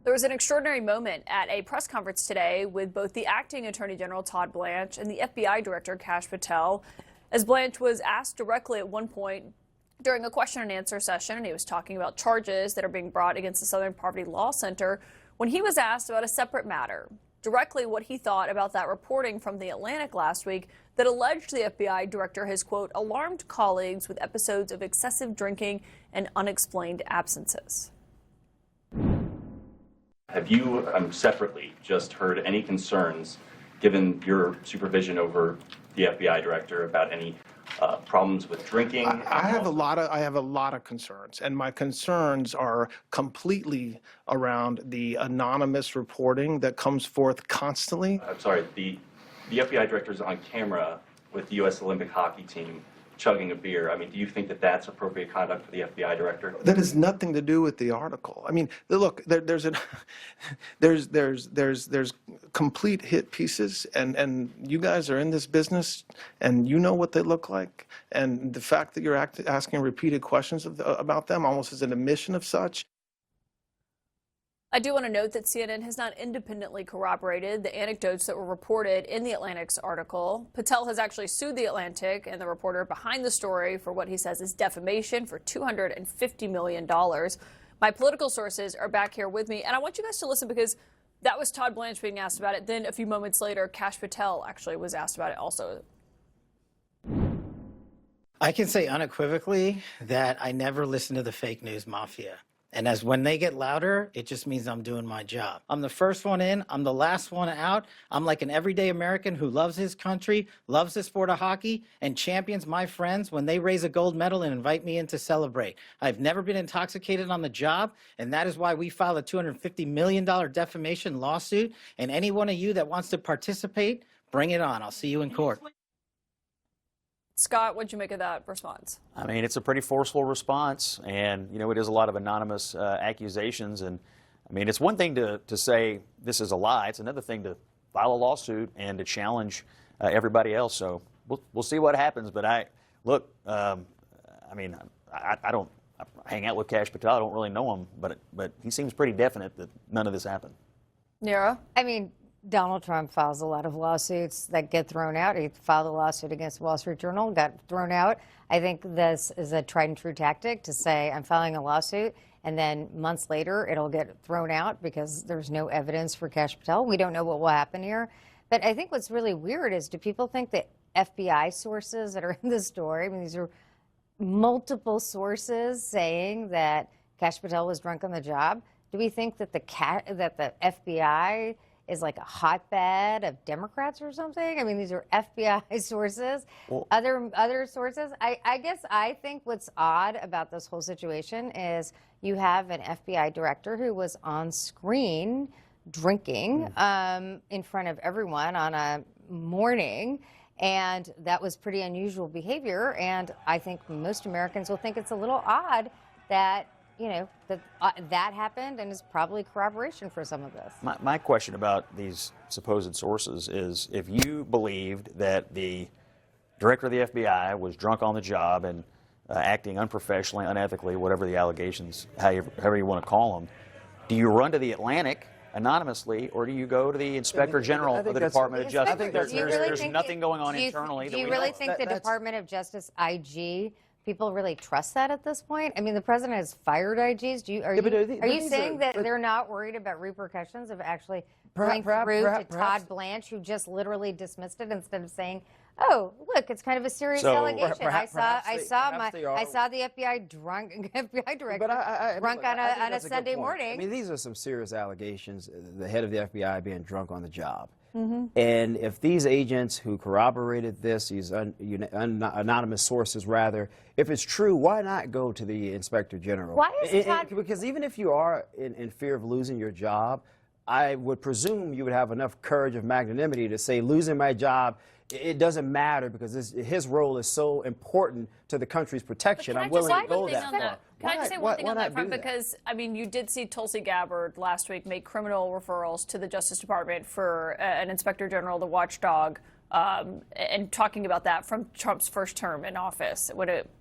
There was an extraordinary moment at a press conference today with both the acting Attorney General Todd Blanche and the FBI Director Kash Patel, as Blanche was asked directly at one point during a question and answer session, and he was talking about charges that are being brought against the Southern Poverty Law Center, when he was asked about a separate matter, directly what he thought about that reporting from The Atlantic last week that alleged the FBI director has, quote, alarmed colleagues with episodes of excessive drinking and unexplained absences. Have you separately just heard any concerns, given your supervision over the FBI director, about any problems with drinking? I have a lot of concerns, and my concerns are completely around the anonymous reporting that comes forth constantly. I'm sorry, the FBI director is on camera with the U.S. Olympic hockey team chugging a beer. I mean, do you think that that's appropriate conduct for the FBI director? That has nothing to do with the article. I mean, look, there's complete hit pieces, and you guys are in this business, and you know what they look like, and the fact that you're asking repeated questions about them almost as an admission of such. I do want to note that CNN has not independently corroborated the anecdotes that were reported in The Atlantic's article. Patel has actually sued The Atlantic and the reporter behind the story for what he says is defamation for $250 million. My political sources are back here with me, and I want you guys to listen because that was Todd Blanche being asked about it. Then a few moments later, Kash Patel actually was asked about it also. I can say unequivocally that I never listen to the fake news mafia. And as when they get louder, it just means I'm doing my job. I'm the first one in, I'm the last one out. I'm like an everyday American who loves his country, loves the sport of hockey, and champions my friends when they raise a gold medal and invite me in to celebrate. I've never been intoxicated on the job, and that is why we filed a $250 million defamation lawsuit. And any one of you that wants to participate, bring it on. I'll see you in court. Scott, what'd you make of that response? I mean, it's a pretty forceful response, and, you know, it is a lot of anonymous accusations. And, I mean, it's one thing to say this is a lie. It's another thing to file a lawsuit and to challenge everybody else. So we'll see what happens. But I mean, I don't hang out with Kash Patel. I don't really know him, but he seems pretty definite that none of this happened. Nira? I mean, Donald Trump files a lot of lawsuits that get thrown out. He filed a lawsuit against Wall Street Journal, got thrown out. I think this is a tried and true tactic to say I'm filing a lawsuit, and then months later it'll get thrown out because there's no evidence for Kash Patel. We don't know what will happen here. But I think what's really weird is, do people think that FBI sources that are in the story, I mean, these are multiple sources saying that Kash Patel was drunk on the job. Do we think that the FBI is like a hotbed of Democrats or something? I mean, these are FBI sources. Well, other sources. I guess I think what's odd about this whole situation is you have an FBI director who was on screen drinking in front of everyone on a morning, And that was pretty unusual behavior. And I think most Americans will think it's a little odd that, you know, that happened, and is probably corroboration for some of this. My question about these supposed sources is, if you believed that the director of the FBI was drunk on the job and acting unprofessionally, unethically, whatever the allegations, however you want to call them, do you run to the Atlantic anonymously, or do you go to the Inspector General of the Department of Justice? There's nothing going on internally. Do you really think the Department of Justice IG, people really trust that at this point? I mean, the president has fired IGs. Are you saying that they're not worried about repercussions of actually going through to Todd Blanche, who just literally dismissed it instead of saying, "Oh, look, it's kind of a serious allegation. I saw the FBI director drunk on a Sunday morning." I mean, these are some serious allegations. The head of the FBI being drunk on the job. Mm-hmm. And if these agents who corroborated this, these anonymous sources rather, if it's true, why not go to the Inspector General? Why is Todd... Because even if you are in fear of losing your job, I would presume you would have enough courage of magnanimity to say, losing my job, it doesn't matter because his role is so important to the country's protection. I'm willing to go that far. Can I just say one thing on that front? Because, I mean, you did see Tulsi Gabbard last week make criminal referrals to the Justice Department for an Inspector General, the watchdog, and talking about that from Trump's first term in office,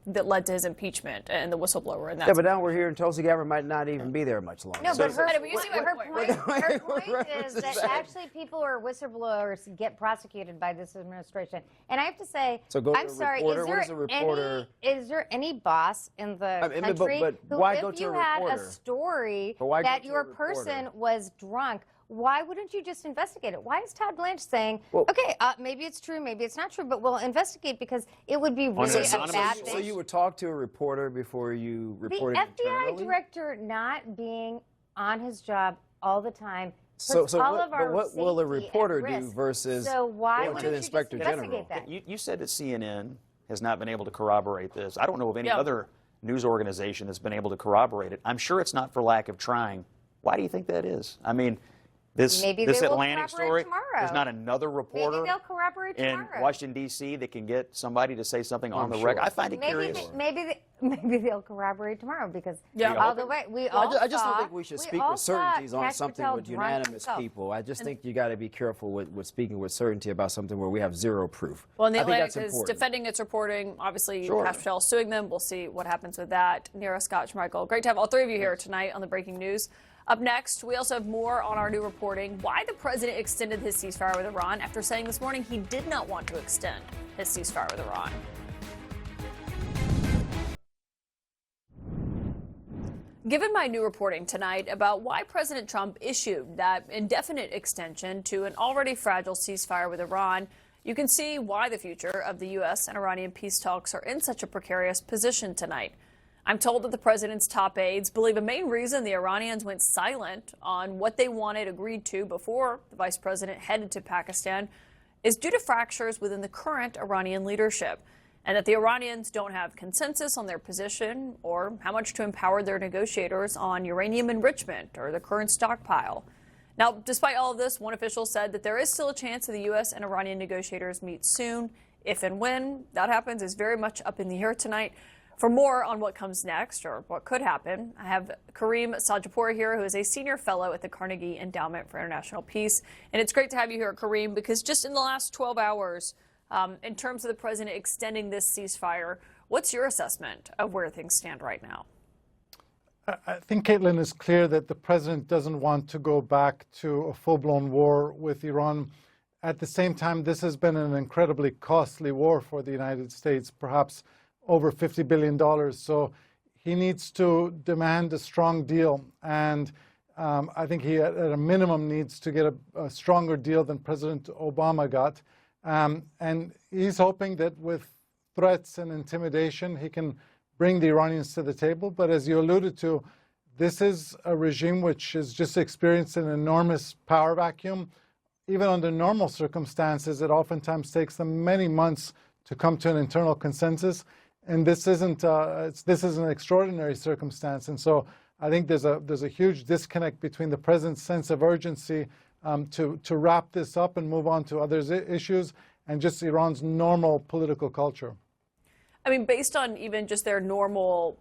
that led to his impeachment and the whistleblower. And yeah, but now we're hearing Tulsi Gabbard might not even be there much longer. No, but her point is that actually people who are whistleblowers get prosecuted by this administration. And I have to say, I'm sorry, is there any boss in the country who, if you had a story that your person was drunk, why wouldn't you just investigate it? Why is Todd Blanche saying, okay, maybe it's true, maybe it's not true, but we'll investigate because it would be really a bad thing? So you would talk to a reporter before you reported the FBI internally? director not being on his job all the time. So what will a reporter do versus going to the Inspector General? You said that CNN has not been able to corroborate this. I don't know of any other news organization that's been able to corroborate it. I'm sure it's not for lack of trying. Why do you think that is? I mean, this Atlantic story, there's not another reporter in Washington, D.C. that can get somebody to say something on the record. I find it curious. Maybe they'll corroborate tomorrow because all the way I just don't think we should speak with certainties on something with unanimous people. I just think you got to be careful with speaking with certainty about something where we have zero proof. Well, and the Atlantic is defending its reporting. Obviously, Cash Patel is suing them. We'll see what happens with that. Nira, Scott, Schmeichel, great to have all three of you here tonight on the Breaking News. Up next, we also have more on our new reporting. Why the president extended his ceasefire with Iran after saying this morning he did not want to extend his ceasefire with Iran. Given my new reporting tonight about why President Trump issued that indefinite extension to an already fragile ceasefire with Iran, you can see why the future of the U.S. and Iranian peace talks are in such a precarious position tonight. I'm told that the president's top aides believe a main reason the Iranians went silent on what they wanted agreed to before the vice president headed to Pakistan is due to fractures within the current Iranian leadership, and that the Iranians don't have consensus on their position or how much to empower their negotiators on uranium enrichment or the current stockpile. Now, despite all of this, one official said that there is still a chance that the U.S. and Iranian negotiators meet soon. If and when that happens is very much up in the air tonight. For more on what comes next or what could happen, I have Kareem Sajapour here, who is a senior fellow at the Carnegie Endowment for International Peace. And it's great to have you here, Kareem, because just in the last 12 hours, in terms of the president extending this ceasefire, what's your assessment of where things stand right now? I think, Caitlin, it's clear that the president doesn't want to go back to a full-blown war with Iran. At the same time, this has been an incredibly costly war for the United States, perhaps over $50 billion. So he needs to demand a strong deal. And I think he, at a minimum, needs to get a stronger deal than President Obama got. And he's hoping that with threats and intimidation, he can bring the Iranians to the table. But as you alluded to, this is a regime which has just experienced an enormous power vacuum. Even under normal circumstances, it oftentimes takes them many months to come to an internal consensus. And this isn't this is an extraordinary circumstance, and so I think there's a huge disconnect between the president's sense of urgency to wrap this up and move on to other issues, and just Iran's normal political culture. I mean, based on even just their normal,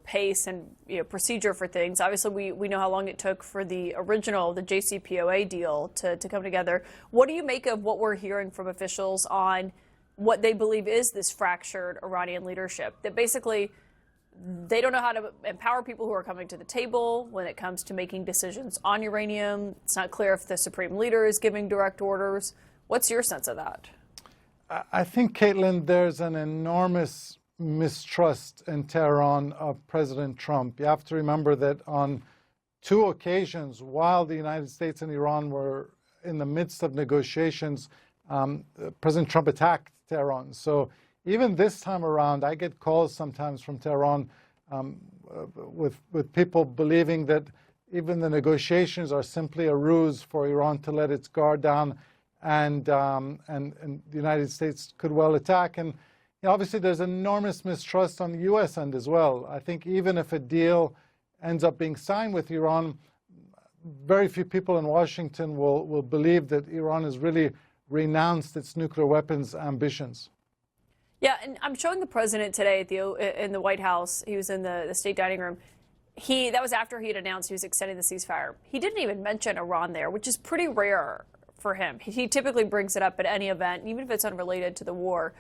pace and procedure for things. Obviously, we know how long it took for the original, the JCPOA deal to come together. What do you make of what we're hearing from officials on what they believe is this fractured Iranian leadership? That basically they don't know how to empower people who are coming to the table when it comes to making decisions on uranium. It's not clear if the supreme leader is giving direct orders. What's your sense of that? I think, Caitlin, there's an enormous mistrust in Tehran of President Trump. You have to remember that on 2 occasions, while the United States and Iran were in the midst of negotiations, President Trump attacked Tehran. So even this time around, I get calls sometimes from Tehran with people believing that even the negotiations are simply a ruse for Iran to let its guard down, and the United States could well attack. And obviously there's enormous mistrust on the U.S. end as well. I think even if a deal ends up being signed with Iran, very few people in Washington will believe that Iran has really renounced its nuclear weapons ambitions. Yeah, and I'm showing the president today in the White House. He was in the state dining room. That was after he had announced he was extending the ceasefire. He didn't even mention Iran there, which is pretty rare for him. He typically brings it up at any event, even if it's unrelated to the war.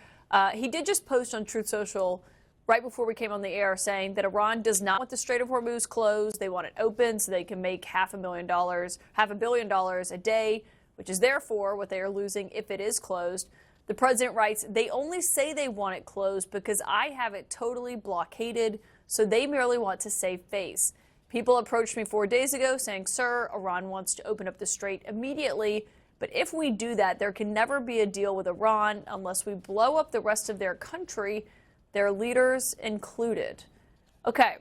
He did just post on Truth Social right before we came on the air saying that Iran does not want the Strait of Hormuz closed. They want it open so they can make $500 million a day, which is therefore what they are losing if it is closed. The president writes, they only say they want it closed because I have it totally blockaded, so they merely want to save face. People approached me 4 days ago saying, sir, Iran wants to open up the strait immediately. But if we do that, there can never be a deal with Iran unless we blow up the rest of their country, their leaders included. Okay,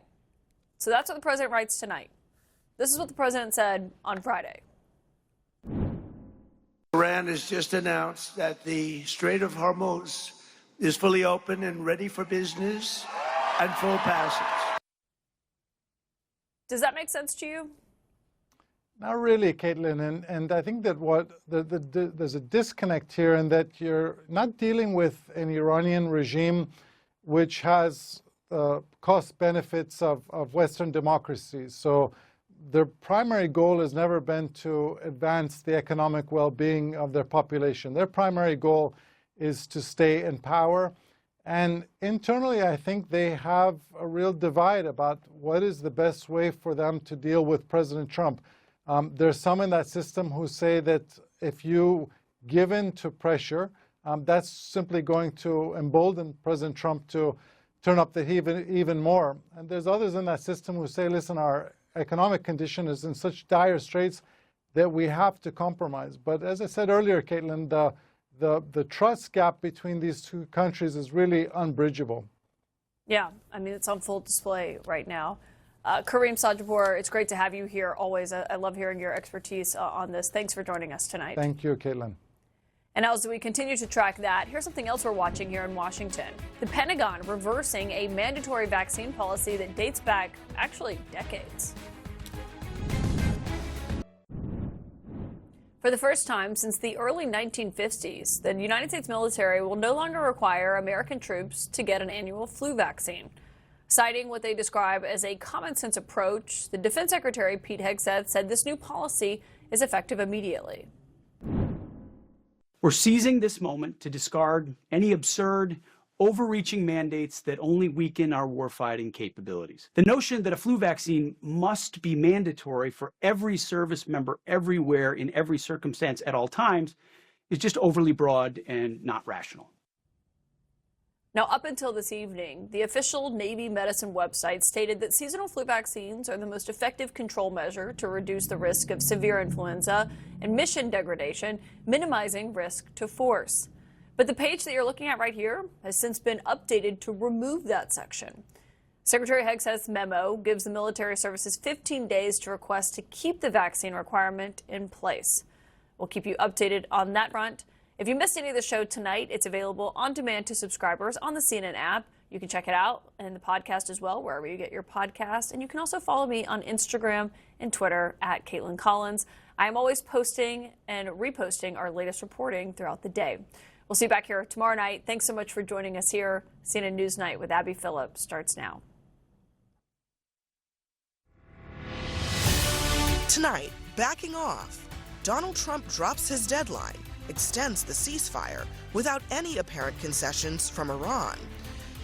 so that's what the president writes tonight. This is what the president said on Friday. Iran has just announced that the Strait of Hormuz is fully open and ready for business and full passage. Does that make sense to you? Not really, Caitlin, and I think that there's a disconnect here in that you're not dealing with an Iranian regime which has cost benefits of Western democracies. So their primary goal has never been to advance the economic well-being of their population. Their primary goal is to stay in power. And internally, I think they have a real divide about what is the best way for them to deal with President Trump. There's some in that system who say that if you give in to pressure, that's simply going to embolden President Trump to turn up the heat even more. And there's others in that system who say, listen, our economic condition is in such dire straits that we have to compromise. But as I said earlier, Caitlin, the trust gap between these 2 countries is really unbridgeable. Yeah, I mean, it's on full display right now. Kareem Sajapur, it's great to have you here always. I love hearing your expertise on this. Thanks for joining us tonight. Thank you, Caitlin. And as we continue to track that, here's something else we're watching here in Washington. The Pentagon reversing a mandatory vaccine policy that dates back, actually, decades. For the first time since the early 1950s, the United States military will no longer require American troops to get an annual flu vaccine. Citing what they describe as a common-sense approach, the Defense Secretary Pete Hegseth said this new policy is effective immediately. We're seizing this moment to discard any absurd, overreaching mandates that only weaken our warfighting capabilities. The notion that a flu vaccine must be mandatory for every service member everywhere in every circumstance at all times is just overly broad and not rational. Now, up until this evening, the official Navy medicine website stated that seasonal flu vaccines are the most effective control measure to reduce the risk of severe influenza and mission degradation, minimizing risk to force. But the page that you're looking at right here has since been updated to remove that section. Secretary Hegseth's memo gives the military services 15 days to request to keep the vaccine requirement in place. We'll keep you updated on that front. If you missed any of the show tonight, it's available on demand to subscribers on the CNN app. You can check it out and the podcast as well, wherever you get your podcast. And you can also follow me on Instagram and Twitter at Caitlin Collins. I am always posting and reposting our latest reporting throughout the day. We'll see you back here tomorrow night. Thanks so much for joining us here. CNN Newsnight with Abby Phillip starts now. Tonight, backing off. Donald Trump drops his deadline, extends the ceasefire without any apparent concessions from Iran.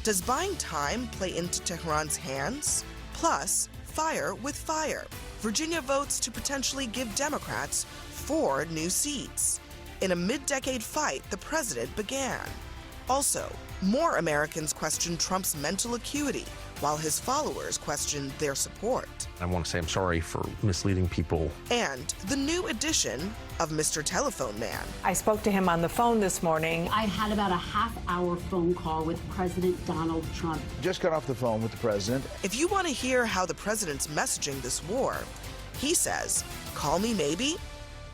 Does buying time play into Tehran's hands? Plus, fire with fire. Virginia votes to potentially give Democrats 4 new seats. In a mid-decade fight the president began. Also, more Americans question Trump's mental acuity, while his followers question their support. I want to say I'm sorry for misleading people. And the new edition of Mr. Telephone Man. I spoke to him on the phone this morning. I had about a half-hour phone call with President Donald Trump. Just got off the phone with the president. If you want to hear how the president's messaging this war, he says, "Call me maybe."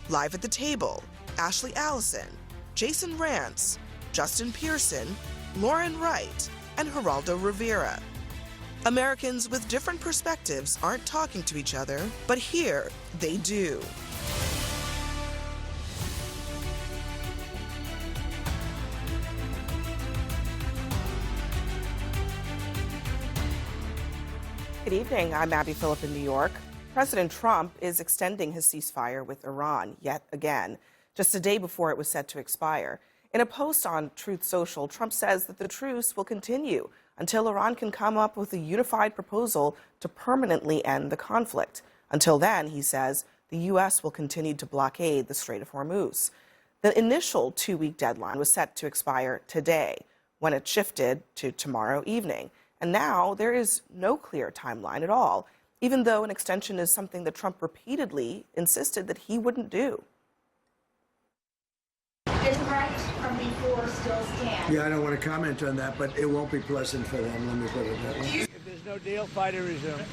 Live at the table, Ashley Allison, Jason Rance, Justin Pearson, Lauren Wright, and Geraldo Rivera. Americans with different perspectives aren't talking to each other, but here they do. Good evening. I'm Abby Phillip in New York. President Trump is extending his ceasefire with Iran yet again, just a day before it was set to expire. In a post on Truth Social, Trump says that the truce will continue until Iran can come up with a unified proposal to permanently end the conflict. Until then, he says, the U.S. will continue to blockade the Strait of Hormuz. The initial 2-week deadline was set to expire today, when it shifted to tomorrow evening. And now there is no clear timeline at all, even though an extension is something that Trump repeatedly insisted that he wouldn't do. Is right from before still stand? Yeah, I don't want to comment on that, but it won't be pleasant for them, let me put it that way. If there's no deal, fight or resume.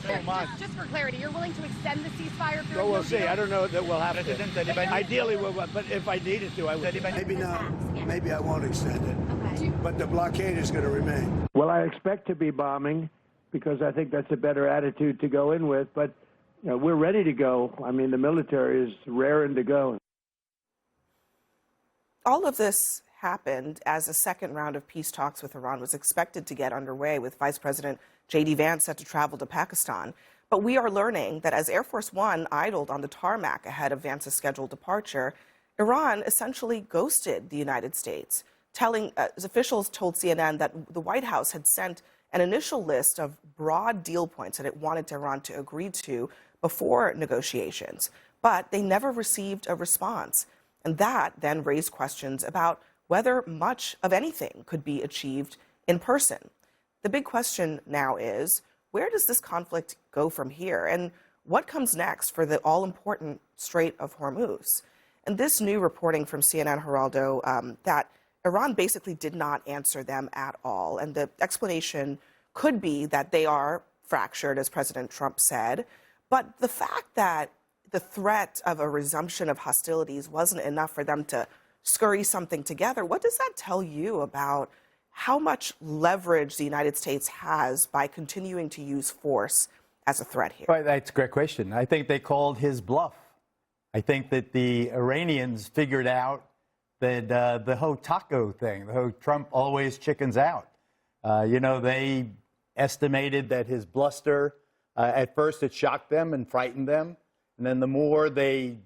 Just for clarity, you're willing to extend the ceasefire period? Well, we'll see. I don't know that we'll have to. Ideally, but if I needed to, I would. Maybe not. Maybe I won't extend it. Okay. But the blockade is going to remain. Well, I expect to be bombing because I think that's a better attitude to go in with. But you know, we're ready to go. I mean, the military is raring to go. All of this happened as a second round of peace talks with Iran was expected to get underway, with Vice President J.D. Vance set to travel to Pakistan. But we are learning that as Air Force One idled on the tarmac ahead of Vance's scheduled departure, Iran essentially ghosted the United States. Officials told CNN that the White House had sent an initial list of broad deal points that it wanted Tehran to agree to before negotiations, but they never received a response. And that then raised questions about whether much of anything could be achieved in person. The big question now is, where does this conflict go from here? And what comes next for the all-important Strait of Hormuz? And this new reporting from CNN, Geraldo, that Iran basically did not answer them at all. And the explanation could be that they are fractured, as President Trump said. But the fact that the threat of a resumption of hostilities wasn't enough for them to scurry something together, what does that tell you about how much leverage the United States has by continuing to use force as a threat here? Right, that's a great question. I think they called his bluff. I think that the Iranians figured out that the whole taco thing, the whole Trump always chickens out. They estimated that his bluster, at first it shocked them and frightened them. And then the more they,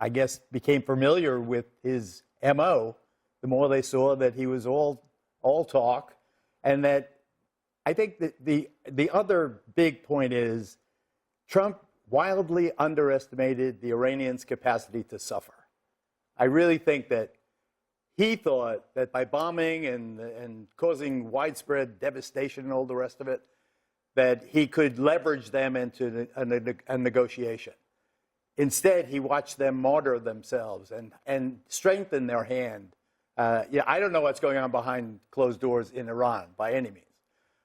I guess, became familiar with his MO, the more they saw that he was all talk. And that I think that the other big point is Trump wildly underestimated the Iranians' capacity to suffer. I really think that he thought that by bombing and causing widespread devastation and all the rest of it, that he could leverage them into a negotiation. Instead, he watched them martyr themselves and strengthen their hand. I don't know what's going on behind closed doors in Iran by any means.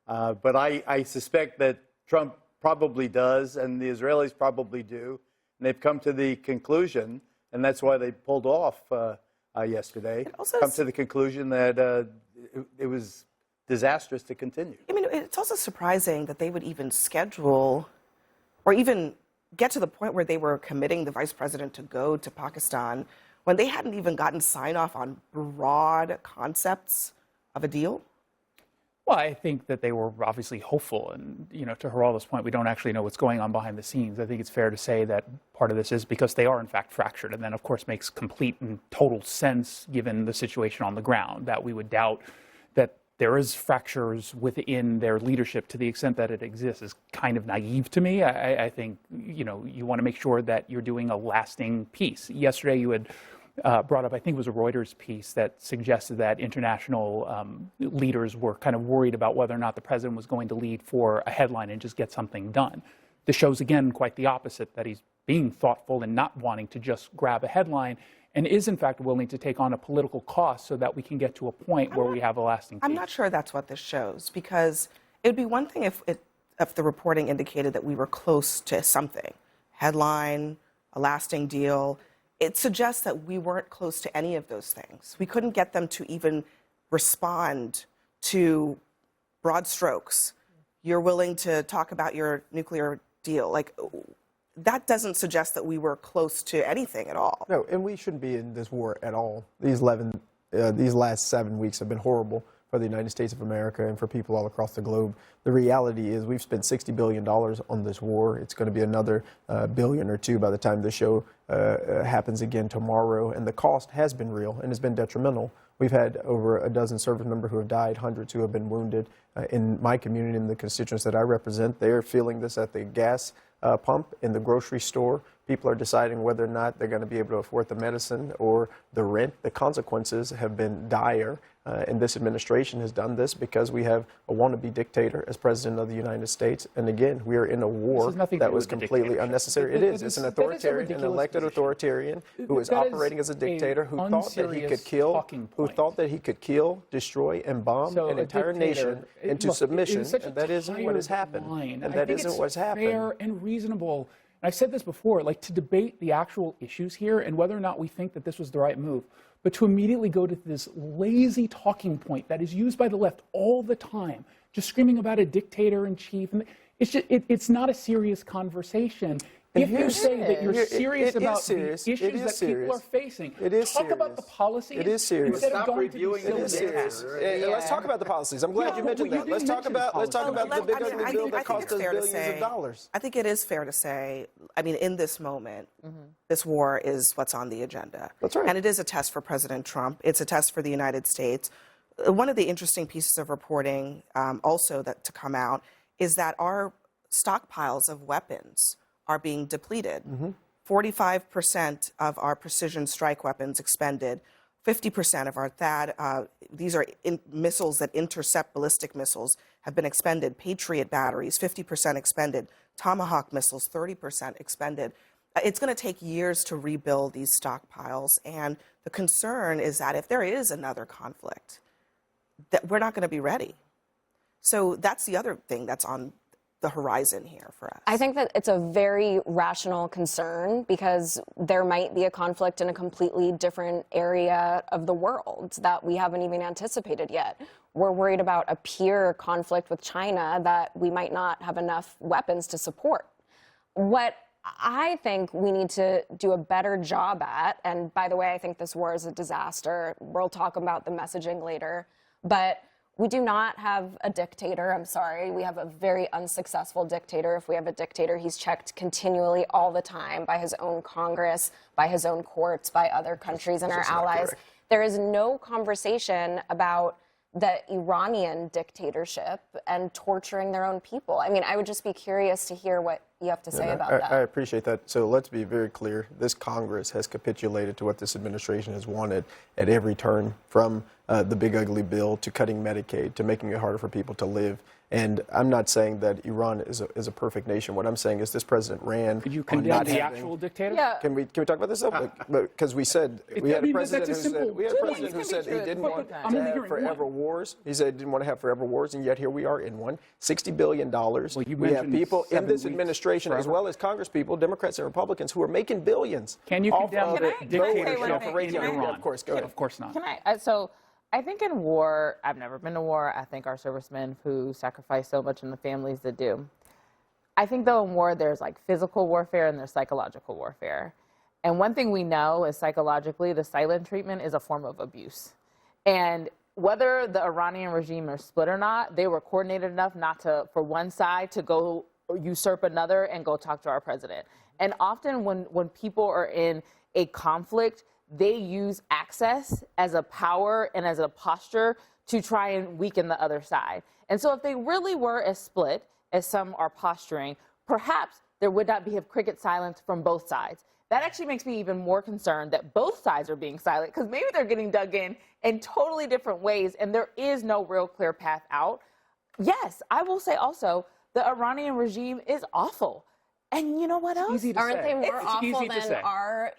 But I suspect that Trump probably does, and the Israelis probably do. And they've come to the conclusion, and that's why they pulled off yesterday, come to the conclusion that it was disastrous to continue. I mean, it's also surprising that they would even schedule or even get to the point where they were committing the vice president to go to Pakistan when they hadn't even gotten sign off on broad concepts of a deal? Well, I think that they were obviously hopeful, and to Geraldo's point, we don't actually know what's going on behind the scenes. I think it's fair to say that part of this is because they are in fact fractured, and then of course makes complete and total sense given the situation on the ground that we would doubt that there is fractures within their leadership to the extent that it exists is kind of naive to me. I think you want to make sure that you're doing a lasting peace. Yesterday you had brought up, I think it was a Reuters piece that suggested that international leaders were kind of worried about whether or not the president was going to lead for a headline and just get something done. This shows, again, quite the opposite, that he's being thoughtful and not wanting to just grab a headline and is, in fact, willing to take on a political cost so that we can get to a point where we have a lasting peace. I'm not sure that's what this shows, because it would be one thing if the reporting indicated that we were close to something, headline, a lasting deal. It suggests that we weren't close to any of those things. We couldn't get them to even respond to broad strokes. You're willing to talk about your nuclear deal. Like, that doesn't suggest that we were close to anything at all. No, and we shouldn't be in this war at all. These last 7 weeks have been horrible for the United States of America and for people all across the globe. The reality is we've spent $60 billion on this war. It's going to be another billion or two by the time the show happens again tomorrow. And the cost has been real and has been detrimental. We've had over a dozen service members who have died, hundreds who have been wounded. In my community and the constituents that I represent, they're feeling this at the gas pump, in the grocery store. People are deciding whether or not they're going to be able to afford the medicine or the rent. The consequences have been dire, and this administration has done this because we have a wannabe dictator as president of the United States. And again, we are in a war that was completely unnecessary. It is. It's an authoritarian, an elected authoritarian who is operating as a dictator, who thought that he could kill, destroy, and bomb an entire nation into submission, and that isn't what has happened. And that isn't what's happened. Fair and reasonable. And I've said this before, like, to debate the actual issues here and whether or not we think that this was the right move, but to immediately go to this lazy talking point that is used by the left all the time, just screaming about a dictator in chief. And it's not a serious conversation. If you say that you're serious about the issues that people are facing, talk about the policies. It is serious. Instead of going to it is serious. Let's talk about the policies. I'm glad you mentioned that. Let's talk about the big ugly bill that cost us billions of dollars. I think it is fair to say, I mean, in this moment, this war is what's on the agenda. That's right. And it is a test for President Trump. It's a test for the United States. One of the interesting pieces of reporting also to come out is that our stockpiles of weapons are being depleted. 45% of our precision strike weapons expended, 50% of our THAAD, these are missiles that intercept ballistic missiles, have been expended. Patriot batteries, 50% expended. Tomahawk missiles, 30% expended. It's going to take years to rebuild these stockpiles, and the concern is that if there is another conflict, that we're not going to be ready. So that's the other thing that's on the horizon here for us. I think that it's a very rational concern because there might be a conflict in a completely different area of the world that we haven't even anticipated yet. We're worried about a peer conflict with China that we might not have enough weapons to support. What I think we need to do a better job at, and by the way, I think this war is a disaster. We'll talk about the messaging later, but we do not have a dictator. I'm sorry. We have a very unsuccessful dictator. If we have a dictator, he's checked continually all the time by his own Congress, by his own courts, by other countries and our allies. There is no conversation about the Iranian dictatorship and torturing their own people. I mean, I would just be curious to hear what you have to say about that. I appreciate that. So let's be very clear. This Congress has capitulated to what this administration has wanted at every turn, from the big ugly bill to cutting Medicaid to making it harder for people to live. And I'm not saying that Iran is a perfect nation. What I'm saying is this president ran. Could you condemn the actual dictator? Yeah. Can we talk about this though? Because we said we had a president who said he didn't want to have forever wars. He said he didn't want to have forever wars, and yet here we are in one. $60 billion. We have people in this administration, as well as Congress people, Democrats and Republicans, who are making billions. Can you condemn the dictatorship in Iran? Of course, go ahead. Of course not. Can I? I think in war, I've never been to war. I think our servicemen who sacrifice so much and the families that do. I think though in war, there's like physical warfare and there's psychological warfare. And one thing we know is psychologically, the silent treatment is a form of abuse. And whether the Iranian regime is split or not, they were coordinated enough not to, for one side to go usurp another and go talk to our president. And often when people are in a conflict, they use access as a power and as a posture to try and weaken the other side. And so if they really were as split as some are posturing, perhaps there would not be a cricket silence from both sides. That actually makes me even more concerned that both sides are being silent, because maybe they're getting dug in totally different ways and there is no real clear path out. Yes, I will say also, the Iranian regime is awful. And you know what else? Aren't they more awful than say. our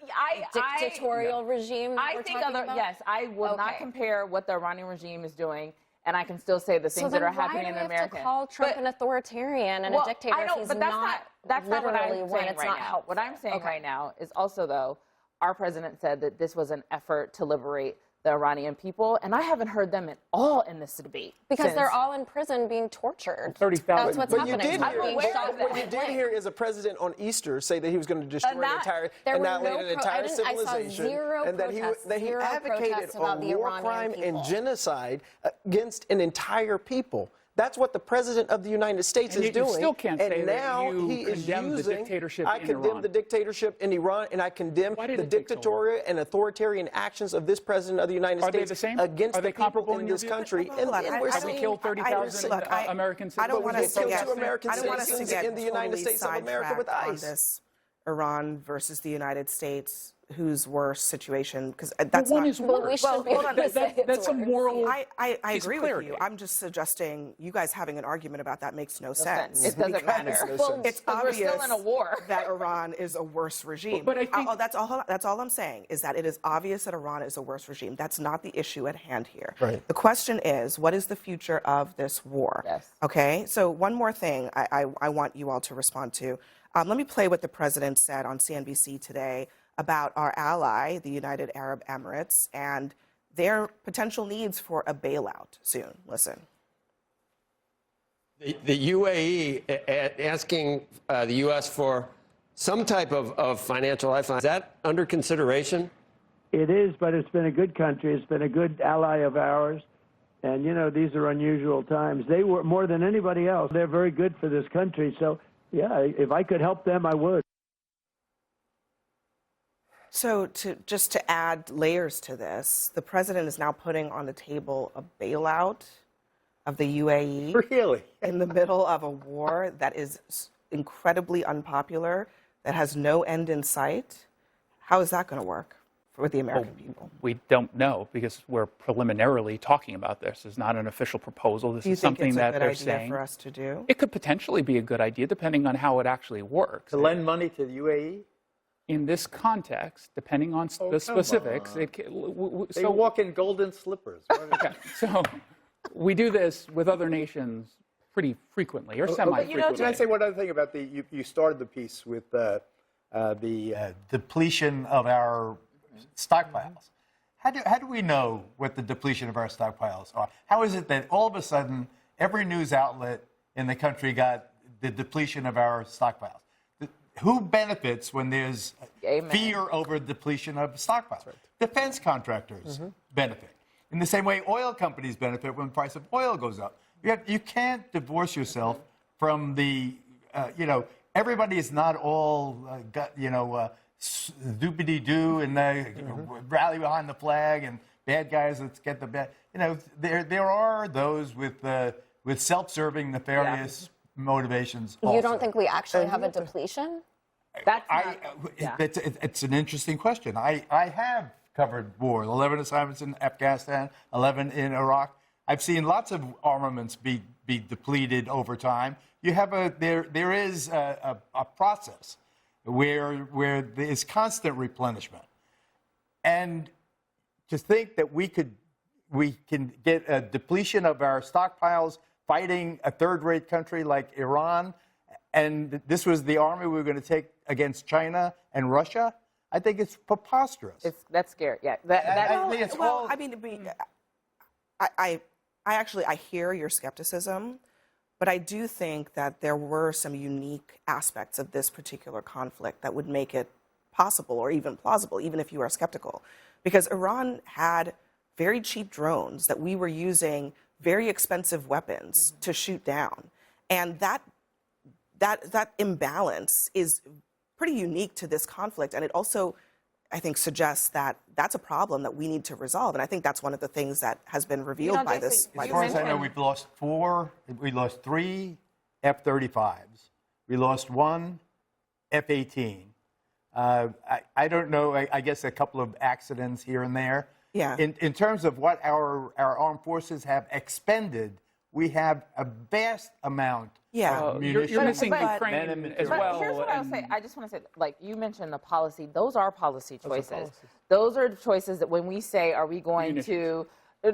dictatorial regime? That I we're think talking about? yes, I will not compare what the Iranian regime is doing, and I can still say the things that are happening in America. Why do we have to call Trump an authoritarian and a dictator? I know, if but he's that's not what I'm literally saying it's right not now. helpful. What I'm saying right now is also, though, our president said that this was an effort to liberate the Iranian people, and I haven't heard them at all in this debate. Because they're all in prison being tortured. 30,000. That's what's But happening. what you did hear is a president on Easter say that he was going to destroy an entire civilization, and that he advocated a war crime and genocide against an entire people. That's what the president of the United States is doing. You still can't say now that you he is condemn the using, dictatorship I in condemn Iran. the dictatorship in Iran, and I condemn the dictatorial and authoritarian actions of this president of the United Are they States the same? against Are they the people comparable in in your this view? country. Have we killed 30,000 American citizens? I don't want us to get, American I don't want us to citizens get in the United totally States of America with sidetracked on ICE. this Iran versus the United States, whose worse situation, because that's one not. is worse. Well, hold on. That's a moral. I piece of agree with clarity. you. I'm just suggesting you guys having an argument about that makes no sense. It doesn't matter. It's Well, we're obvious still in a war. that Iran is a worse regime. But I think that's all I'm saying is that it is obvious that Iran is a worse regime. That's not the issue at hand here. Right. The question is, what is the future of this war? Yes. Okay. So one more thing I want you all to respond to. Let me play what the president said on CNBC today about our ally, the United Arab Emirates, and their potential needs for a bailout soon. Listen. The UAE asking the U.S. for some type of financial lifeline, is that under consideration? It is, but it's been a good country. It's been a good ally of ours. And, you know, these are unusual times. They were, more than anybody else, they're very good for this country. So, yeah, if I could help them, I would. So just to add layers to this, the president is now putting on the table a bailout of the UAE. Really? In the middle of a war that is incredibly unpopular, that has no end in sight. How is that going to work with the American people? We don't know because we're preliminarily talking about this. It's not an official proposal. This Do you is think something it's a that good they're idea saying. for us to do? It could potentially be a good idea depending on how it actually works. To lend money to the UAE? In this context, depending on the specifics, They walk in golden slippers. Okay, so we do this with other nations pretty frequently or semi-frequently. Can I say one other thing about you started the piece with the depletion of our stockpiles. How do we know what the depletion of our stockpiles are? How is it that all of a sudden every news outlet in the country got the depletion of our stockpiles? Who benefits when there's fear over depletion of stockpiles? Right. Defense contractors benefit. In the same way, oil companies benefit when the price of oil goes up. You can't divorce yourself from the, everybody is not all, doobity-doo and rally behind the flag and bad guys, let's get the bad. There are those with self-serving, nefarious motivations. You don't think we actually have a depletion? It's an interesting question. I have covered war, 11 assignments in Afghanistan, 11 in Iraq. I've seen lots of armaments be depleted over time. You have there is a process where there is constant replenishment, and to think that we can get a depletion of our stockpiles fighting a third-rate country like Iran, and this was the army we were going to take against China and Russia, I think it's preposterous. That's scary. Yeah. I hear your skepticism, but I do think that there were some unique aspects of this particular conflict that would make it possible or even plausible, even if you are skeptical. Because Iran had very cheap drones that we were using very expensive weapons to shoot down. And that imbalance is pretty unique to this conflict. And it also, I think, suggests that that's a problem that we need to resolve. And I think that's one of the things that has been revealed by this. As far as I know, we lost 3 F-35s. We lost 1 F-18. I don't know, I guess a couple of accidents here and there. Yeah. In terms of what our armed forces have expended, we have a vast amount of munitions. You're missing Ukraine as well. Here's what I would say. I just want to say, like you mentioned the policy, those are policy choices. Those are choices that when we say, are we going to,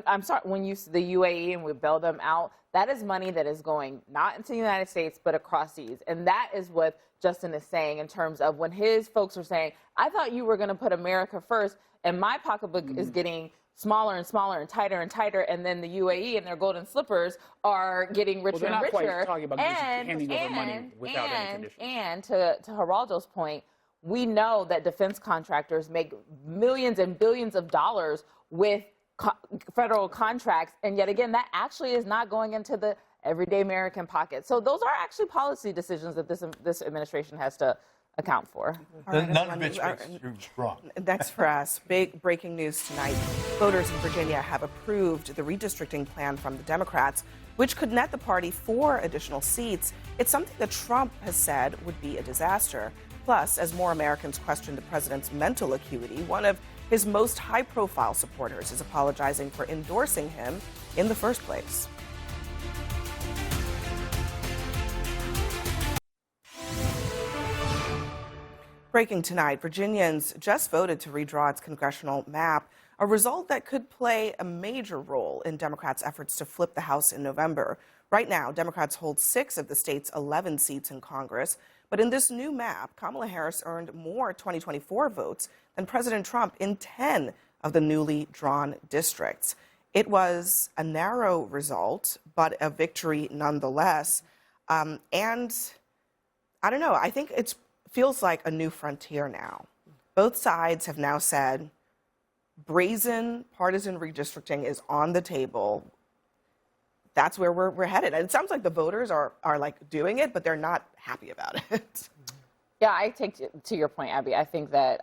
I'm sorry, when you the UAE and we bail them out, that is money that is going not into the United States, but across seas. And that is what Justin is saying in terms of when his folks are saying, I thought you were going to put America first, and my pocketbook is getting smaller and smaller and tighter, and then the UAE and their golden slippers are getting richer and richer. Quite talking about handing over money without any conditions. And to Geraldo's point, we know that defense contractors make millions and billions of dollars with federal contracts, and yet again, that actually is not going into the everyday American pocket. So those are actually policy decisions that this administration has to account for. None of it's wrong. Next for us, big breaking news tonight. Voters in Virginia have approved the redistricting plan from the Democrats, which could net the party 4 additional seats. It's something that Trump has said would be a disaster. Plus, as more Americans question the president's mental acuity, one of his most high-profile supporters is apologizing for endorsing him in the first place. Breaking tonight, Virginians just voted to redraw its congressional map, a result that could play a major role in Democrats' efforts to flip the House in November. Right now, Democrats hold 6 of the state's 11 seats in Congress. But in this new map, Kamala Harris earned more 2024 votes than President Trump in 10 of the newly drawn districts. It was a narrow result, but a victory nonetheless. And I don't know, I think it feels like a new frontier now. Both sides have now said brazen partisan redistricting is on the table. That's where we're headed. And it sounds like the voters are like doing it, but they're not happy about it. Yeah, I take to your point, Abby. I think that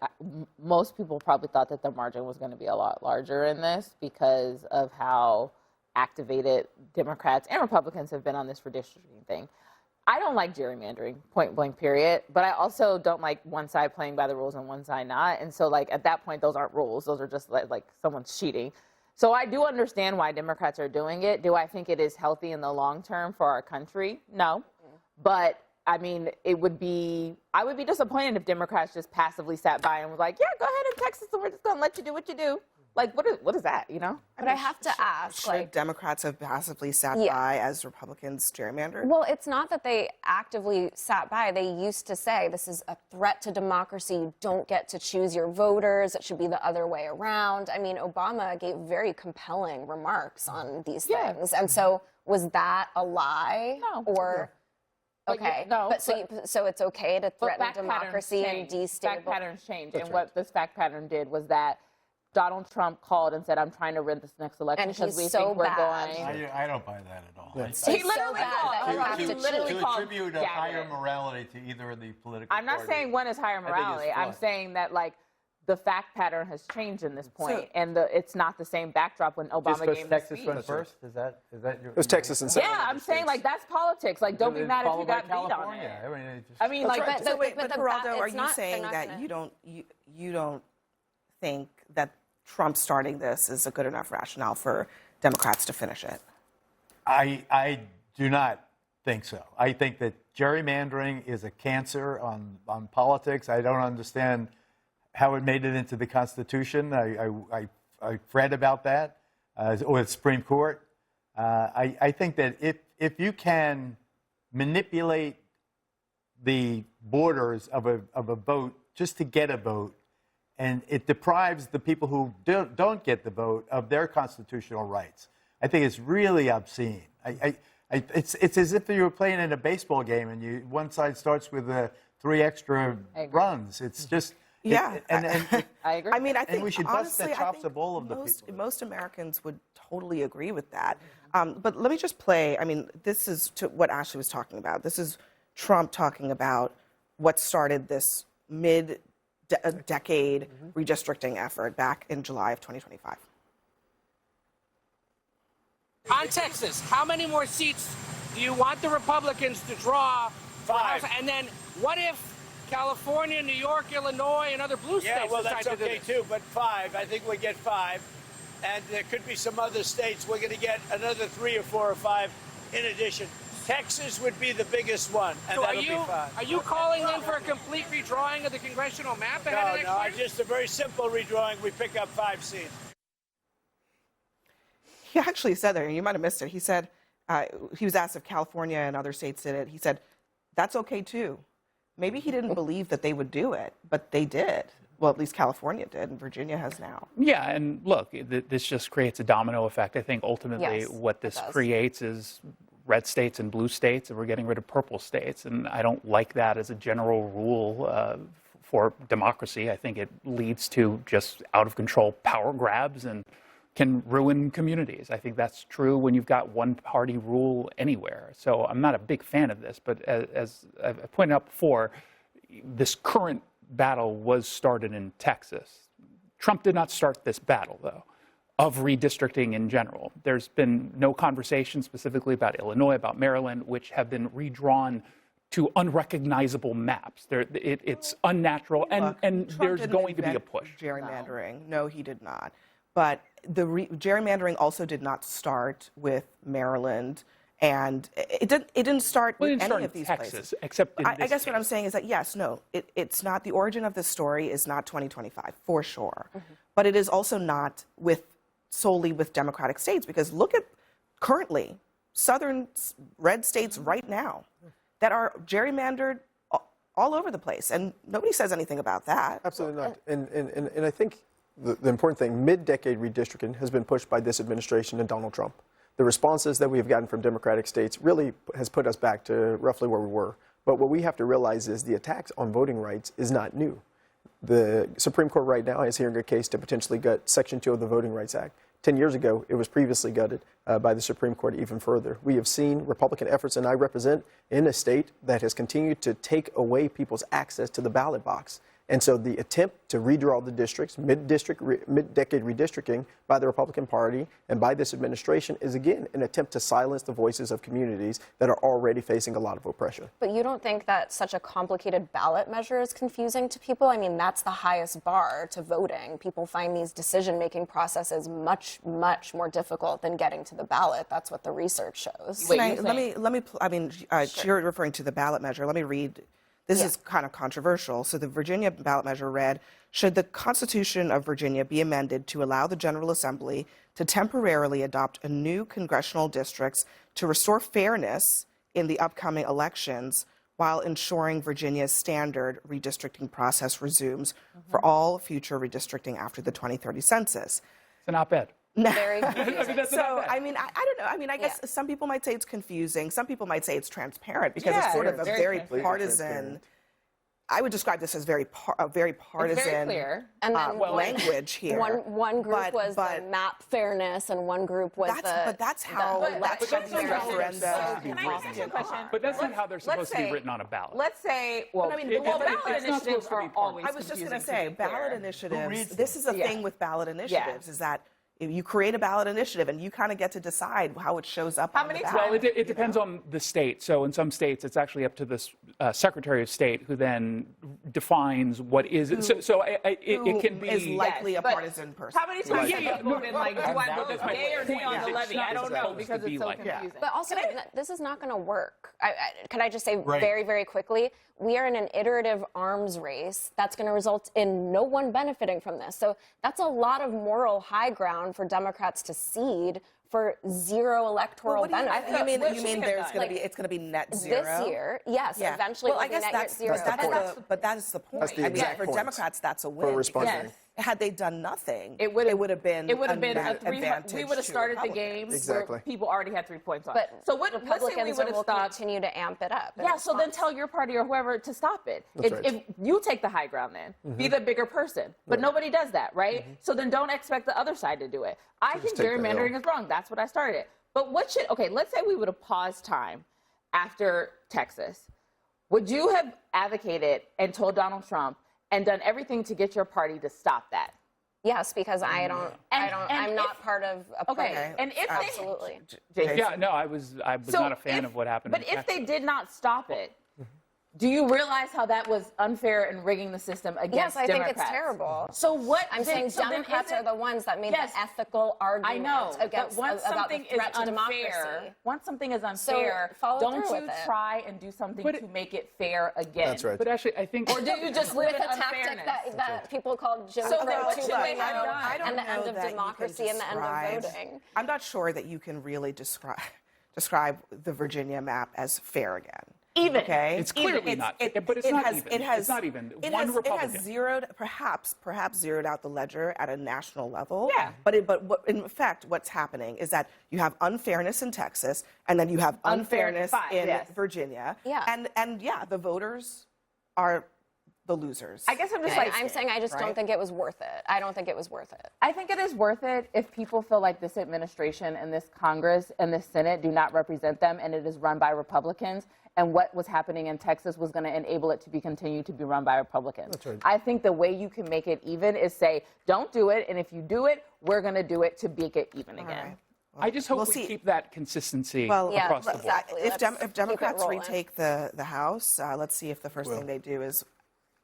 most people probably thought that the margin was going to be a lot larger in this because of how activated Democrats and Republicans have been on this redistricting thing. I don't like gerrymandering, point blank, period. But I also don't like one side playing by the rules and one side not. And so, like, at that point, those aren't rules. Those are just like someone's cheating. So I do understand why Democrats are doing it. Do I think it is healthy in the long term for our country? No. But I mean, I would be disappointed if Democrats just passively sat by and was like, yeah, go ahead in Texas, and we're just going to let you do what you do. Like, what is that, you know? But I have to ask, should Democrats have passively sat by as Republicans gerrymandered? Well, it's not that they actively sat by. They used to say this is a threat to democracy. You don't get to choose your voters. It should be the other way around. I mean, Obama gave very compelling remarks on these things. And so was that a lie? No. Or... Okay, so it's okay to threaten democracy and destabilize. Fact patterns change, and what this fact pattern did was that Donald Trump called and said, "I'm trying to win this next election because we think we're going." I don't buy that at all. He literally called. To attribute a higher morality to either of the political. I'm not saying one is higher morality. I'm saying that like the fact pattern has changed in this point, and it's not the same backdrop when Obama gave the speech. Texas went first? Is that your? It was Texas and yeah, I'm saying like that's politics. Like, don't be mad if you got beat on it. I mean, like, but Geraldo, are you saying that you don't think that Trump starting this is a good enough rationale for Democrats to finish it? I do not think so. I think that gerrymandering is a cancer on politics. I don't understand how it made it into the Constitution. I read about that, or the Supreme Court. I think that if you can manipulate the borders of a vote just to get a vote, and it deprives the people who don't get the vote of their constitutional rights, I think it's really obscene. It's as if you were playing in a baseball game and one side starts with 3 extra runs. It's just Yeah, And I agree. I mean, I think and we should bust honestly, the I chops think of all of the people. most Americans would totally agree with that. But let me just play. I mean, this is to what Ashley was talking about. This is Trump talking about what started this mid-decade redistricting effort back in July of 2025. On Texas, how many more seats do you want the Republicans to draw? 5. And then what if California, New York, Illinois, and other blue states Yeah, well, decide that's to do okay this? too, but 5. I think we get 5. And there could be some other states. We're going to get another 3 or 4 or 5 in addition. Texas would be the biggest one, and So that'll be 5. are you calling then for a complete redrawing of the congressional map ahead of next No, year? just a very simple redrawing. We pick up 5 seats. He actually said that, and you might have missed it. He said, he was asked if California and other states did it. He said, that's okay too. Maybe he didn't believe that they would do it, but they did. Well, at least California did, and Virginia has now. Yeah, and look, this just creates a domino effect. I think ultimately Yes, what this it does. creates is red states and blue states, and we're getting rid of purple states. And I don't like that as a general rule for democracy. I think it leads to just out of control power grabs and can ruin communities. I think that's true when you've got one party rule anywhere. So I'm not a big fan of this, but as I've pointed out before, this current battle was started in Texas. Trump did not start this battle, though, of redistricting in general. There's been no conversation specifically about Illinois, about Maryland, which have been redrawn to unrecognizable maps. It's unnatural, and Trump there's didn't going to be a invent push. Gerrymandering. No, he did not. But the gerrymandering also did not start with Maryland, and it didn't start Well, it with didn't start any in of these Texas, places. except in I this guess what I'm case. saying is that yes, no, it's not. The origin of this story is not 2025 for sure, but it is also not solely with Democratic states, because look at currently southern red states right now that are gerrymandered all over the place, and nobody says anything about that. Absolutely not. And I think the important thing, mid-decade redistricting has been pushed by this administration and Donald Trump. The responses that we have gotten from Democratic states really has put us back to roughly where we were. But what we have to realize is the attacks on voting rights is not new. The Supreme Court right now is hearing a case to potentially gut Section 2 of the Voting Rights Act. 10 years ago, it was previously gutted by the Supreme Court even further. We have seen Republican efforts, and I represent in a state that has continued to take away people's access to the ballot box. And so the attempt to redraw the districts, mid-decade redistricting by the Republican Party and by this administration is, again, an attempt to silence the voices of communities that are already facing a lot of oppression. But you don't think that such a complicated ballot measure is confusing to people? I mean, that's the highest bar to voting. People find these decision-making processes much, much more difficult than getting to the ballot. That's what the research shows. You're referring to the ballot measure. Let me read. This is kind of controversial. So the Virginia ballot measure read, should the Constitution of Virginia be amended to allow the General Assembly to temporarily adopt a new congressional districts to restore fairness in the upcoming elections while ensuring Virginia's standard redistricting process resumes for all future redistricting after the 2030 census? It's an op-ed. Very confusing. So, I mean, I don't know. I mean, I guess some people might say it's confusing. Some people might say it's transparent because it's sort of a very partisan. I would describe this as very partisan. It's very clear. And then language here. One group was the map fairness, and one group was that's how elections and referenda. Can I ask you a question? But that's not how they're supposed to be written on a ballot. Let's say, well, ballot initiatives are always I was just going to confusing, say, to be fair. ballot initiatives, this is a thing with ballot initiatives, is that you create a ballot initiative and you kind of get to decide how it shows up on the ballot. Well, it depends on the state. So in some states, it's actually up to the Secretary of State who then defines what is. It can be. Is likely a partisan person. How many times have you voted like, do I vote yay or nay on the levy? I don't know because it's so confusing. But also, this is not going to work. Can I just say very, very quickly, we are in an iterative arms race that's going to result in no one benefiting from this. So that's a lot of moral high ground for Democrats to cede for zero electoral benefit. You mean there's going to be, it's going to be net zero? This year, yes. Eventually, well, I guess net zero. but that is the point. That's the I mean, exact for point. Democrats, that's a win. For responding. Yes. had they done nothing, it would have been a three. advantage We would have to started the Republicans. game where people already had 3 points on. But so what? Let's say we would have will stopped. continue to amp it up. Yeah. So then tell your party or whoever to stop it. That's right. If you take the high ground, then be the bigger person. But nobody does that, right? So then don't expect the other side to do it. I think gerrymandering is wrong. That's what I started. But what should? Okay, let's say we would have paused time after Texas. Would you have advocated and told Donald Trump and done everything to get your party to stop that? Yes, because I'm not part of a party. Okay, and if absolutely. Yeah, no, I was not a fan of what happened. But if they did not stop it, do you realize how that was unfair and rigging the system against Yes, I Democrats? think it's terrible. So what? I'm saying Democrats are the ones that made the ethical argument I know, against but once about something the threat is to democracy. unfair, once something is unfair, follow don't through you with it. try and do something to make it fair again? That's right. But actually, I think. Or do you just live with in a tactic unfairness? that people called Jim So Crow then what should they have done? I don't and the know end of that you can democracy and the end of voting. I'm not sure that you can really describe the Virginia map as fair again. Even. Okay? It's clearly not. But it's not even. It's not even. One Republican. It has zeroed, perhaps zeroed out the ledger at a national level. Yeah. But in fact, what's happening is that you have unfairness in Texas, and then you have unfairness in Virginia. Yeah. And the voters are the losers. I guess I'm just I'm saying I just don't think it was worth it. I don't think it was worth it. I think it is worth it if people feel like this administration and this Congress and this Senate do not represent them and it is run by Republicans. And what was happening in Texas was going to enable it to continue to be run by Republicans. That's right. I think the way you can make it even is say, don't do it. And if you do it, we're going to do it to make it even again. Right. I just hope we keep that consistency across the board. Exactly. If Democrats retake the House, let's see if the first thing they do is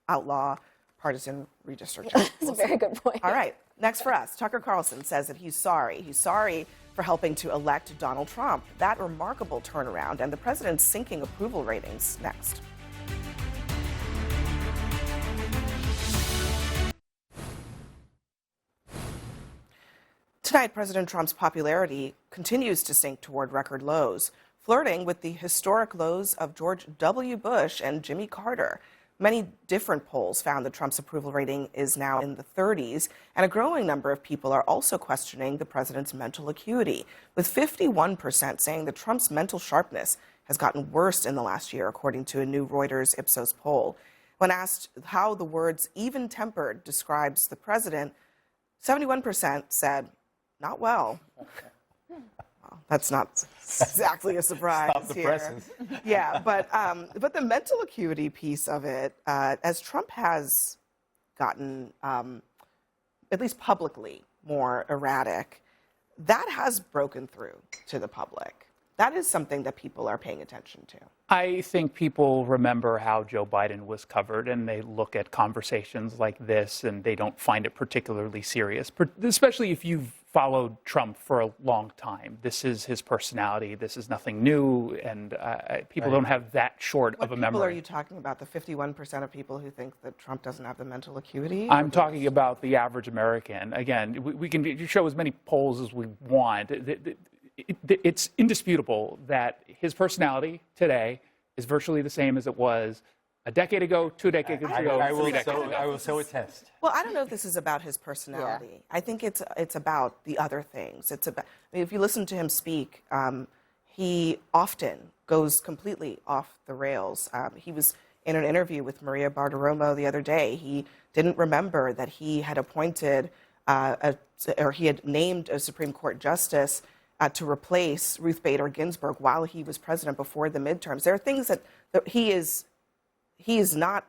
outlaw partisan redistricting. That's a very good point. All right. Next for us, Tucker Carlson says that he's sorry. He's sorry for helping to elect Donald Trump. That remarkable turnaround and the president's sinking approval ratings. Next. Tonight, President Trump's popularity continues to sink toward record lows, flirting with the historic lows of George W. Bush and Jimmy Carter. Many different polls found that Trump's approval rating is now in the 30s, and a growing number of people are also questioning the president's mental acuity, with 51% saying that Trump's mental sharpness has gotten worse in the last year, according to a new Reuters Ipsos poll. When asked how the words even-tempered describes the president, 71% said, not well. That's not exactly a surprise. Stop the here. presses. Yeah, but the mental acuity piece of it, as Trump has gotten, at least publicly, more erratic, that has broken through to the public. That is something that people are paying attention to. I think people remember how Joe Biden was covered, and they look at conversations like this, and they don't find it particularly serious, especially if you've followed Trump for a long time. This is his personality. This is nothing new, and people don't have that short of a memory. What people are you talking about? The 51% of people who think that Trump doesn't have the mental acuity? I'm talking about the average American. Again, we can show as many polls as we want. It's indisputable that his personality today is virtually the same as it was a decade ago, 2 decades ago, 3 decades ago. I will so attest. Well, I don't know if this is about his personality. Yeah. I think it's about the other things. It's about, I mean, if you listen to him speak, he often goes completely off the rails. He was in an interview with Maria Bartiromo the other day. He didn't remember that he had appointed or he had named a Supreme Court justice to replace Ruth Bader Ginsburg while he was president before the midterms. There are things that he is not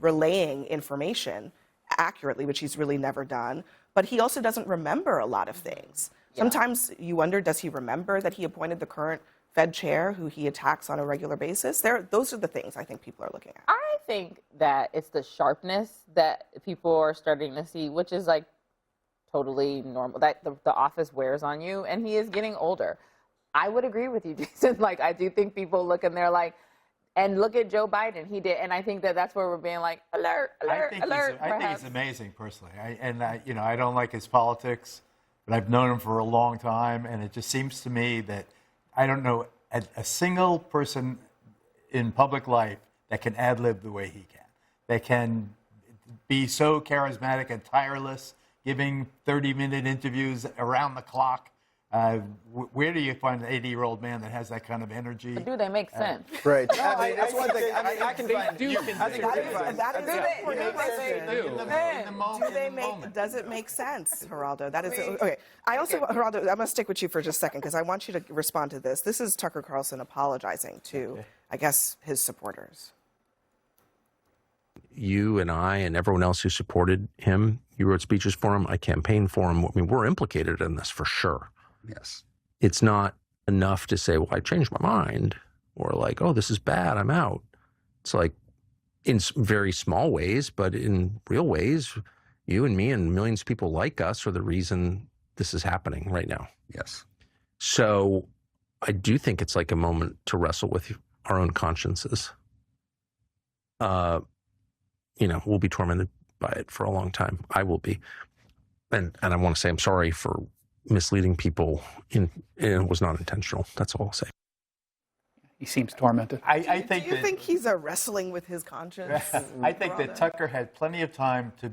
relaying information accurately, which he's really never done. But he also doesn't remember a lot of things. Yeah. Sometimes you wonder, does he remember that he appointed the current Fed chair who he attacks on a regular basis? Those are the things I think people are looking at. I think that it's the sharpness that people are starting to see, which is like totally normal, that the office wears on you, and he is getting older. I would agree with you, Jason. Like, I do think people look and they're like, and look at Joe Biden, he did, and I think that's where we're being like, alert, alert, alert. I think he's amazing, personally. I don't like his politics, but I've known him for a long time, and it just seems to me that I don't know a single person in public life that can ad-lib the way he can. be so charismatic and tireless, giving 30-minute interviews around the clock. Where do you find an 80-year-old man that has that kind of energy? But do they make sense? Right. I mean, that's one thing. I can find. Does it make sense, Geraldo? That is okay. I also, Geraldo, I'm going to stick with you for just a second because I want you to respond to this. This is Tucker Carlson apologizing to, I guess, his supporters. You and I and everyone else who supported him, you wrote speeches for him, I campaigned for him. I mean, we're implicated in this for sure. Yes. It's not enough to say, well, I changed my mind, or like, oh, this is bad, I'm out. It's like in very small ways, but in real ways, you and me and millions of people like us are the reason this is happening right now. Yes. So I do think it's like a moment to wrestle with our own consciences. You know, we'll be tormented by it for a long time. I will be. And I want to say I'm sorry for misleading people. It was not intentional. That's all I'll say. He seems tormented. I think Do you think he's wrestling with his conscience? I think that Tucker had plenty of time to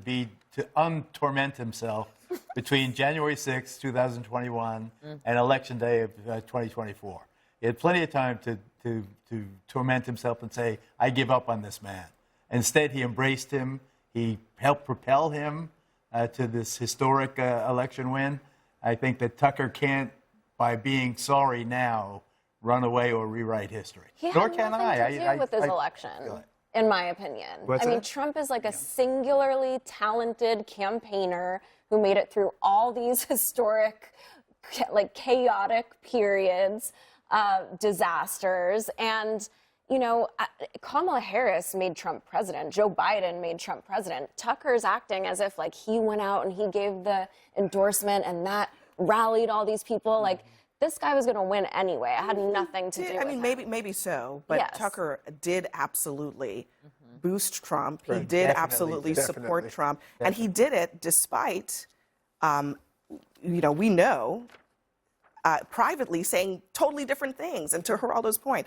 untorment himself between January 6, 2021 and Election Day of 2024. He had plenty of time to torment himself and say, I give up on this man. Instead, he embraced him. He helped propel him to this historic election win. I think that Tucker can't, by being sorry now, run away or rewrite history. He Nor had can nothing I. to do with this election, in my opinion. What's I mean, that? Trump is like a singularly talented campaigner who made it through all these historic, like chaotic periods, disasters, and you know, Kamala Harris made Trump president. Joe Biden made Trump president. Tucker's acting as if like he went out and he gave the endorsement and that rallied all these people. Like this guy was going to win anyway. It had nothing to do with I mean, maybe so, but Yes. Tucker did absolutely boost Trump. He Right. did Definitely, absolutely support definitely. Trump, and he did it despite, you know, we know, privately saying totally different things. And to Geraldo's point,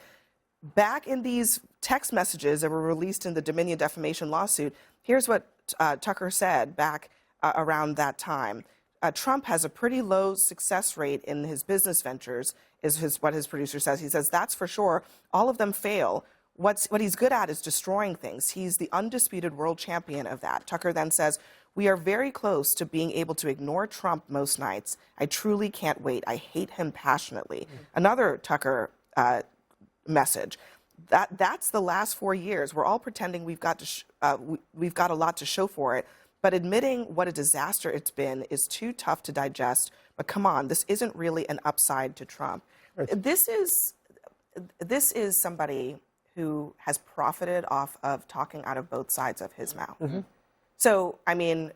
back in these text messages that were released in the Dominion defamation lawsuit, here's what Tucker said back around that time. Trump has a pretty low success rate in his business ventures, is what his producer says. He says, that's for sure. All of them fail. What he's good at is destroying things. He's the undisputed world champion of that. Tucker then says, we are very close to being able to ignore Trump most nights. I truly can't wait. I hate him passionately. Another Tucker message. That's the last 4 years. We're all pretending we've got a lot to show for it, but admitting what a disaster it's been is too tough to digest. But come on, this isn't really an upside to Trump. Right. This is somebody who has profited off of talking out of both sides of his mouth. So, I mean,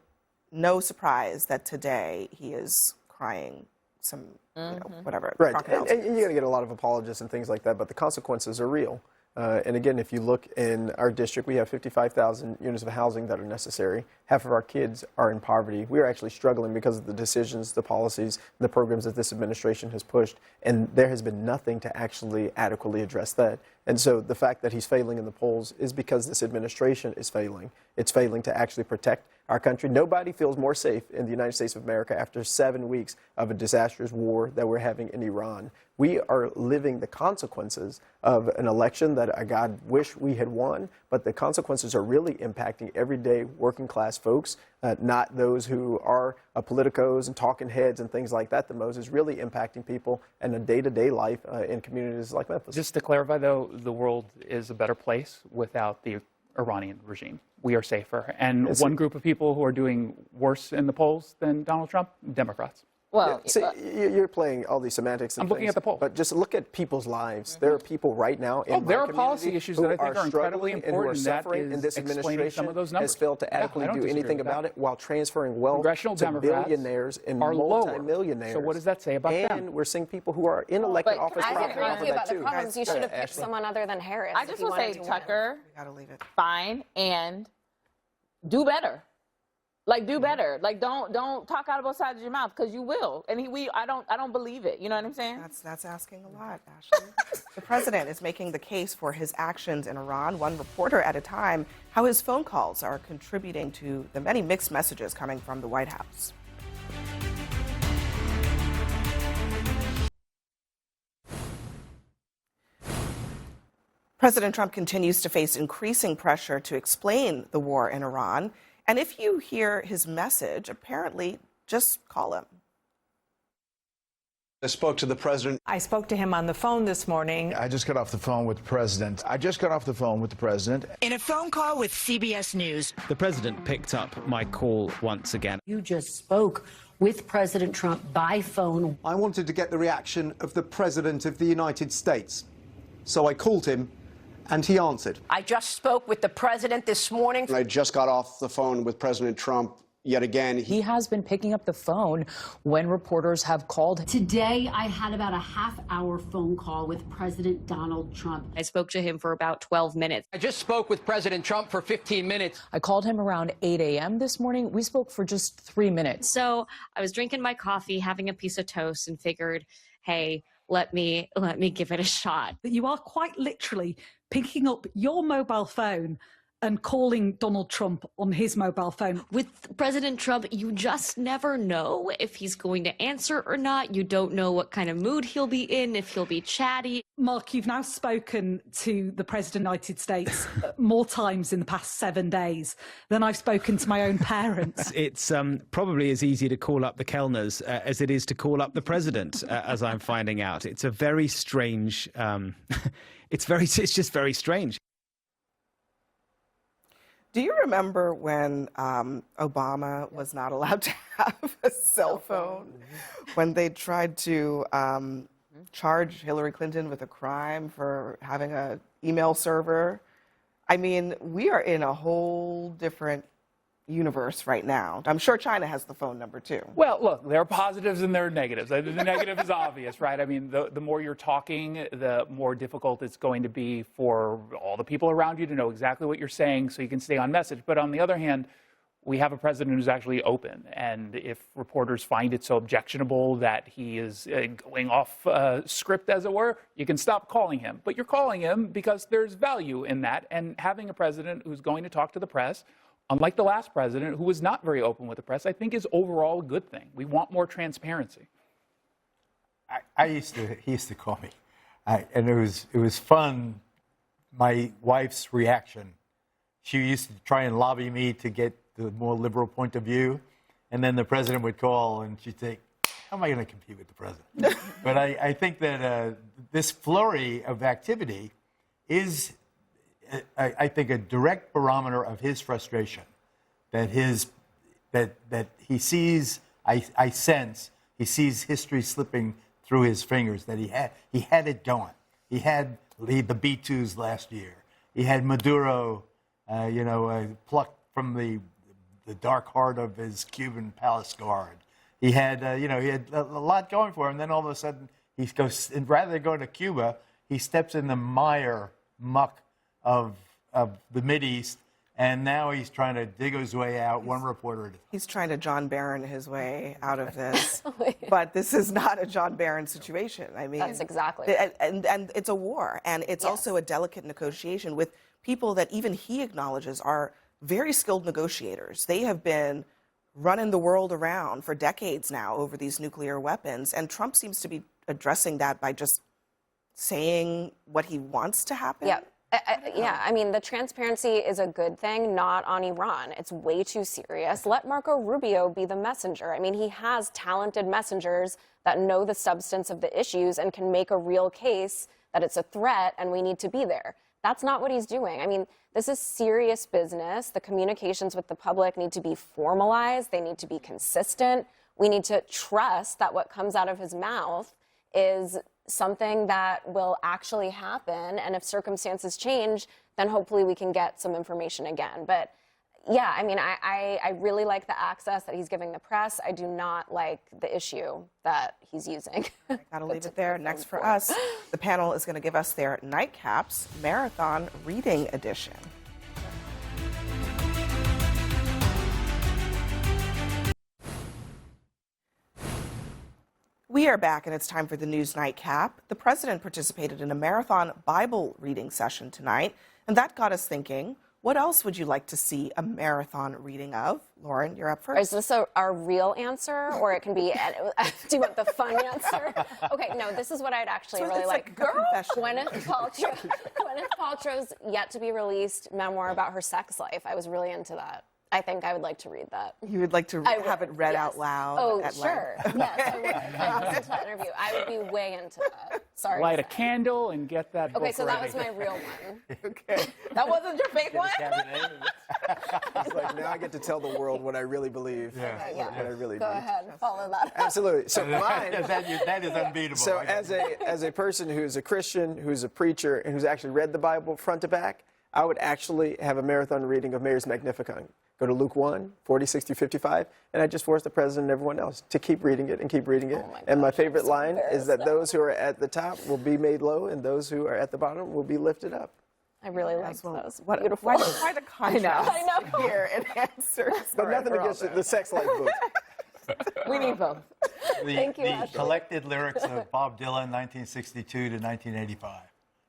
no surprise that today he is crying some, you know, whatever. Right, and you're going to get a lot of apologists and things like that, but the consequences are real. And again, if you look in our district, we have 55,000 units of housing that are necessary. Half of our kids are in poverty. We are actually struggling because of the decisions, the policies, and the programs that this administration has pushed, and there has been nothing to actually adequately address that. And so the fact that he's failing in the polls is because this administration is failing. It's failing to actually protect our country. Nobody feels more safe in the United States of America after 7 weeks of a disastrous war that we're having in Iran. We are living the consequences of an election that I God wish we had won, but the consequences are really impacting everyday working class folks, not those who are politicos and talking heads and things like that the most. Is really impacting people and a day-to-day life in communities like Memphis. Just to clarify, though, the world is a better place without the Iranian regime. We are safer. And one group of people who are doing worse in the polls than Donald Trump, Democrats. Well, see, you're playing all these semantics. And I'm looking at the poll. But just look at people's lives. There are people right now in my there are community policy issues that I think are incredibly struggling and who are important. That suffering, and this is explaining administration some of those numbers. has failed to adequately do anything about it while transferring wealth Congressional to Democrats billionaires and are lower. multimillionaires. So what does that say about them? And we're seeing people who are in elected office I profiting agree off with of you that about the too. problems. You should have picked someone other than Harris. I just will say, Tucker, We gotta leave it. fine, and do better. Like, do better. Like, don't talk out of both sides of your mouth, because you will. And I don't believe it. You know what I'm saying? That's asking a lot, Ashley. The president is making the case for his actions in Iran, one reporter at a time, how his phone calls are contributing to the many mixed messages coming from the White House. President Trump continues to face increasing pressure to explain the war in Iran. And if you hear his message, apparently, just call him. I spoke to the president. I spoke to him on the phone this morning. I just got off the phone with the president. In a phone call with CBS News, the president picked up my call once again. You just spoke with President Trump by phone. I wanted to get the reaction of the President of the United States. So I called him, and he answered. I just spoke with the president this morning. I just got off the phone with President Trump yet again. He has been picking up the phone when reporters have called. Today, I had about a half-hour phone call with President Donald Trump. I spoke to him for about 12 minutes. I just spoke with President Trump for 15 minutes. I called him around 8 a.m. this morning. We spoke for just 3 minutes. So I was drinking my coffee, having a piece of toast, and figured, hey, let me give it a shot. You are quite literally picking up your mobile phone and calling Donald Trump on his mobile phone. With President Trump, you just never know if he's going to answer or not. You don't know what kind of mood he'll be in, if he'll be chatty. Mark, you've now spoken to the President of the United States more times in the past 7 days than I've spoken to my own parents. It's probably as easy to call up the Kellners as it is to call up the president, as I'm finding out. It's a very strange, it's just very strange. Do you remember when Obama was not allowed to have a cell phone? When they tried to charge Hillary Clinton with a crime for having an email server? I mean, we are in a whole different universe right now. I'm sure China has the phone number too. Well, look, there are positives and there are negatives. The negative is obvious, right? I mean, the more you're talking, the more difficult it's going to be for all the people around you to know exactly what you're saying so you can stay on message. But on the other hand, we have a president who's actually open. And if reporters find it so objectionable that he is going off script, as it were, you can stop calling him. But you're calling him because there's value in that. And having a president who's going to talk to the press, unlike the last president, who was not very open with the press, I think is overall a good thing. We want more transparency. He used to call me, and it was fun. My wife's reaction. She used to try and lobby me to get the more liberal point of view, and then the president would call, and she'd say, "How am I going to compete with the president?" But I think that this flurry of activity is, I think, a direct barometer of his frustration, that he sees, I sense, he sees history slipping through his fingers, that he had it going. He had the B-2s last year. He had Maduro, plucked from the dark heart of his Cuban palace guard. He had, he had a lot going for him. And then all of a sudden, he goes, and rather than going to Cuba, he steps in the muck of the Mideast, and now he's trying to dig his way out, one reporter at a time. He's trying to John Barron his way out of this. But this is not a John Barron situation. I mean, That's exactly right. and it's a war, and it's also a delicate negotiation with people that even he acknowledges are very skilled negotiators. They have been running the world around for decades now over these nuclear weapons, and Trump seems to be addressing that by just saying what he wants to happen. Yeah. Yeah, I mean, the transparency is a good thing, not on Iran. It's way too serious. Let Marco Rubio be the messenger. I mean, he has talented messengers that know the substance of the issues and can make a real case that it's a threat and we need to be there. That's not what he's doing. I mean, this is serious business. The communications with the public need to be formalized. They need to be consistent. We need to trust that what comes out of his mouth is something that will actually happen, and if circumstances change, then hopefully we can get some information again. But yeah, I mean, I really like the access that he's giving the press. I do not like the issue that he's using. Gotta leave it there. Next for us, the panel is going to give us their Nightcaps Marathon Reading Edition. We are back, and it's time for the News Nightcap. The president participated in a marathon Bible reading session tonight, and that got us thinking, what else would you like to see a marathon reading of? Lauren, you're up first. Is this our real answer, or it can be, do you want the fun answer? Okay, no, this is what I'd actually So really it's like. like a confession. Gwyneth Paltrow's yet-to-be-released memoir about her sex life. I was really into that. I think I would like to read that. You would like to have it read out loud? Oh, at sure. length. Yes, I would. I listened to that interview. I would be way into that. Sorry. Light a candle and get that book Okay, so that ready. was my real one. Okay. That wasn't your fake one? It's like, now I get to tell the world what I really believe. Okay, What I really Go need. ahead, follow that. Absolutely. So mine. that is unbeatable. So I as a person who's a Christian, who's a preacher, and who's actually read the Bible front to back, I would actually have a marathon reading of Mary's Magnificat. Go to Luke 1, 40, 60, 55, and I just force the president and everyone else to keep reading it and keep reading it. And my favorite line is that those who are at the top will be made low, and those who are at the bottom will be lifted up. I really liked those. What, Beautiful. why the contrast here in answers? But nothing against the sex life book. We need both. Thank you, The Ashley. collected lyrics of Bob Dylan, 1962 to 1985.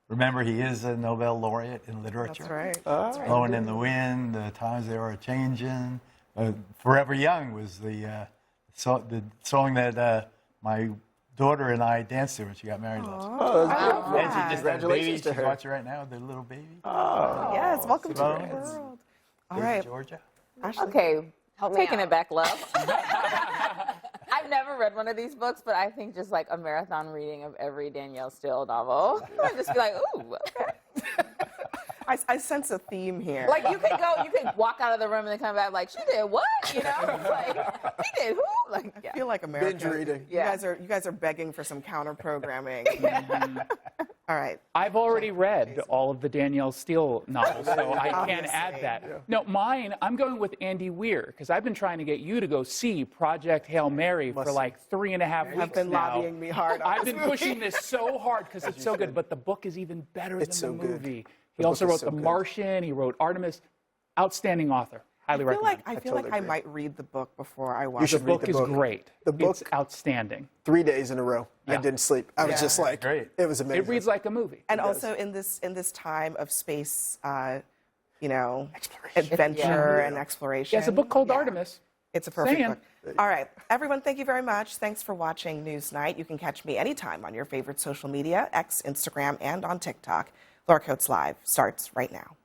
Remember, he is a Nobel laureate in literature. That's right. Blowing in the Wind, The Times They Are Changing. Forever Young was the song that my daughter and I danced to when she got married last night. Oh, that's beautiful. And she just had a baby. Congratulations to She's her. watching right now, the little baby. Oh. Yes, welcome to the Simone. world. All Baby right. Georgia. Ashley. Okay, Help me taking out. it back, love. I've never read one of these books, but I think just like a marathon reading of every Danielle Steele novel. I'd just be like, ooh, okay. I sense a theme here. Like you could walk out of the room and then come back like, she did what? You know? It's like, she did who? Like, yeah. I feel like America. Binge reading. Yeah. You guys are begging for some counter programming. All right. I've already read all of the Danielle Steele novels, so I can't Obviously. add that. No, mine, I'm going with Andy Weir, because I've been trying to get you to go see Project Hail Mary for like 3.5 weeks You've been now. lobbying me hard on I've this been movie. pushing this so hard because it's so good, but the book is even better It's than so the good. movie. The He also book is wrote so The good. Martian, he wrote Artemis. Outstanding author. Highly recommend. I feel like I might read the book before I watch You it. should The read book the is book. great. The book- It's outstanding. 3 days in a row. I Yeah. didn't sleep. I was Yeah. just like, Great. it was amazing. It reads like a movie. And also in this time of space, adventure and exploration. Yeah, it's a book called Yeah. Artemis. It's a perfect Saying. book. All right, everyone, thank you very much. Thanks for watching Newsnight. You can catch me anytime on your favorite social media, X, Instagram, and on TikTok. Laura Coates Live starts right now.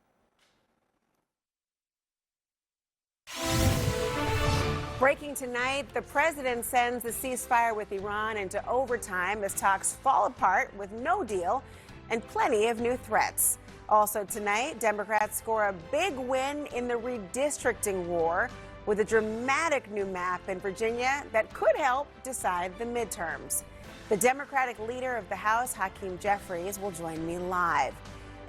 Breaking tonight, the president sends the ceasefire with Iran into overtime as talks fall apart with no deal and plenty of new threats. Also tonight, Democrats score a big win in the redistricting war with a dramatic new map in Virginia that could help decide the midterms. The Democratic leader of the House, Hakeem Jeffries, will join me live.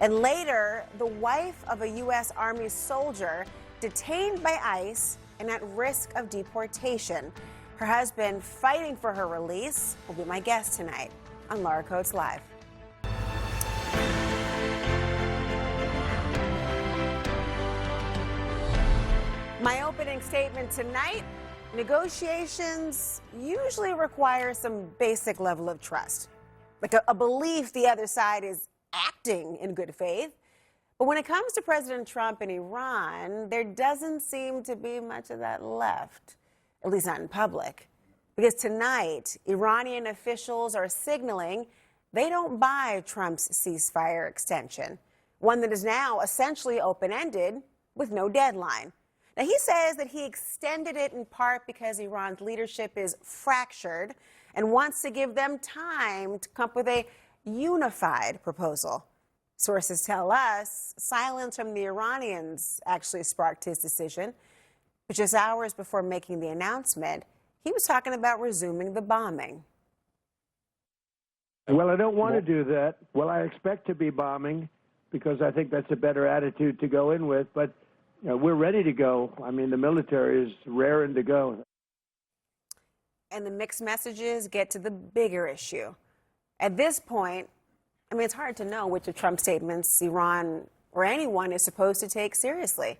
And later, the wife of a U.S. Army soldier detained by ICE and at risk of deportation. Her husband fighting for her release will be my guest tonight on Laura Coates Live. My opening statement tonight, negotiations usually require some basic level of trust, like a belief the other side is acting in good faith. But when it comes to President Trump and Iran, there doesn't seem to be much of that left, at least not in public. Because tonight, Iranian officials are signaling they don't buy Trump's ceasefire extension, one that is now essentially open-ended with no deadline. Now, he says that he extended it in part because Iran's leadership is fractured and wants to give them time to come up with a unified proposal. Sources tell us silence from the Iranians actually sparked his decision. But just hours before making the announcement, he was talking about resuming the bombing. Well, I don't want to do that. Well, I expect to be bombing because I think that's a better attitude to go in with. But we're ready to go. I mean, the military is raring to go. And the mixed messages get to the bigger issue. At this point, I mean, it's hard to know which of Trump's statements Iran or anyone is supposed to take seriously.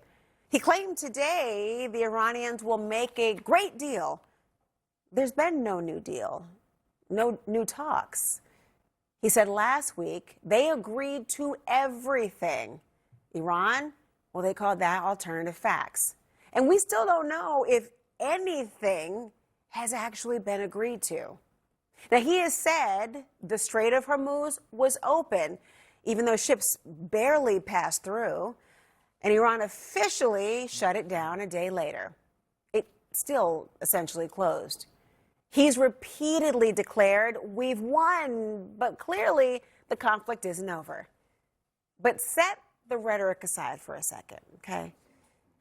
He claimed today the Iranians will make a great deal. There's been no new deal. no new talks. He said last week they agreed to everything. Iran, well, they called that alternative facts. And we still don't know if anything has actually been agreed to. Now, he has said the Strait of Hormuz was open, even though ships barely passed through, and Iran officially shut it down a day later. It still essentially closed. He's repeatedly declared, we've won, but clearly the conflict isn't over. But set the rhetoric aside for a second, okay?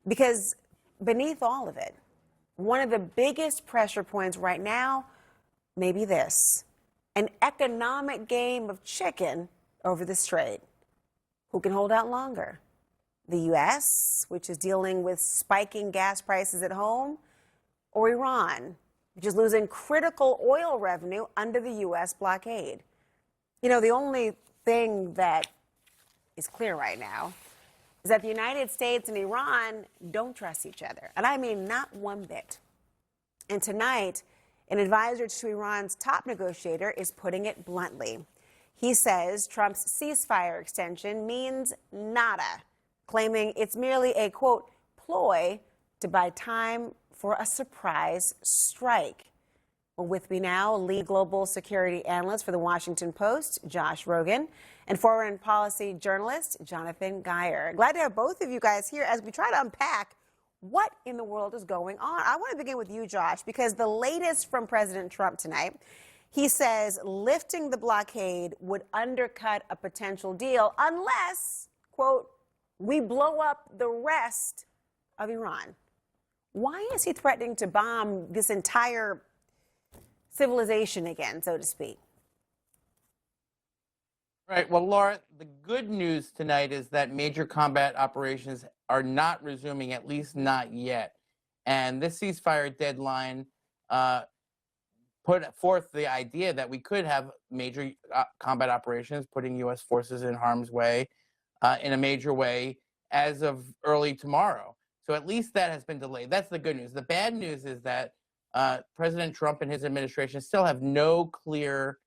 Because beneath all of it, one of the biggest pressure points right now may be this: an economic game of chicken over the strait. Who can hold out longer? The U.S., which is dealing with spiking gas prices at home, or Iran, which is losing critical oil revenue under the U.S. blockade? You know, the only thing that is clear right now is that the United States and Iran don't trust each other. And I mean, not one bit. And tonight, an advisor to Iran's top negotiator is putting it bluntly. He says Trump's ceasefire extension means nada, claiming it's merely a, quote, ploy to buy time for a surprise strike. Well, with me now, lead global security analyst for The Washington Post, Josh Rogin, and foreign policy journalist, Jonathan Geyer. Glad to have both of you guys here as we try to unpack what in the world is going on. I want to begin with you, Josh, because the latest from President Trump tonight, he says lifting the blockade would undercut a potential deal unless, quote, we blow up the rest of Iran. Why is he threatening to bomb this entire civilization again, so to speak? Right. Well, Laura, the good news tonight is that major combat operations are not resuming, at least not yet. And this ceasefire deadline put forth the idea that we could have major combat operations, putting U.S. forces in harm's way in a major way as of early tomorrow. So at least that has been delayed. That's the good news. The bad news is that President Trump and his administration still have no clear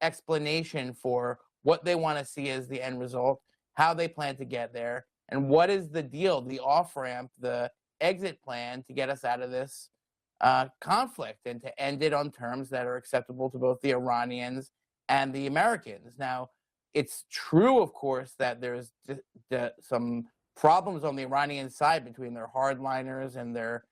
explanation for what they want to see as the end result, how they plan to get there, and what is the deal, the off-ramp, the exit plan to get us out of this conflict and to end it on terms that are acceptable to both the Iranians and the Americans. Now, it's true, of course, that there's some problems on the Iranian side between their hardliners and their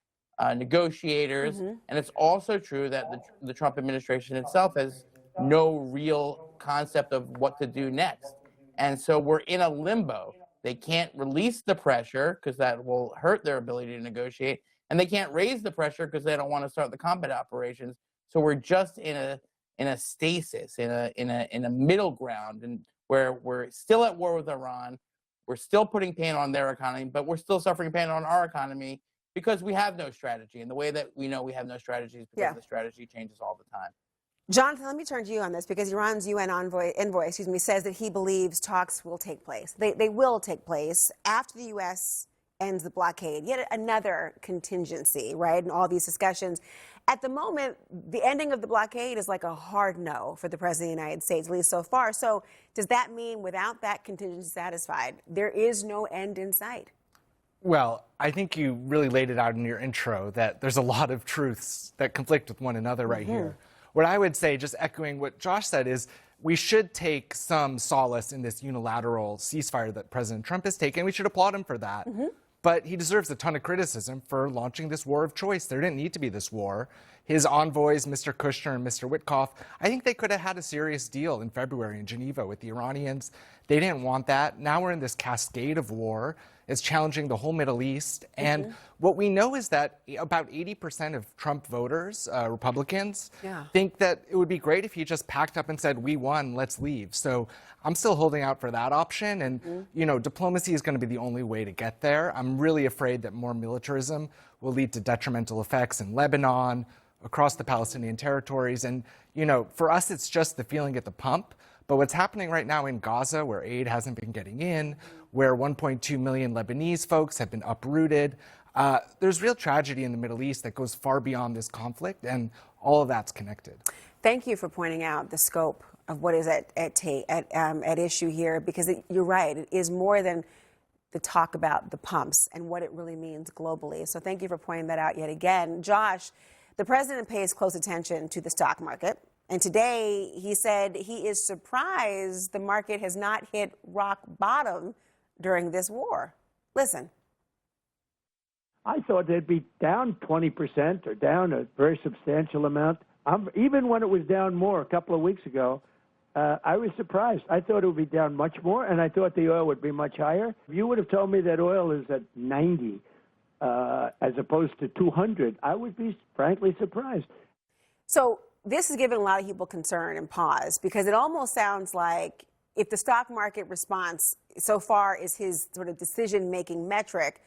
negotiators. And it's also true that the Trump administration itself has no real concept of what to do next. And so we're in a limbo. They can't release the pressure because that will hurt their ability to negotiate. And they can't raise the pressure because they don't want to start the combat operations. So we're just in a stasis, in a middle ground, and where we're still at war with Iran. We're still putting pain on their economy, but we're still suffering pain on our economy because we have no strategy. And the way that we know we have no strategy is because the strategy changes all the time. Jonathan, let me turn to you on this because Iran's UN envoy says that he believes talks will take place. They will take place after the U.S. ends the blockade. Yet another contingency, right, in all these discussions. At the moment, the ending of the blockade is like a hard no for the President of the United States, at least so far. So does that mean without that contingency satisfied, there is no end in sight? Well, I think you really laid it out in your intro that there's a lot of truths that conflict with one another right here. What I would say, just echoing what Josh said, is we should take some solace in this unilateral ceasefire that President Trump has taken. We should applaud him for that. But he deserves a ton of criticism for launching this war of choice. There didn't need to be this war. His envoys, Mr. Kushner and Mr. Witkoff, I think they could have had a serious deal in February in Geneva with the Iranians. They didn't want that. Now we're in this cascade of war. It's challenging the whole Middle East. And what we know is that about 80% of Trump voters, Republicans, think that it would be great if he just packed up and said, we won, let's leave. So I'm still holding out for that option. And, you know, diplomacy is going to be the only way to get there. I'm really afraid that more militarism will lead to detrimental effects in Lebanon, across the Palestinian territories. And, you know, for us, it's just the feeling at the pump. But what's happening right now in Gaza, where aid hasn't been getting in, where 1.2 million Lebanese folks have been uprooted, there's real tragedy in the Middle East that goes far beyond this conflict, and all of that's connected. Thank you for pointing out the scope of what is at issue here, because you're right. It is more than the talk about the pumps and what it really means globally. So thank you for pointing that out yet again. Josh, the president pays close attention to the stock market. And today he said he is surprised the market has not hit rock bottom during this war. Listen. I thought they'd be down 20% or down a very substantial amount. Even when it was down more a couple of weeks ago, I was surprised. I thought it would be down much more, and I thought the oil would be much higher. If you would have told me that oil is at 90 as opposed to 200, I would be frankly surprised. So this is giving a lot of people concern and pause, because it almost sounds like if the stock market response so far is his sort of decision-making metric,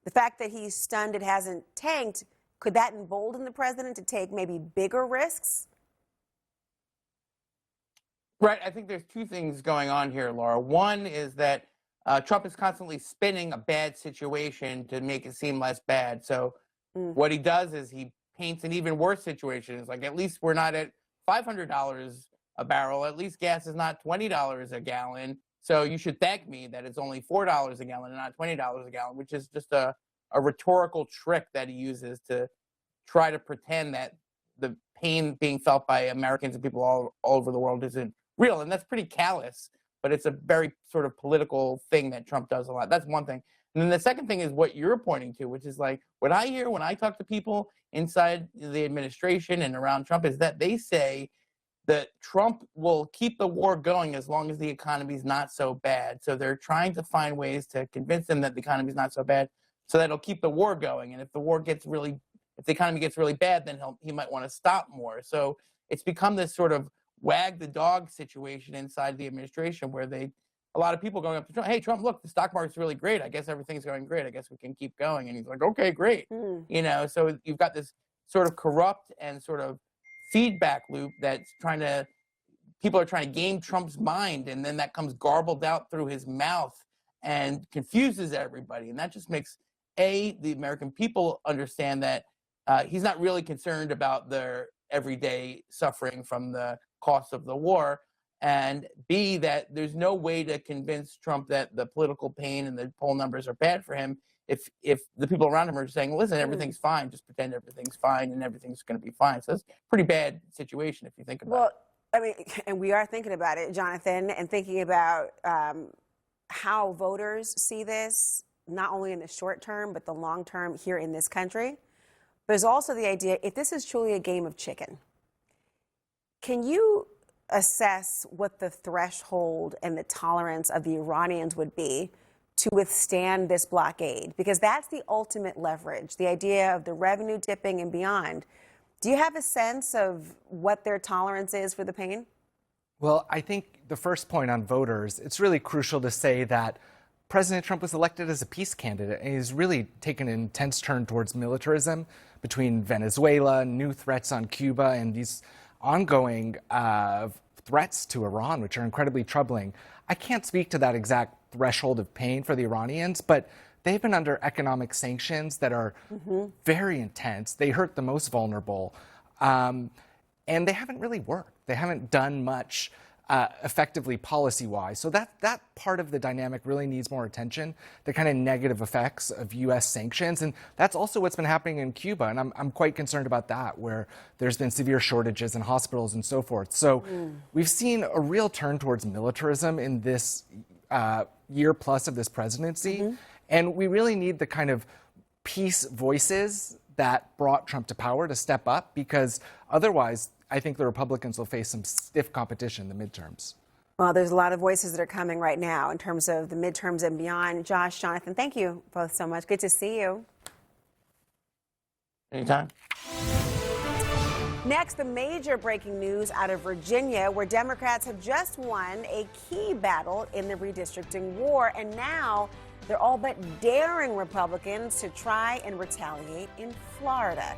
the fact that he's stunned it hasn't tanked, could that embolden the president to take maybe bigger risks? Right. I think there's two things going on here, Laura. One is that Trump is constantly spinning a bad situation to make it seem less bad. So what he does is he paints an even worse situation. It's like, at least we're not at $500 a barrel. At least gas is not $20 a gallon. So you should thank me that it's only $4 a gallon and not $20 a gallon, which is just a rhetorical trick that he uses to try to pretend that the pain being felt by Americans and people all over the world isn't real. And that's pretty callous, but it's a very sort of political thing that Trump does a lot. That's one thing. And then the second thing is what you're pointing to, which is like what I hear when I talk to people inside the administration and around Trump is that they say that Trump will keep the war going as long as the economy's not so bad. So they're trying to find ways to convince them that the economy's not so bad so that it'll keep the war going. And if the economy gets really bad, then he might want to stop more. So it's become this sort of wag the dog situation inside the administration where a lot of people going up to Trump, hey, Trump, look, the stock market's really great. I guess everything's going great. I guess we can keep going. And he's like, okay, great. You know, so you've got this sort of corrupt and sort of feedback loop that's people are trying to game Trump's mind. And then that comes garbled out through his mouth and confuses everybody. And that just makes, the American people understand that he's not really concerned about their everyday suffering from the cost of the war, and B, that there's no way to convince Trump that the political pain and the poll numbers are bad for him if the people around him are saying, listen, everything's fine, just pretend everything's fine and everything's going to be fine. So it's a pretty bad situation if you think about it. I mean, and we are thinking about it, Jonathan, and thinking about how voters see this, not only in the short term, but the long term here in this country. There's also the idea, if this is truly a game of chicken, can you assess what the threshold and the tolerance of the Iranians would be to withstand this blockade? Because that's the ultimate leverage, the idea of the revenue dipping and beyond. Do you have a sense of what their tolerance is for the pain? Well, I think the first point on voters, it's really crucial to say that President Trump was elected as a peace candidate, and he's really taken an intense turn towards militarism between Venezuela, new threats on Cuba, and these ongoing threats to Iran, which are incredibly troubling. I can't speak to that exact threshold of pain for the Iranians, but they've been under economic sanctions that are very intense. They hurt the most vulnerable, and they haven't really worked. They haven't done much effectively policy-wise. So that part of the dynamic really needs more attention, the kind of negative effects of U.S. sanctions. And that's also what's been happening in Cuba. And I'm quite concerned about that, where there's been severe shortages in hospitals and so forth. So we've seen a real turn towards militarism in this year plus of this presidency. And we really need the kind of peace voices that brought Trump to power to step up, because otherwise I think the Republicans will face some stiff competition in the midterms. Well, there's a lot of voices that are coming right now in terms of the midterms and beyond. Josh, Jonathan, thank you both so much. Good to see you. Anytime. Next, the major breaking news out of Virginia, where Democrats have just won a key battle in the redistricting war, and now they're all but daring Republicans to try and retaliate in Florida.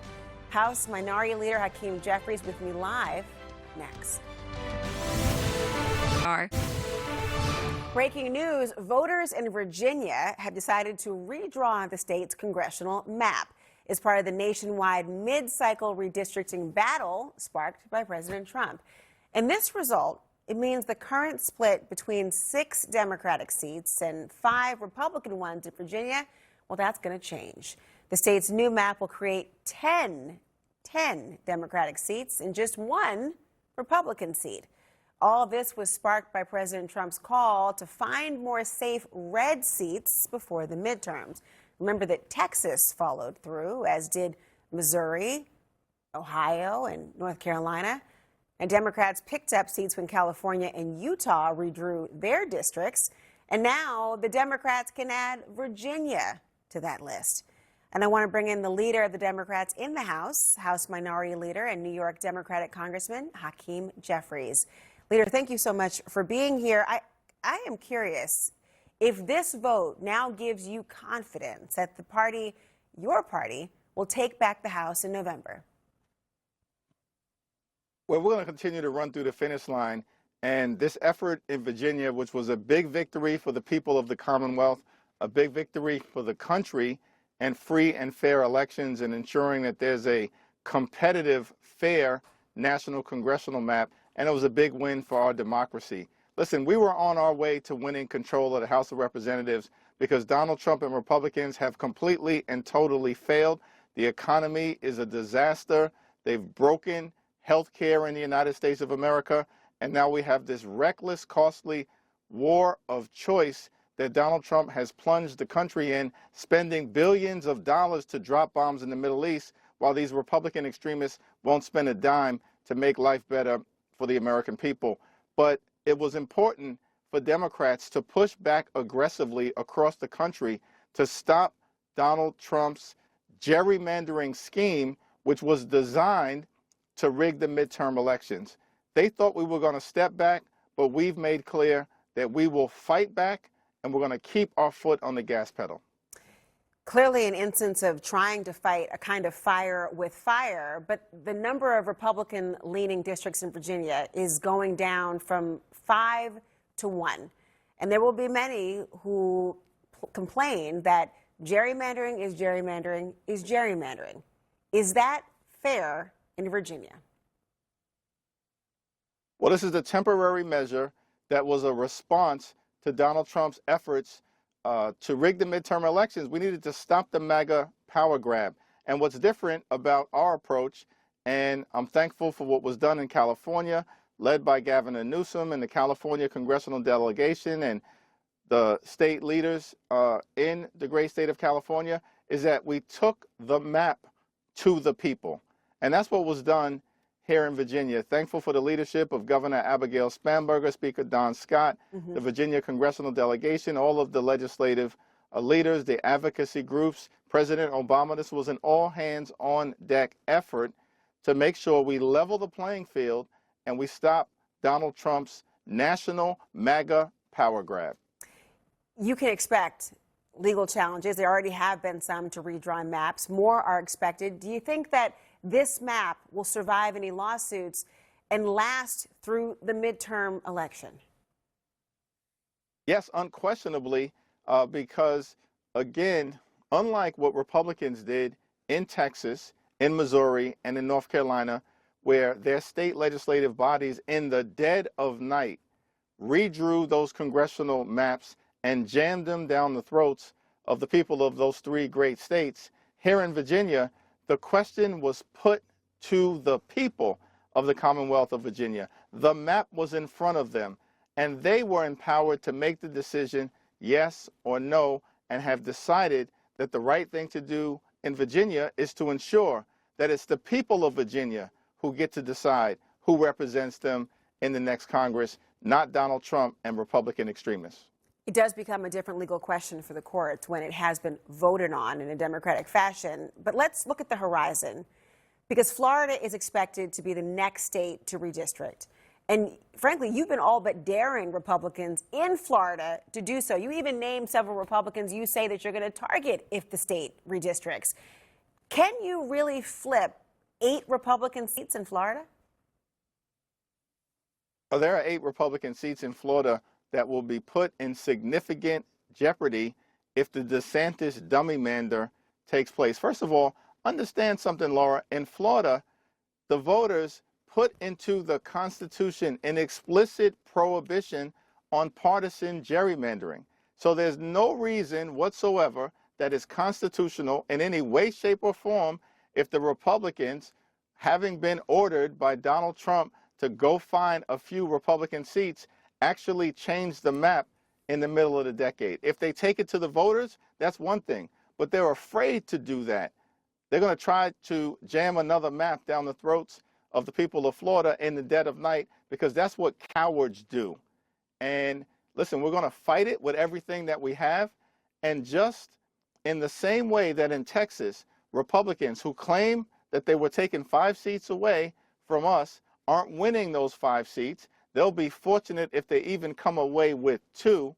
House Minority Leader Hakeem Jeffries with me live next. Breaking news, voters in Virginia have decided to redraw the state's congressional map. is part of the nationwide mid-cycle redistricting battle sparked by President Trump. And this result, it means the current split between 6 Democratic seats and 5 Republican ones in Virginia, well, that's going to change. The state's new map will create 10 Democratic seats and just 1 Republican seat. All of this was sparked by President Trump's call to find more safe red seats before the midterms. Remember that Texas followed through, as did Missouri, Ohio, and North Carolina. And Democrats picked up seats when California and Utah redrew their districts. And now the Democrats can add Virginia to that list. And I want to bring in the leader of the Democrats in the House, House Minority Leader and New York Democratic Congressman Hakeem Jeffries. Leader, thank you so much for being here. I am curious if this vote now gives you confidence that the party, your party, will take back the House in November. Well, we're going to continue to run through the finish line. And this effort in Virginia, which was a big victory for the people of the Commonwealth, a big victory for the country, and free and fair elections and ensuring that there's a competitive, fair national congressional map. And it was a big win for our democracy. Listen, we were on our way to winning control of the House of Representatives because Donald Trump and Republicans have completely and totally failed. The economy is a disaster. They've broken health care in the United States of America. And now we have this reckless, costly war of choice that Donald Trump has plunged the country in, spending billions of dollars to drop bombs in the Middle East, while these Republican extremists won't spend a dime to make life better for the American people. But it was important for Democrats to push back aggressively across the country to stop Donald Trump's gerrymandering scheme, which was designed to rig the midterm elections. They thought we were going to step back, but we've made clear that we will fight back and we're going to keep our foot on the gas pedal. Clearly an instance of trying to fight a kind of fire with fire, but the number of Republican-leaning districts in Virginia is going down from 5 to 1. And there will be many who complain that gerrymandering is gerrymandering is gerrymandering. Is that fair in Virginia? Well, this is a temporary measure that was a response to Donald Trump's efforts to rig the midterm elections. We needed to stop the MAGA power grab. And what's different about our approach, and I'm thankful for what was done in California, led by Governor Newsom and the California congressional delegation and the state leaders in the great state of California, is that we took the map to the people. And that's what was done here in Virginia. Thankful for the leadership of Governor Abigail Spanberger, Speaker Don Scott, the Virginia congressional delegation, all of the legislative leaders, the advocacy groups, President Obama. This was an all-hands-on-deck effort to make sure we level the playing field and we stop Donald Trump's national MAGA power grab. You can expect legal challenges. There already have been some to redraw maps. More are expected. Do you think that this map will survive any lawsuits and last through the midterm election? Yes, unquestionably, because, again, unlike what Republicans did in Texas, in Missouri, and in North Carolina, where their state legislative bodies in the dead of night redrew those congressional maps and jammed them down the throats of the people of those 3 great states, here in Virginia, the question was put to the people of the Commonwealth of Virginia. The map was in front of them, and they were empowered to make the decision, yes or no, and have decided that the right thing to do in Virginia is to ensure that it's the people of Virginia who get to decide who represents them in the next Congress, not Donald Trump and Republican extremists. It does become a different legal question for the courts when it has been voted on in a democratic fashion. But let's look at the horizon, because Florida is expected to be the next state to redistrict. And frankly, you've been all but daring Republicans in Florida to do so. You even named several Republicans you say that you're going to target if the state redistricts. Can you really flip 8 Republican seats in Florida? Well, there are 8 Republican seats in Florida that will be put in significant jeopardy if the DeSantis dummy mander takes place. First of all, understand something, Laura. In Florida, the voters put into the Constitution an explicit prohibition on partisan gerrymandering. So there's no reason whatsoever that is constitutional in any way, shape, or form if the Republicans, having been ordered by Donald Trump to go find a few Republican seats, actually change the map in the middle of the decade. If they take it to the voters, that's one thing. But they're afraid to do that. They're going to try to jam another map down the throats of the people of Florida in the dead of night, because that's what cowards do. And listen, we're going to fight it with everything that we have. And just in the same way that in Texas, Republicans who claim that they were taking 5 seats away from us aren't winning those 5 seats. They'll be fortunate if they even come away with 2.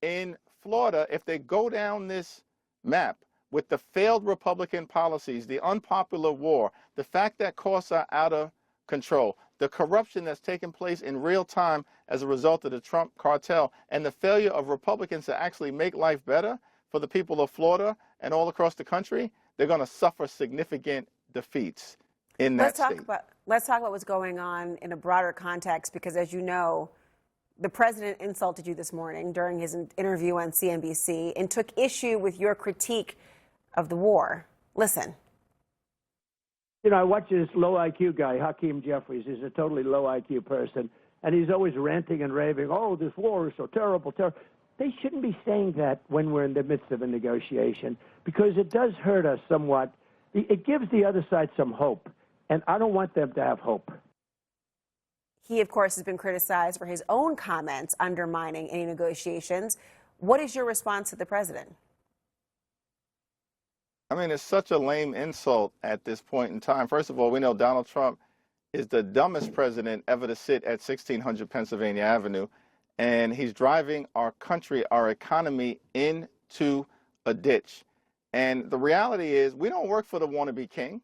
In Florida, if they go down this map with the failed Republican policies, the unpopular war, the fact that costs are out of control, the corruption that's taken place in real time as a result of the Trump cartel, and the failure of Republicans to actually make life better for the people of Florida and all across the country, they're going to suffer significant defeats in that state. Let's talk about what's going on in a broader context, because as you know, the president insulted you this morning during his interview on CNBC and took issue with your critique of the war. Listen. You know, I watch this low IQ guy, Hakeem Jeffries. He's a totally low IQ person, and he's always ranting and raving, oh, this war is so terrible, terrible. They shouldn't be saying that when we're in the midst of a negotiation, because it does hurt us somewhat. It gives the other side some hope, and I don't want them to have hope. He, of course, has been criticized for his own comments undermining any negotiations. What is your response to the president? I mean, it's such a lame insult at this point in time. First of all, we know Donald Trump is the dumbest president ever to sit at 1600 Pennsylvania Avenue, and he's driving our country, our economy into a ditch. And the reality is, we don't work for the wannabe king.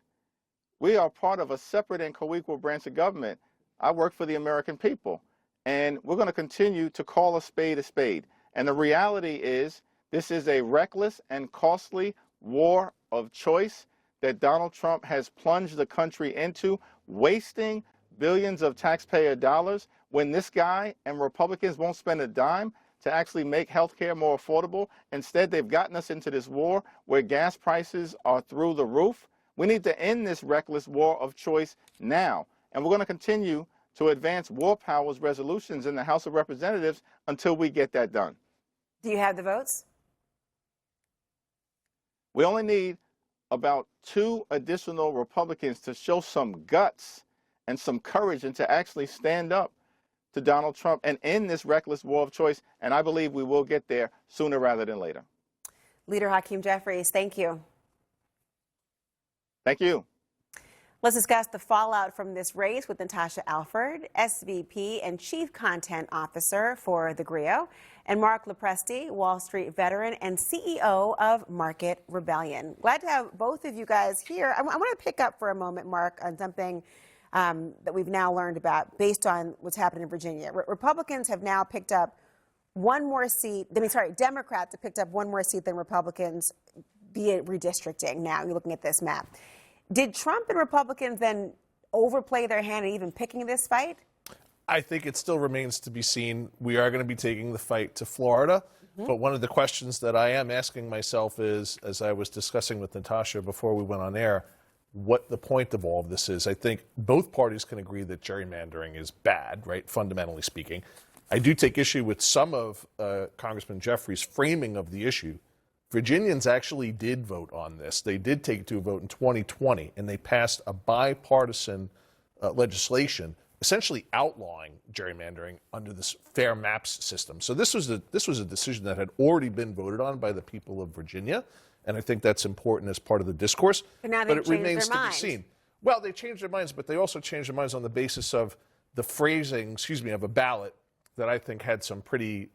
We are part of a separate and co-equal branch of government. I work for the American people, and we're going to continue to call a spade. And the reality is, this is a reckless and costly war of choice that Donald Trump has plunged the country into, wasting billions of taxpayer dollars when this guy and Republicans won't spend a dime to actually make health care more affordable. Instead, they've gotten us into this war where gas prices are through the roof. We need to end this reckless war of choice now. And we're going to continue to advance war powers resolutions in the House of Representatives until we get that done. Do you have the votes? We only need about 2 additional Republicans to show some guts and some courage and to actually stand up to Donald Trump and end this reckless war of choice. And I believe we will get there sooner rather than later. Leader Hakeem Jeffries, thank you. Thank you. Let's discuss the fallout from this race with Natasha Alford, SVP and Chief Content Officer for the GRIO, and Mark Lopresti, Wall Street veteran and CEO of Market Rebellion. Glad to have both of you guys here. I want to pick up for a moment, Mark, on something that we've now learned about based on what's happened in Virginia. Republicans have now picked up one more seat. Democrats have picked up one more seat than Republicans via redistricting. Now you're looking at this map. Did Trump and Republicans then overplay their hand in even picking this fight? I think it still remains to be seen. We are going to be taking the fight to Florida. But one of the questions that I am asking myself is, as I was discussing with Natasha before we went on air, what the point of all of this is. I think both parties can agree that gerrymandering is bad, right, fundamentally speaking. I do take issue with some of Congressman Jeffries' framing of the issue. Virginians actually did vote on this. They did take it to a vote in 2020, and they passed a bipartisan legislation essentially outlawing gerrymandering under this fair maps system. So this was a decision that had already been voted on by the people of Virginia, and I think that's important as part of the discourse. But it remains to be seen. Well, they changed their minds, but they also changed their minds on the basis of the phrasing, of a ballot that I think had some pretty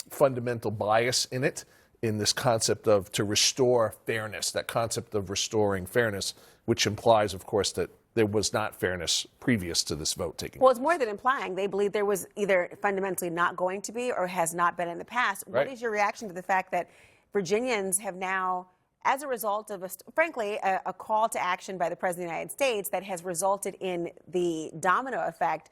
fundamental bias in it, in this concept of to restore fairness, that concept of restoring fairness, which implies, of course, that there was not fairness previous to this vote taking place. Well, it's more than implying. They believe there was either fundamentally not going to be or has not been in the past. Right. What is your reaction to the fact that Virginians have now as a result of, frankly, a call to action by the President of the United States that has resulted in the domino effect.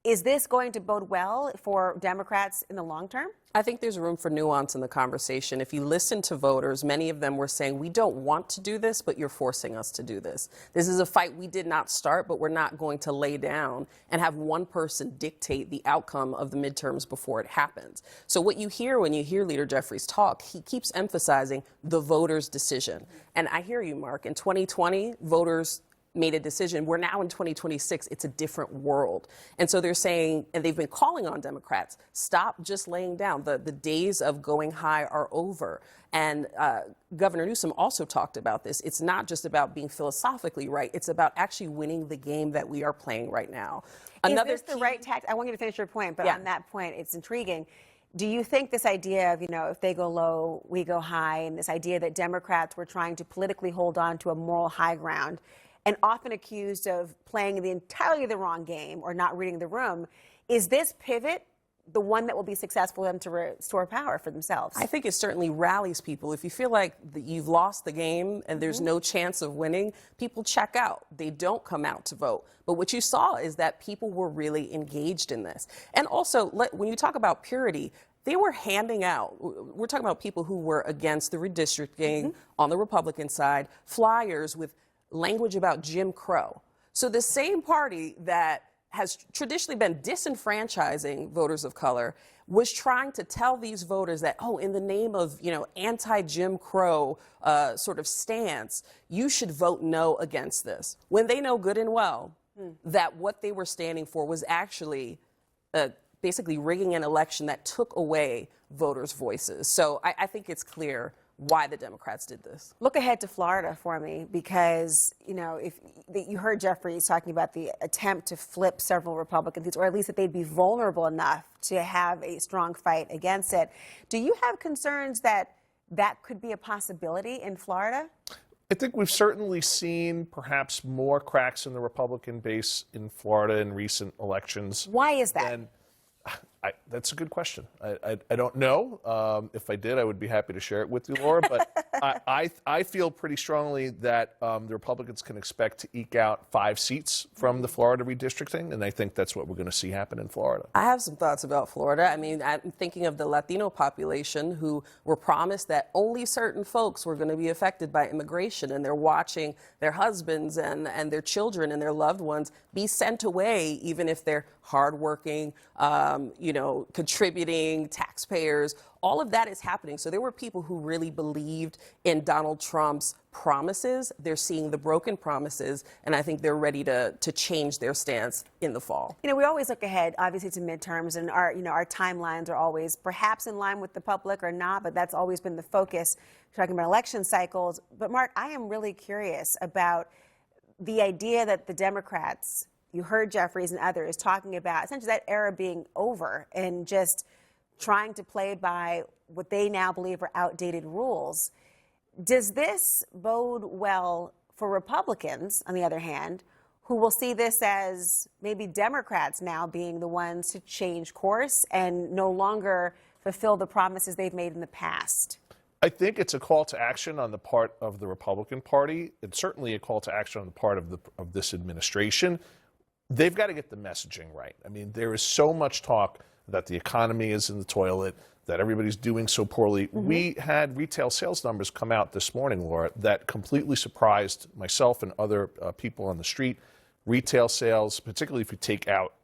Is this going to bode well for Democrats in the long term? I think there's room for nuance in the conversation. If you listen to voters, many of them were saying, we don't want to do this, but you're forcing us to do this. This is a fight we did not start, but we're not going to lay down and have one person dictate the outcome of the midterms before it happens. So what you hear when you hear Leader Jeffries talk, he keeps emphasizing the voters' decision. And I hear you, Mark. In 2020, voters made a decision. We're now in 2026. It's a different world. And so they're saying, and they've been calling on Democrats, stop just laying down. The days of going high are over. And Governor Newsom also talked about this. It's not just about being philosophically right. It's about actually winning the game that we are playing right now. Is this the right tactic? I want you to finish your point, but on that point, it's intriguing. Do you think this idea of, if they go low, we go high, and this idea that Democrats were trying to politically hold on to a moral high ground, and often accused of playing the entirely the wrong game or not reading the room, is this pivot the one that will be successful for them to restore power for themselves? I think it certainly rallies people. If you feel like you've lost the game and there's no chance of winning, people check out. They don't come out to vote. But what you saw is that people were really engaged in this. And also, when you talk about purity, they were handing out, we're talking about people who were against the redistricting on the Republican side, flyers with language about Jim Crow. So the same party that has traditionally been disenfranchising voters of color was trying to tell these voters that, in the name of, anti-Jim Crow sort of stance, you should vote no against this. When they know good and well that what they were standing for was actually basically rigging an election that took away voters' voices. So I think it's clear why the Democrats did this. Look ahead to Florida for me, because, if you heard Jeffries talking about the attempt to flip several Republican seats, or at least that they'd be vulnerable enough to have a strong fight against it. Do you have concerns that that could be a possibility in Florida? I think we've certainly seen perhaps more cracks in the Republican base in Florida in recent elections. Why is that? That's a good question. I don't know. If I did, I would be happy to share it with you, Laura. But I feel pretty strongly that the Republicans can expect to eke out 5 seats from the Florida redistricting, and I think that's what we're going to see happen in Florida. I have some thoughts about Florida. I mean, I'm thinking of the Latino population who were promised that only certain folks were going to be affected by immigration, and they're watching their husbands and their children and their loved ones be sent away, even if they're hardworking, contributing, taxpayers. All of that is happening. So there were people who really believed in Donald Trump's promises. They're seeing the broken promises, and I think they're ready to change their stance in the fall. We always look ahead, obviously, to midterms, and our timelines are always perhaps in line with the public or not, but that's always been the focus, talking about election cycles. But Mark, I am really curious about the idea that the Democrats, you heard Jeffries and others talking about essentially that era being over and just trying to play by what they now believe are outdated rules. Does this bode well for Republicans, on the other hand, who will see this as maybe Democrats now being the ones to change course and no longer fulfill the promises they've made in the past? I think it's a call to action on the part of the Republican Party. It's certainly a call to action on the part of this administration. They've got to get the messaging right. I mean, there is so much talk that the economy is in the toilet, that everybody's doing so poorly. We had retail sales numbers come out this morning, Laura, that completely surprised myself and other people on the street. Retail sales, particularly if you take out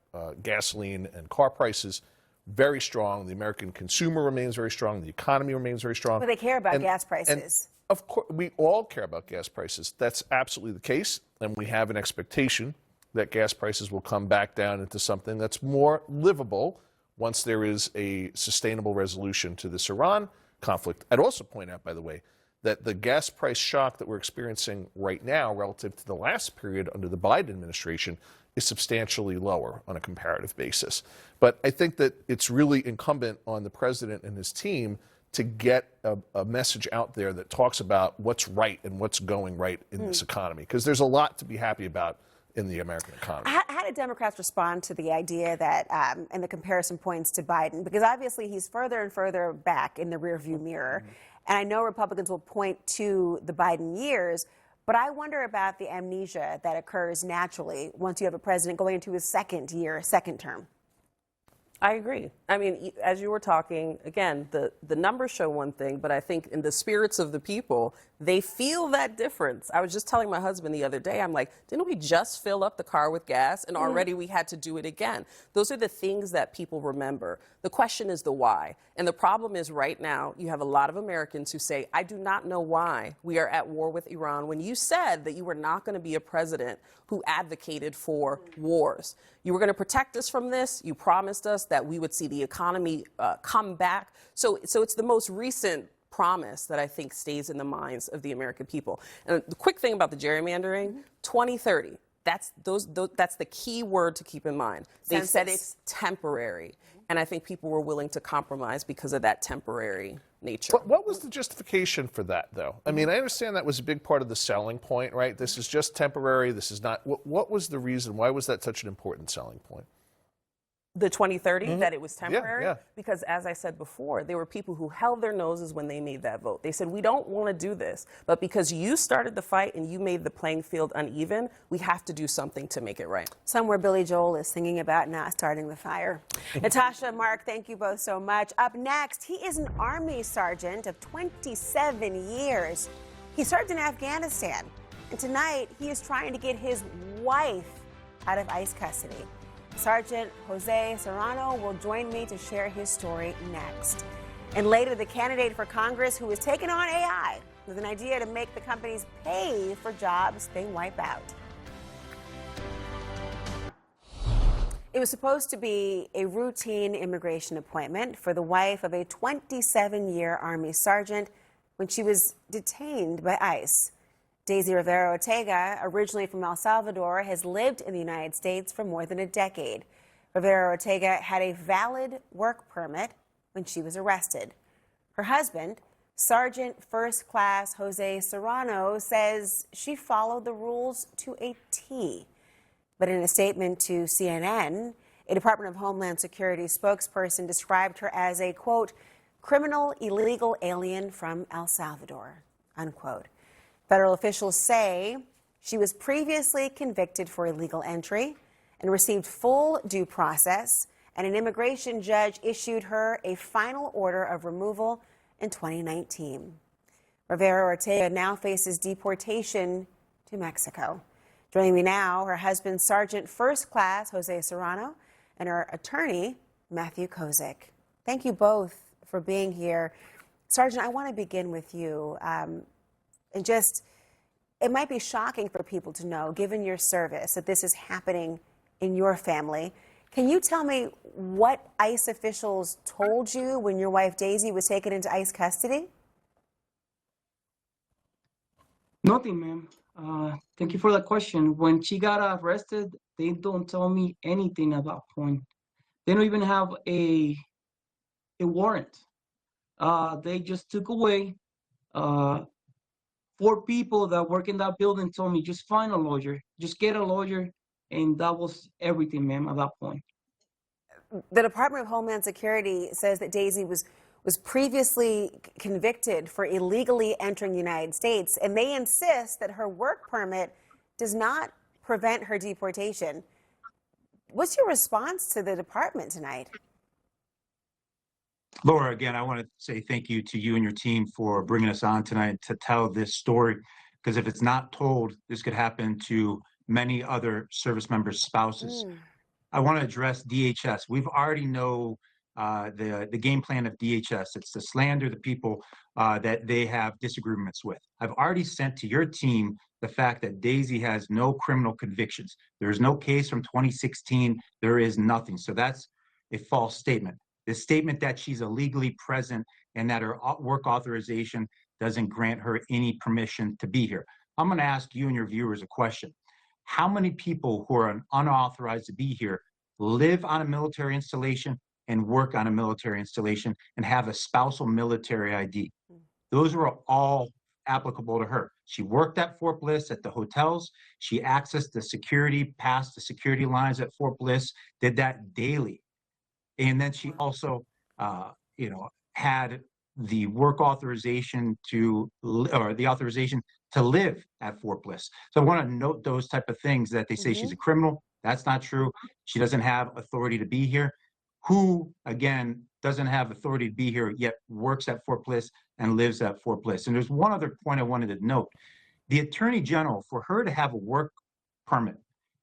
gasoline and car prices, very strong. The American consumer remains very strong. The economy remains very strong. But they care about gas prices. And of course, we all care about gas prices. That's absolutely the case. And we have an expectation that gas prices will come back down into something that's more livable once there is a sustainable resolution to this Iran conflict. I'd also point out, by the way, that the gas price shock that we're experiencing right now relative to the last period under the Biden administration is substantially lower on a comparative basis. But I think that it's really incumbent on the president and his team to get a message out there that talks about what's right and what's going right in this economy, because there's a lot to be happy about in the American economy. How did Democrats respond to the idea that, and the comparison points to Biden? Because obviously he's further and further back in the rearview mirror. And I know Republicans will point to the Biden years, but I wonder about the amnesia that occurs naturally once you have a president going into his second year, second term. I agree. I mean, as you were talking, again, the numbers show one thing, but I think in the spirits of the people, they feel that difference. I was just telling my husband the other day, I'm like, didn't we just fill up the car with gas and already we had to do it again? Those are the things that people remember. The question is the why. And the problem is right now, you have a lot of Americans who say, I do not know why we are at war with Iran when you said that you were not going to be a president who advocated for wars. You were going to protect us from this. You promised us that we would see the economy come back. So it's the most recent promise that I think stays in the minds of the American people. And the quick thing about the gerrymandering, 2030, that's the key word to keep in mind. They said it's temporary. And I think people were willing to compromise because of that temporary nature. But what was the justification for that, though? I mean, I understand that was a big part of the selling point, right? This is just temporary. This is not. What was the reason? Why was that such an important selling point? The 2030, that it was temporary? Yeah. Because as I said before, there were people who held their noses when they made that vote. They said, we don't want to do this, but because you started the fight and you made the playing field uneven, we have to do something to make it right. Somewhere Billy Joel is singing about not starting the fire. Natasha, Mark, thank you both so much. Up next, he is an Army sergeant of 27 years. He served in Afghanistan, and tonight he is trying to get his wife out of ICE custody. Sergeant Jose Serrano will join me to share his story next. And later, the candidate for Congress who has taken on AI with an idea to make the companies pay for jobs they wipe out. It was supposed to be a routine immigration appointment for the wife of a 27-year Army sergeant when she was detained by ICE. Daisy Rivera Ortega, originally from El Salvador, has lived in the United States for more than a decade. Rivera Ortega had a valid work permit when she was arrested. Her husband, Sergeant First Class Jose Serrano, says she followed the rules to a T. But in a statement to CNN, a Department of Homeland Security spokesperson described her as a, quote, criminal illegal alien from El Salvador, unquote. Federal officials say she was previously convicted for illegal entry and received full due process, and an immigration judge issued her a final order of removal in 2019. Rivera Ortega now faces deportation to Mexico. Joining me now, her husband, Sergeant First Class Jose Serrano, and her attorney, Matthew Kozik. Thank you both for being here. Sergeant, I want to begin with you. And just, it might be shocking for people to know, given your service, that this is happening in your family. Can you tell me what ICE officials told you when your wife Daisy was taken into ICE custody? Nothing, ma'am. Thank you for the question. When she got arrested, they don't tell me anything at that point. They don't even have a warrant. They just took away 4 people that work in that building told me, just find a lawyer, just get a lawyer, and that was everything, ma'am, at that point. The Department of Homeland Security says that Daisy was previously convicted for illegally entering the United States, and they insist that her work permit does not prevent her deportation. What's your response to the department tonight? Laura, again, I want to say thank you to you and your team for bringing us on tonight to tell this story, because if it's not told, this could happen to many other service members' spouses. I want to address DHS. We've already know the game plan of DHS. It's to slander the people that they have disagreements with. I've already sent to your team the fact that Daisy has no criminal convictions. There's no case from 2016. There is nothing. So that's a false statement. The statement that she's illegally present and that her work authorization doesn't grant her any permission to be here. I'm going to ask you and your viewers a question. How many people who are unauthorized to be here live on a military installation and work on a military installation and have a spousal military ID? Those were all applicable to her. She worked at Fort Bliss at the hotels. She accessed the security, passed the security lines at Fort Bliss, did that daily. And then she also, had the work authorization or the authorization to live at Fort Bliss. So I want to note those type of things that they say she's a criminal. That's not true. She doesn't have authority to be here. Who, again, doesn't have authority to be here yet works at Fort Bliss and lives at Fort Bliss. And there's one other point I wanted to note. The Attorney General, for her to have a work permit,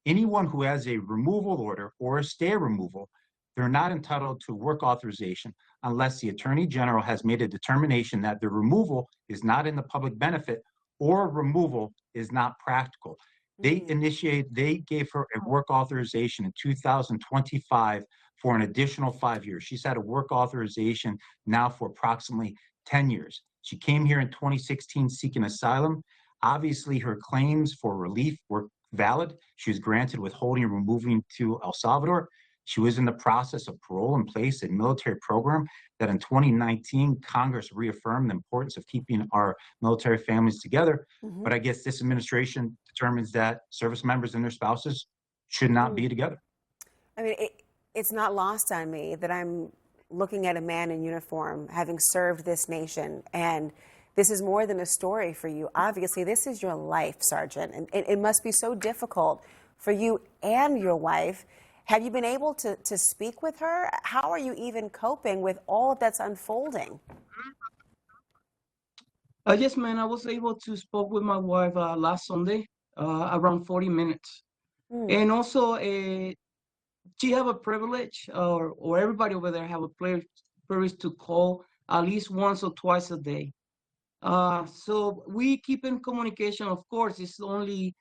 anyone who has a removal order or a stay removal, they're not entitled to work authorization unless the Attorney General has made a determination that the removal is not in the public benefit or removal is not practical. They gave her a work authorization in 2025 for an additional 5 years. She's had a work authorization now for approximately 10 years. She came here in 2016 seeking asylum. Obviously, her claims for relief were valid. She was granted withholding and removing to El Salvador. She was in the process of parole in place, a military program that in 2019, Congress reaffirmed the importance of keeping our military families together. But I guess this administration determines that service members and their spouses should not be together. I mean, it's not lost on me that I'm looking at a man in uniform having served this nation, and this is more than a story for you. Obviously, this is your life, Sergeant, and it must be so difficult for you and your wife. Have you been able to speak with her? How are you even coping with all of that's unfolding? Yes, ma'am. I was able to speak with my wife last Sunday, around 40 minutes. And also, she have a privilege, or everybody over there have a privilege to call at least once or twice a day. So we keep in communication. Of course, it's only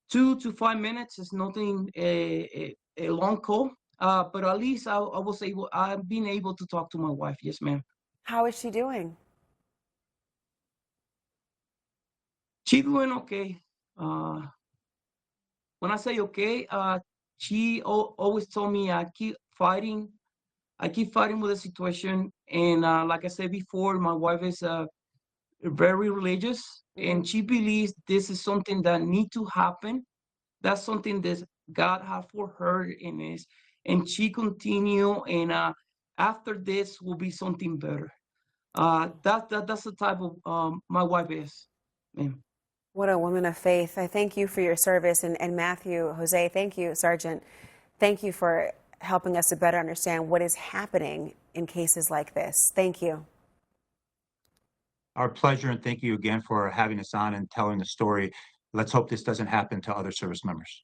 2 to 5 minutes. It's nothing a long call. But at least I've been able to talk to my wife. Yes, ma'am. How is she doing? She doing okay. When I say okay, she always told me I keep fighting with the situation. And like I said before, my wife is very religious, and she believes this is something that need to happen. That's something that God has for her in this, and she continue. And after this will be something better. That's the type of my wife is. Ma'am. What a woman of faith. I thank you for your service. And Matthew, Jose, thank you, Sergeant. Thank you for helping us to better understand what is happening in cases like this. Thank you. Our pleasure, and thank you again for having us on and telling the story. Let's hope this doesn't happen to other service members.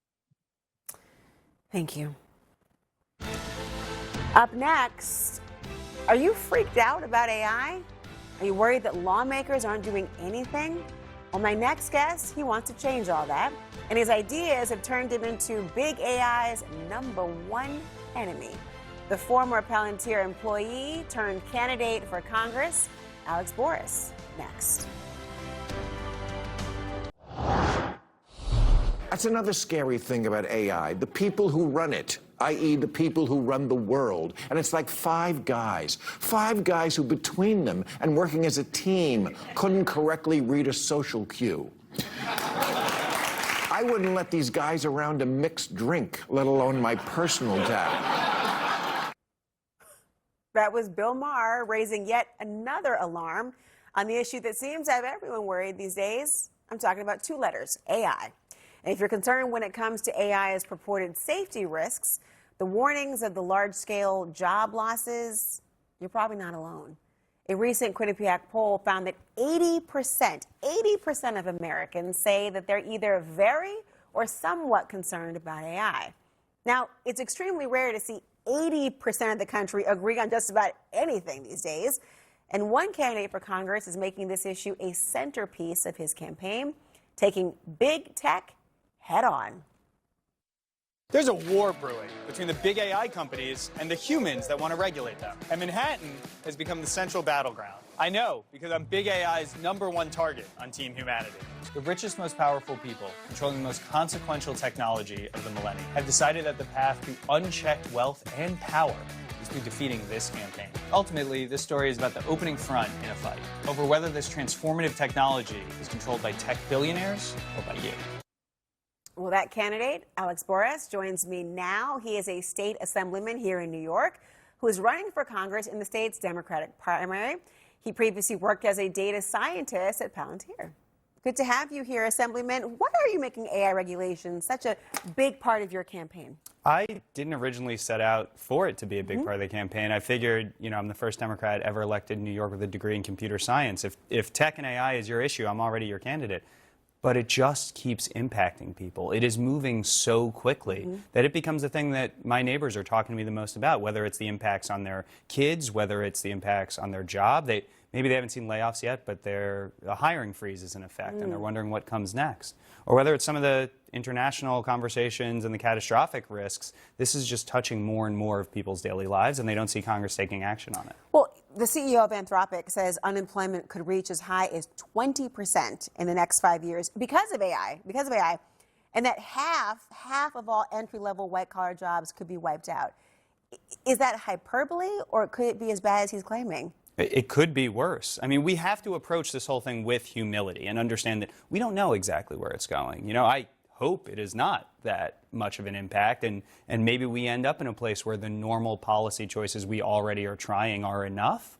Thank you. Up next, are you freaked out about AI? Are you worried that lawmakers aren't doing anything? Well, my next guest, he wants to change all that, and his ideas have turned him into big AI's #1 enemy. The former Palantir employee turned candidate for Congress, Alex Boris, next. That's another scary thing about AI. The people who run it, i.e. the people who run the world. And it's like five guys who between them and working as a team couldn't correctly read a social cue. I wouldn't let these guys around a mixed drink, let alone my personal data. That was Bill Maher raising yet another alarm on the issue that seems to have everyone worried these days. I'm talking about 2 letters, AI. And if you're concerned when it comes to AI's purported safety risks, the warnings of the large-scale job losses, you're probably not alone. A recent Quinnipiac poll found that 80% of Americans say that they're either very or somewhat concerned about AI. Now, it's extremely rare to see 80% of the country agree on just about anything these days. And one candidate for Congress is making this issue a centerpiece of his campaign, taking big tech head on. There's a war brewing between the big AI companies and the humans that want to regulate them. And Manhattan has become the central battleground. I know, because I'm big AI's #1 target on Team Humanity. The richest, most powerful people controlling the most consequential technology of the millennium have decided that the path to unchecked wealth and power is through defeating this campaign. Ultimately, this story is about the opening front in a fight over whether this transformative technology is controlled by tech billionaires or by you. Well, that candidate, Alex Boris, joins me now. He is a state assemblyman here in New York who is running for Congress in the state's Democratic primary. He previously worked as a data scientist at Palantir. Good to have you here, Assemblyman. Why are you making AI regulations such a big part of your campaign? I didn't originally set out for it to be a big part of the campaign. I figured, I'm the first Democrat ever elected in New York with a degree in computer science. If tech and AI is your issue, I'm already your candidate. But it just keeps impacting people. It is moving so quickly that it becomes a thing that my neighbors are talking to me the most about, whether it's the impacts on their kids, whether it's the impacts on their job. Maybe they haven't seen layoffs yet, but a hiring freeze is in effect, and they're wondering what comes next. Or whether it's some of the international conversations and the catastrophic risks, this is just touching more and more of people's daily lives, and they don't see Congress taking action on it. Well, the CEO of Anthropic says unemployment could reach as high as 20% in the next 5 years because of AI, and that half of all entry-level white-collar jobs could be wiped out. Is that hyperbole, or could it be as bad as he's claiming? It could be worse. I mean, we have to approach this whole thing with humility and understand that we don't know exactly where it's going. I hope it is not that much of an impact, and maybe we end up in a place where the normal policy choices we already are trying are enough.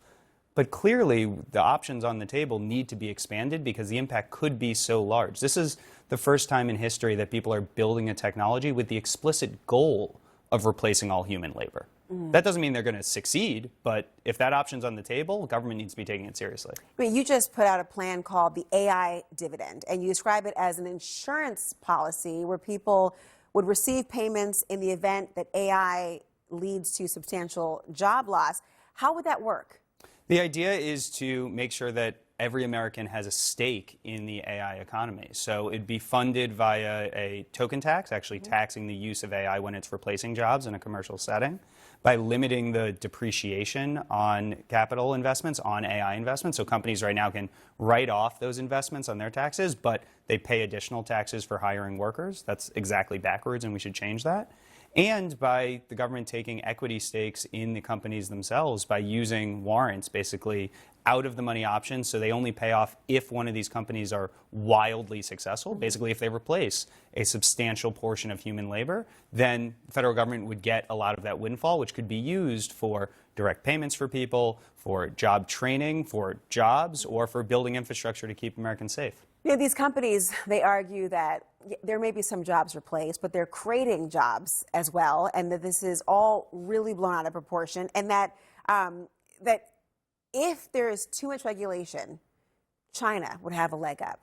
But clearly, the options on the table need to be expanded because the impact could be so large. This is the first time in history that people are building a technology with the explicit goal of replacing all human labor. That doesn't mean they're going to succeed, but if that option's on the table, government needs to be taking it seriously. I mean, you just put out a plan called the AI dividend, and you describe it as an insurance policy where people would receive payments in the event that AI leads to substantial job loss. How would that work? The idea is to make sure that every American has a stake in the AI economy. So it'd be funded via a token tax, actually taxing the use of AI when it's replacing jobs in a commercial setting, by limiting the depreciation on capital investments, on AI investments. So companies right now can write off those investments on their taxes, but they pay additional taxes for hiring workers. That's exactly backwards, and we should change that. And by the government taking equity stakes in the companies themselves by using warrants, basically out of the money options, so they only pay off if one of these companies are wildly successful. Basically, if they replace a substantial portion of human labor, then the federal government would get a lot of that windfall, which could be used for direct payments for people, for job training, for jobs, or for building infrastructure to keep Americans safe. These companies, they argue that there may be some jobs replaced, but they're creating jobs as well, and that this is all really blown out of proportion, and that if there is too much regulation, China would have a leg up.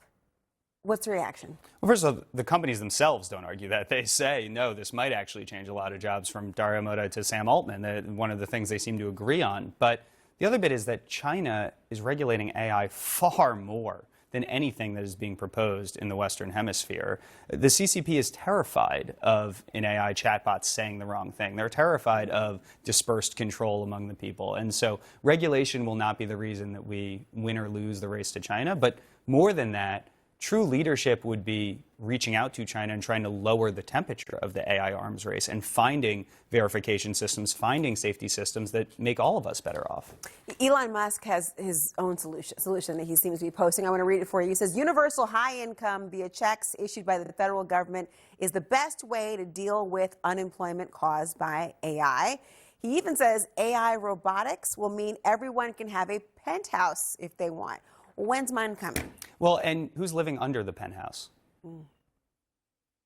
What's the reaction? Well, first of all, the companies themselves don't argue that. They say, no, this might actually change a lot of jobs, from Dario Moda to Sam Altman, one of the things they seem to agree on. But the other bit is that China is regulating AI far more than anything that is being proposed in the Western Hemisphere. The CCP is terrified of an AI chatbot saying the wrong thing. They're terrified of dispersed control among the people. And so regulation will not be the reason that we win or lose the race to China. But more than that, true leadership would be reaching out to China and trying to lower the temperature of the AI arms race and finding verification systems, finding safety systems that make all of us better off. Elon Musk has his own solution that he seems to be posting. I want to read it for you. He says, universal high income via checks issued by the federal government is the best way to deal with unemployment caused by AI. He even says AI robotics will mean everyone can have a penthouse if they want. When's mine coming? Well, and who's living under the penthouse?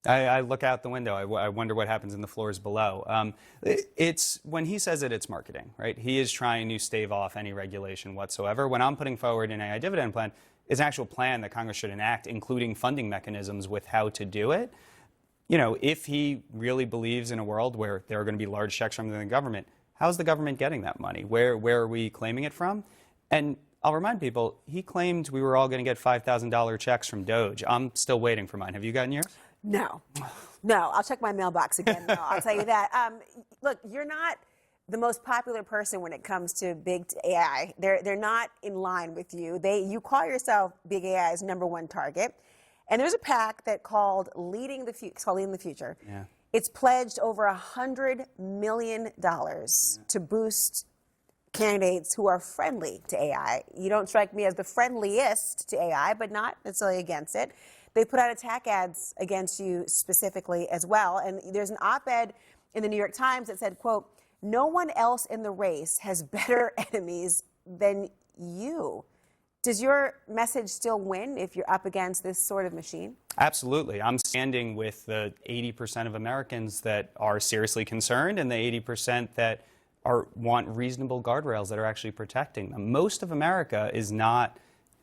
I look out the window. I wonder what happens in the floors below. It's when he says it, it's marketing, right? He is trying to stave off any regulation whatsoever. When I'm putting forward an AI dividend plan, it's an actual plan that Congress should enact, including funding mechanisms with how to do it. If he really believes in a world where there are going to be large checks from the government, how's the government getting that money? Where are we claiming it from? And I'll remind people, he claimed we were all going to get $5,000 checks from Doge. I'm still waiting for mine. Have you gotten yours? No. I'll check my mailbox again, though. I'll tell you that. Look, you're not the most popular person when it comes to big AI. They're not in line with you. You call yourself big AI's #1 target. And there's a PAC that called Leading the Future. Yeah. It's pledged over $100 million to boost candidates who are friendly to AI. You don't strike me as the friendliest to AI, but not necessarily against it. They put out attack ads against you specifically as well. And there's an op-ed in the New York Times that said, quote, no one else in the race has better enemies than you. Does your message still win if you're up against this sort of machine? Absolutely. I'm standing with the 80% of Americans that are seriously concerned and the 80% that want reasonable guardrails that are actually protecting them. Most of America is not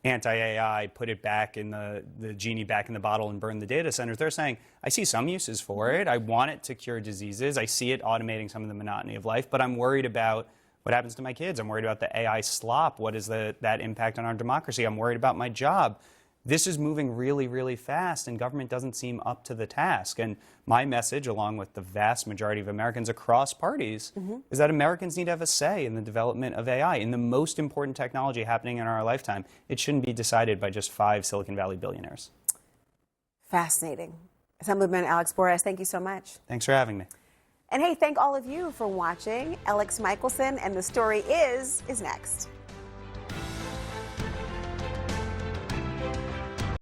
anti-AI, put it back in the genie back in the bottle and burn the data centers. They're saying, I see some uses for it. I want it to cure diseases. I see it automating some of the monotony of life, but I'm worried about what happens to my kids. I'm worried about the AI slop. What is that impact on our democracy? I'm worried about my job. This is moving really, really fast, and government doesn't seem up to the task. And my message, along with the vast majority of Americans across parties, is that Americans need to have a say in the development of AI, in the most important technology happening in our lifetime. It shouldn't be decided by just 5 Silicon Valley billionaires. Fascinating. Assemblyman Alex Borres, thank you so much. Thanks for having me. And hey, thank all of you for watching. Alex Michelson and The Story is next.